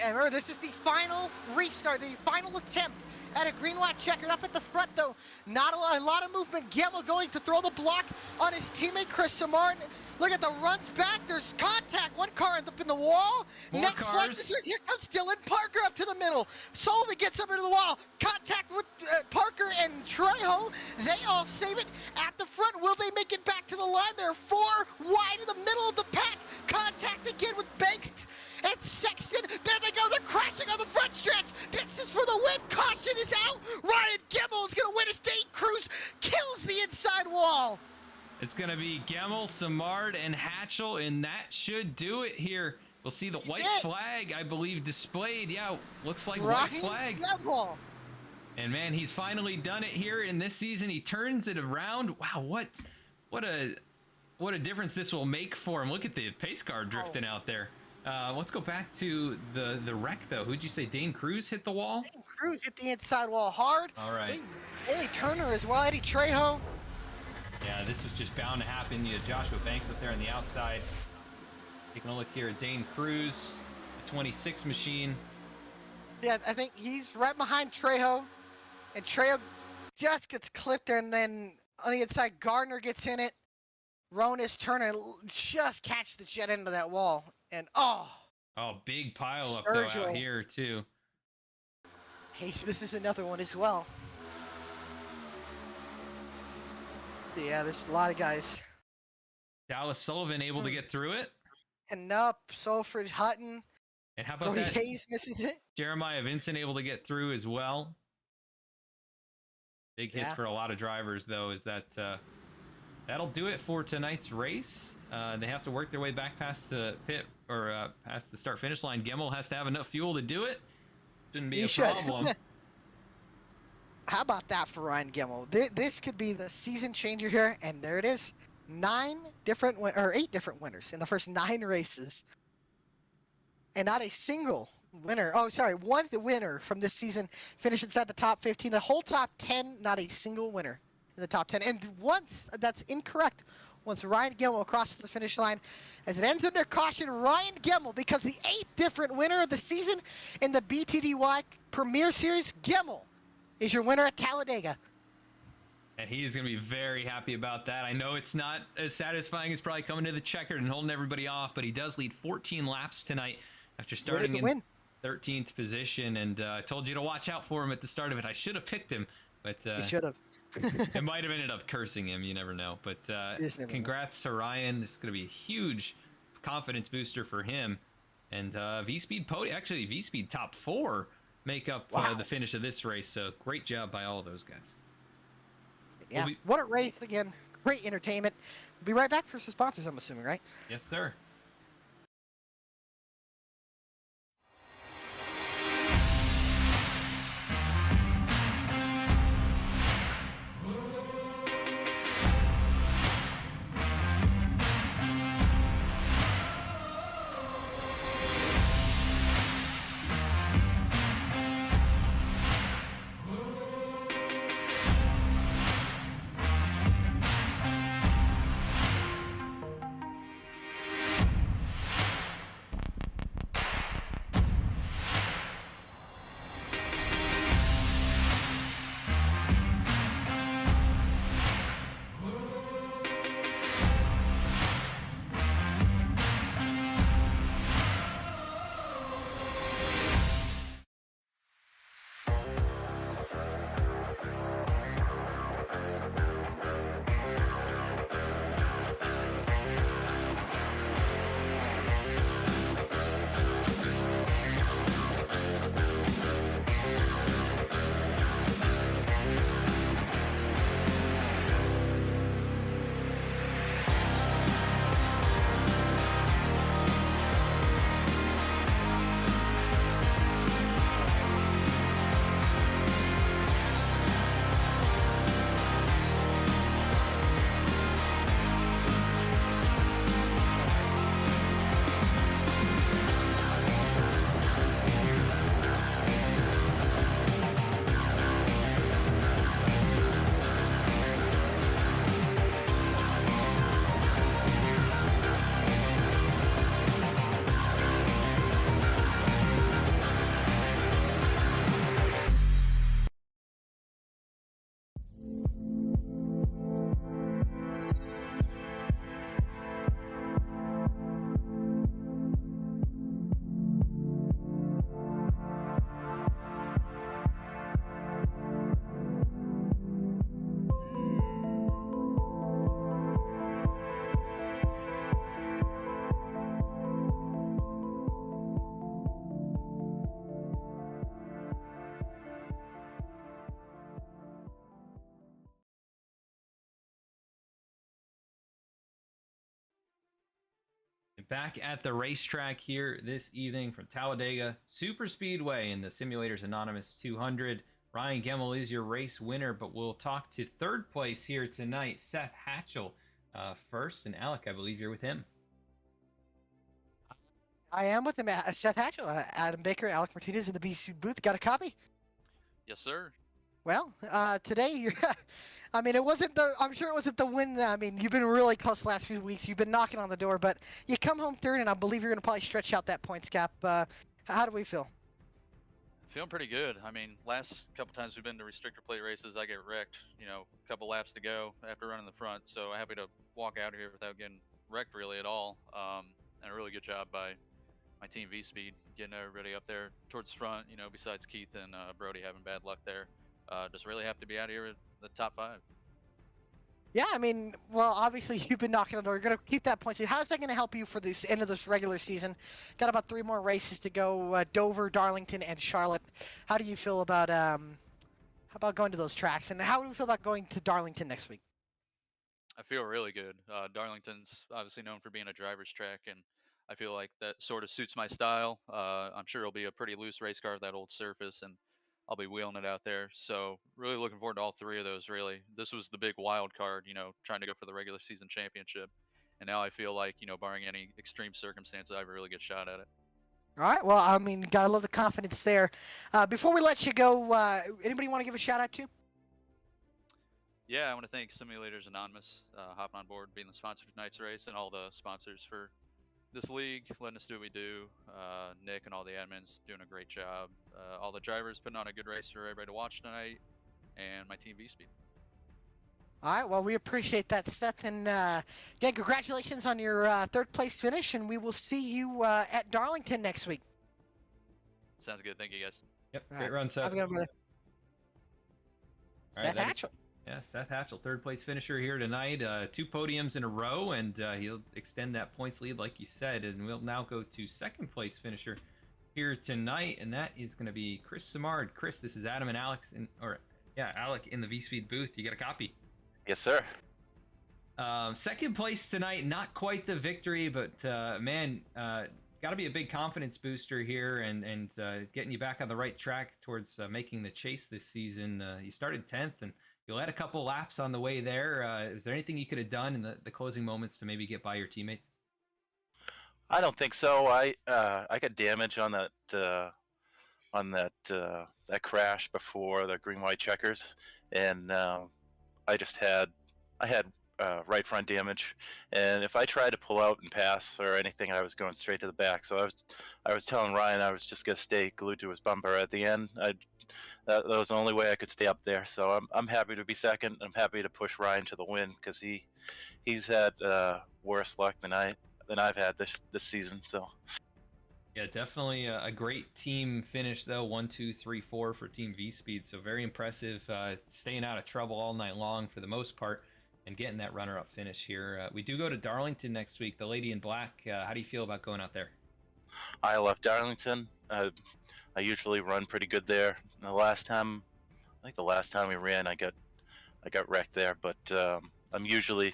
And remember, this is the final restart, the final attempt at a green-white checkered. Up at the front, though, not a lot of movement. Gemmel going to throw the block on his teammate Chris Samard. Look at the runs back. There's contact. One car ends up in the wall. More Next cars. Here comes Dylan Parker up to the middle. Sullivan gets up into the wall. Contact with Parker and Trejo. They all save it at the front. Will they make it back to the line? They're 4 wide in the middle of the pack. Contact again with Banks and Sexton. There they go. They're crashing on the front stretch. This is for the win. Caution is out. Ryan Gemmel is going to win as Dane Cruz kills the inside wall. It's going to be Gemmel, Samard, and Hatchel, and that should do it here. We'll see the white flag, I believe, displayed. Yeah, looks like white flag. Gemmel. And man, he's finally done it here in this season. He turns it around. Wow, what a difference this will make for him. Look at the pace car drifting out there. Let's go back to the wreck, though. Who'd you say? Dane Cruz hit the wall? Dane Cruz hit the inside wall hard. All right. Haley Turner as well. Eddie Trejo. Yeah, this was just bound to happen. You had Joshua Banks up there on the outside. Taking a look here at Dane Cruz, the 26 machine. Yeah, I think he's right behind Trejo. And Trejo just gets clipped, and then on the inside, Gardner gets in it. Ronis Turner just catch the jet into that wall. And oh, big pile up though out here too. Hey, this is another one as well. Yeah, there's a lot of guys. Dallas Sullivan able to get through it. Knupp, Solfridge, Hutton. And how about Cody that? Hayes misses it. Jeremiah Vincent able to get through as well. Big hits for a lot of drivers, though, is that that'll do it for tonight's race. They have to work their way back past the pit or past the start-finish line. Gemmel has to have enough fuel to do it. Shouldn't be a problem. How about that for Ryan Gemmel? This could be the season changer here, and there it is. 8 different winners in the first 9 races. And not a single winner. Oh, sorry, one winner from this season finished inside the top 15. The whole top 10, not a single winner in the top 10. And once, that's incorrect. Once Ryan Gemmel crosses the finish line, as it ends under caution, Ryan Gemmel becomes the 8th different winner of the season in the BTDY Premier Series. Gemmel is your winner at Talladega. And he's going to be very happy about that. I know it's not as satisfying as probably coming to the checkered and holding everybody off, but he does lead 14 laps tonight after starting in 13th position. And I told you to watch out for him at the start of it. I should have picked him, but you should have. it might have ended up cursing him. You never know. But congrats to Ryan. This is going to be a huge confidence booster for him. And VSPEED podium, actually VSPEED top 4 make up the finish of this race. So great job by all of those guys. Yeah, what a race again. Great entertainment. We'll be right back for some sponsors, I'm assuming, right? Yes, sir. back at the racetrack here this evening from Talladega Super Speedway in the Simulators Anonymous 200. Ryan Gemmel is your race winner, but we'll talk to third place here tonight, Seth Hatchel, first. And Alec, I believe you're with him. I am with him, Seth Hatchel, Adam Baker, Alec Martinez in the BC booth. Got a copy? Yes, sir. Well, today you're. I mean, it wasn't the. I'm sure it wasn't the win. I mean, you've been really close the last few weeks. You've been knocking on the door, but you come home third, and I believe you're going to probably stretch out that points gap. How do we feel? Feeling pretty good. I mean, last couple times we've been to restrictor plate races, I get wrecked. You know, a couple laps to go after running the front, so happy to walk out of here without getting wrecked really at all. And a really good job by my team VSPEED getting everybody up there towards the front. You know, besides Keith and Brody having bad luck there. Just really happy to be out here at the top 5. Yeah, I mean, well, obviously you've been knocking on the door. You're going to keep that point lead. How's that going to help you for this end of this regular season? Got about 3 more races to go: Dover, Darlington, and Charlotte. How do you feel about how about going to those tracks? And how do you feel about going to Darlington next week? I feel really good. Darlington's obviously known for being a driver's track, and I feel like that sort of suits my style. I'm sure it'll be a pretty loose race car with that old surface, and I'll be wheeling it out there. So really looking forward to all 3 of those, really. This was the big wild card, you know, trying to go for the regular season championship. And now I feel like, you know, barring any extreme circumstances, I have a really good shot at it. All right. Well, I mean, gotta love the confidence there. Before we let you go, anybody want to give a shout out to? Yeah, I want to thank Simulators Anonymous, hopping on board, being the sponsor of tonight's race, and all the sponsors for this league, letting us do what we do. Nick and all the admins doing a great job. All the drivers putting on a good race for everybody to watch tonight, and my team VSPEED. All right. Well, we appreciate that, Seth. And again, congratulations on your 3rd place finish, and we will see you at Darlington next week. Sounds good. Thank you, guys. Yep, All great right. run, Seth. Have a good one, brother. All Seth right, that is- Hatchel. Yeah, Seth Hatchel, 3rd place finisher here tonight. 2 podiums in a row, and he'll extend that points lead, like you said. And we'll now go to 2nd place finisher here tonight, and that is going to be Chris Simard. Chris, this is Adam and Alex, Alec in the VSPEED booth. You got a copy? Yes, sir. 2nd place tonight, not quite the victory, but man, got to be a big confidence booster here, and getting you back on the right track towards making the chase this season. You started 10th, and you had a couple laps on the way there. Is there anything you could have done in the closing moments to maybe get by your teammates? I don't think so. I got damage on that crash before the green-white checkers, and I had right front damage, and if I tried to pull out and pass or anything, I was going straight to the back. So I was telling Ryan I was just gonna stay glued to his bumper at the end. That was the only way I could stay up there. So I'm happy to be 2nd. I'm happy to push Ryan to the win because he's had worse luck than I've had this season. So yeah, definitely a great team finish though. 1, 2, 3, 4 for Team VSPEED. So very impressive, staying out of trouble all night long for the most part, and getting that runner-up finish here. We do go to Darlington next week. The Lady in Black. How do you feel about going out there? I love Darlington. I usually run pretty good there. The last time we ran, I got wrecked there, but I'm usually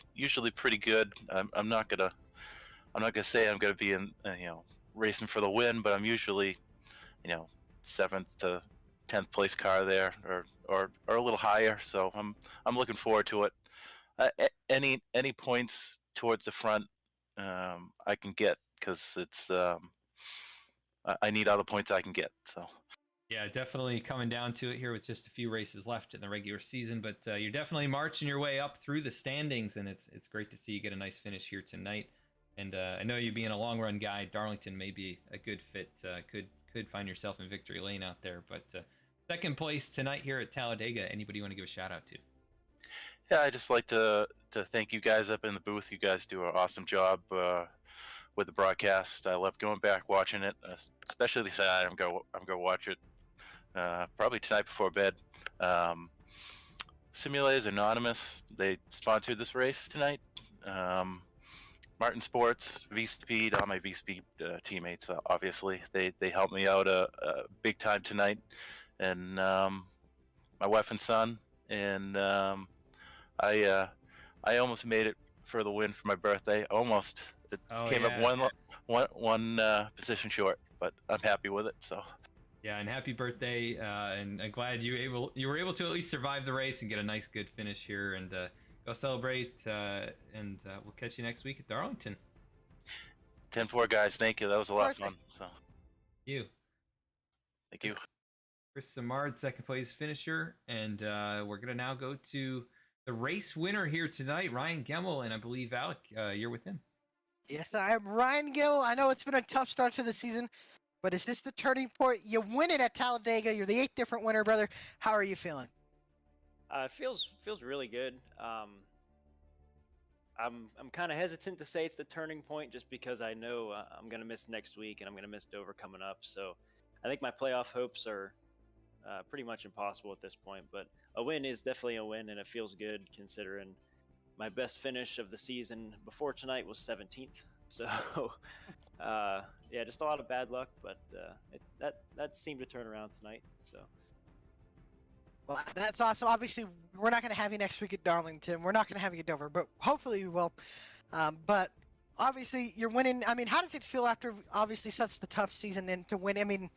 pretty good. I'm not gonna say I'm gonna be in racing for the win, but I'm usually 7th to 10th place car there, or a little higher. So I'm looking forward to it. Any points towards the front I can get, because it's I need all the points I can get. So yeah, definitely coming down to it here with just a few races left in the regular season, but you're definitely marching your way up through the standings, and it's great to see you get a nice finish here tonight. And I know you being a long run guy, Darlington may be a good fit. Could find yourself in victory lane out there. But 2nd place tonight here at Talladega. Anybody you want to give a shout out to? yeah, I just like to thank you guys up in the booth. You guys do an awesome job with the broadcast. I love going back watching it, especially tonight. I'm gonna watch it probably tonight before bed. Simulators Anonymous, they sponsored this race tonight. Martin Sports, VSPEED, all my VSPEED teammates, obviously, they helped me out big time tonight, and my wife and son, and I almost made it for the win for my birthday, almost. It Oh, came yeah. up one position short, but I'm happy with it. So Yeah, and happy birthday! And I'm glad you were able to at least survive the race and get a nice, good finish here, and go celebrate. And we'll catch you next week at Darlington. 10-4 guys, thank you. That was a lot of fun. So You. thank you. Chris Samard, second place finisher, and we're gonna now go to the race winner here tonight, Ryan Gemmel, and I believe Alec, you're with him. Yes, I am Ryan Gill. I know it's been a tough start to the season, but is this the turning point? You win it at Talladega. You're the 8th different winner, brother. How are you feeling? It feels really good. I'm kind of hesitant to say it's the turning point just because I know I'm gonna miss next week and I'm gonna miss Dover coming up. So I think my playoff hopes are pretty much impossible at this point. But a win is definitely a win, and it feels good considering my best finish of the season before tonight was 17th. So yeah, just a lot of bad luck, but that seemed to turn around tonight. So. Well, that's awesome. Obviously, we're not going to have you next week at Darlington. We're not going to have you at Dover, but hopefully we will. But obviously, you're winning. I mean, how does it feel after obviously such the tough season and to win? I mean,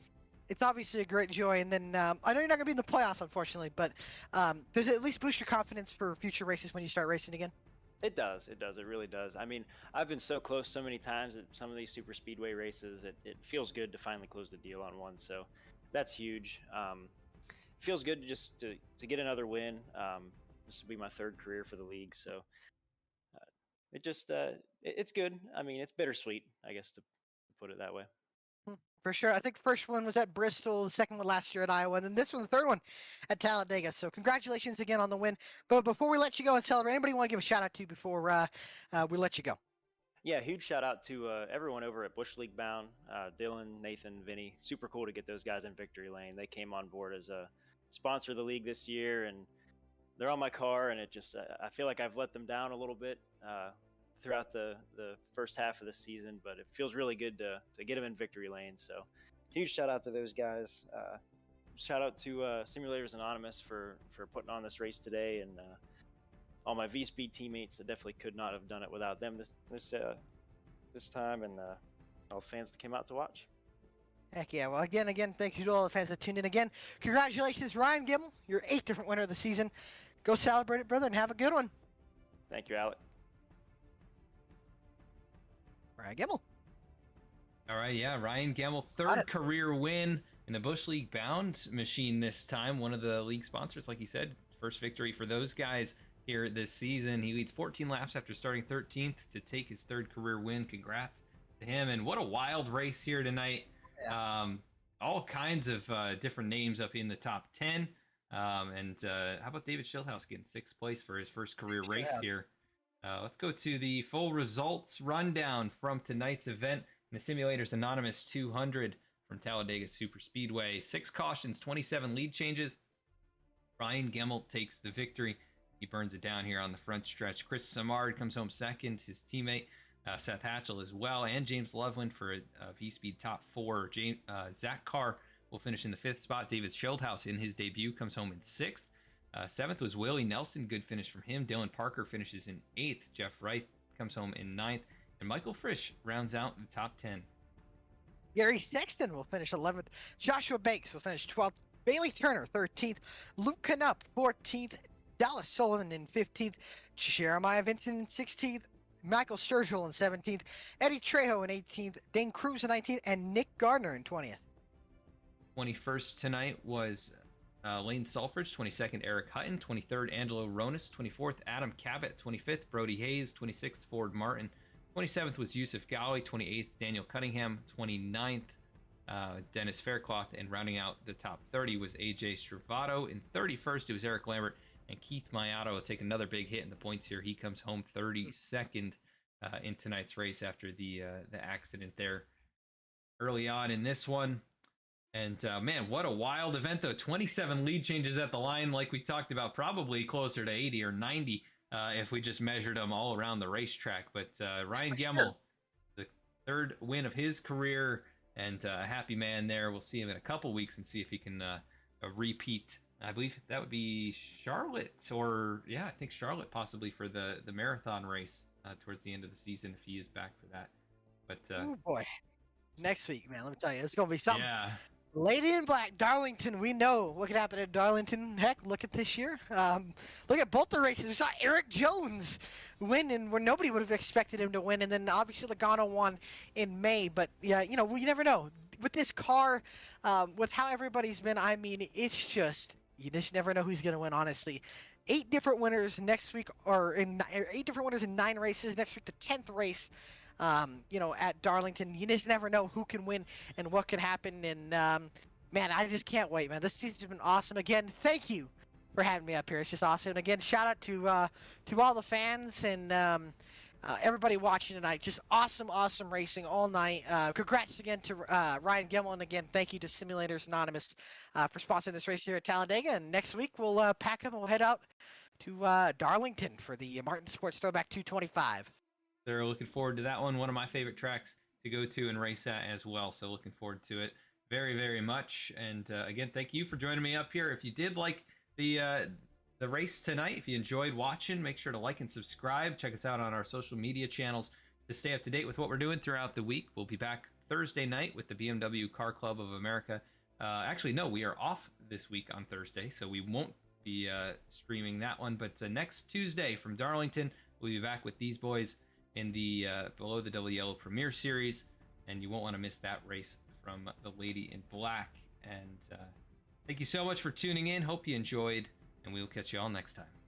it's obviously a great joy. And then I know you're not going to be in the playoffs, unfortunately, but does it at least boost your confidence for future races when you start racing again? It does. It does. It really does. I mean, I've been so close so many times at some of these super speedway races. It feels good to finally close the deal on one. So that's huge. Feels good just to get another win. This will be my 3rd career for the league, so it's good. I mean, it's bittersweet, I guess, to put it that way. For sure. I think the first one was at Bristol, the second one last year at Iowa, and then this one, the third one at Talladega. So congratulations again on the win. But before we let you go and celebrate, anybody want to give a shout out to before we let you go? Yeah, huge shout out to everyone over at Bush League Bound, Dylan, Nathan, Vinny. Super cool to get those guys in victory lane. They came on board as a sponsor of the league this year, and they're on my car, and it just I feel like I've let them down a little bit throughout the first half of the season, but it feels really good to get them in victory lane. So huge shout out to those guys. Shout out to Simulators Anonymous for putting on this race today, and all my VSPEED teammates that definitely could not have done it without them this time, and all the fans that came out to watch. Heck yeah. Well, again, thank you to all the fans that tuned in. Again, congratulations, Ryan Gimmel, your 8th different winner of the season. Go celebrate it, brother, and have a good one. Thank you, Alec. Ryan Gimmel. All right, yeah, Ryan Gemmel, 3rd career win in the Bush League Bound machine this time. One of the league sponsors, like he said, first victory for those guys here this season. He leads 14 laps after starting 13th to take his 3rd career win. Congrats to him, and what a wild race here tonight. Yeah. All kinds of different names up in the top 10. And how about David Schildhouse getting 6th place for his first career race here? Let's go to the full results rundown from tonight's event in the Simulators Anonymous 200 from Talladega Super Speedway. 6 cautions, 27 lead changes. Ryan Gemmel takes the victory. He burns it down here on the front stretch. Chris Samard comes home 2nd. His teammate Seth Hatchel as well, and James Loveland for a VSPEED top 4. Zach Carr will finish in the 5th spot. David Schildhouse in his debut comes home in 6th. 7th was Willie Nelson, good finish from him. Dylan Parker finishes in 8th. Jeff Wright comes home in 9th. And Michael Frisch rounds out the top 10. Gary Sexton will finish 11th. Joshua Banks will finish 12th. Bailey Turner, 13th. Luke Canup, 14th. Dallas Sullivan in 15th. Jeremiah Vincent in 16th. Michael Sturgill in 17th, Eddie Trejo in 18th, Dane Cruz in 19th, and Nick Gardner in 20th. 21st tonight was Lane Sulfridge, 22nd Eric Hutton, 23rd Angelo Ronis, 24th Adam Cabot, 25th Brody Hayes, 26th Ford Martin, 27th was Yusuf Ghali, 28th Daniel Cunningham, 29th Dennis Faircloth, and rounding out the top 30 was AJ Stravato. In 31st it was Eric Lambert. And Keith Mayato will take another big hit in the points here. He comes home 32nd in tonight's race after the accident there early on in this one. And man, what a wild event though. 27 lead changes at the line, like we talked about, probably closer to 80 or 90 if we just measured them all around the racetrack. But Ryan Gemmel, the 3rd win of his career, and a happy man there. We'll see him in a couple weeks and see if he can repeat. I believe that would be Charlotte, or yeah, I think Charlotte possibly for the marathon race towards the end of the season if he is back for that. But Oh boy, next week, man. Let me tell you, it's gonna be something. yeah, Lady in Black, Darlington. We know what could happen at Darlington. Heck, look at this year. Look at both the races. We saw Eric Jones win, and where nobody would have expected him to win. And then obviously Logano won in May. But yeah, you know, you never know with this car, with how everybody's been. I mean, it's just you just never know who's gonna win. Honestly, 8 different winners next week, or 8 different winners in 9 races next week. The 10th race. You know, at Darlington, you just never know who can win and what can happen. And man, I just can't wait, man. This season's been awesome. Again, thank you for having me up here. It's just awesome. And again, shout out to all the fans and everybody watching tonight. Just awesome racing all night. Congrats again to Ryan Gemmel, and again, thank you to Simulators Anonymous for sponsoring this race here at Talladega. And next week we'll pack up and we'll head out to Darlington for the Martin Sports Throwback 225. they're looking forward to that one. One of my favorite tracks to go to and race at as well. So looking forward to it very, very much. And again, thank you for joining me up here. If you did like the race tonight, if you enjoyed watching, make sure to like and subscribe. Check us out on our social media channels to stay up to date with what we're doing throughout the week. We'll be back Thursday night with the BMW Car Club of America. Actually, no, we are off this week on Thursday, so we won't be streaming that one. But next Tuesday from Darlington, we'll be back with these boys in the Below the Double Yellow Premier Series, and you won't want to miss that race from the Lady in Black. And thank you so much for tuning in. Hope you enjoyed, and we will catch you all next time.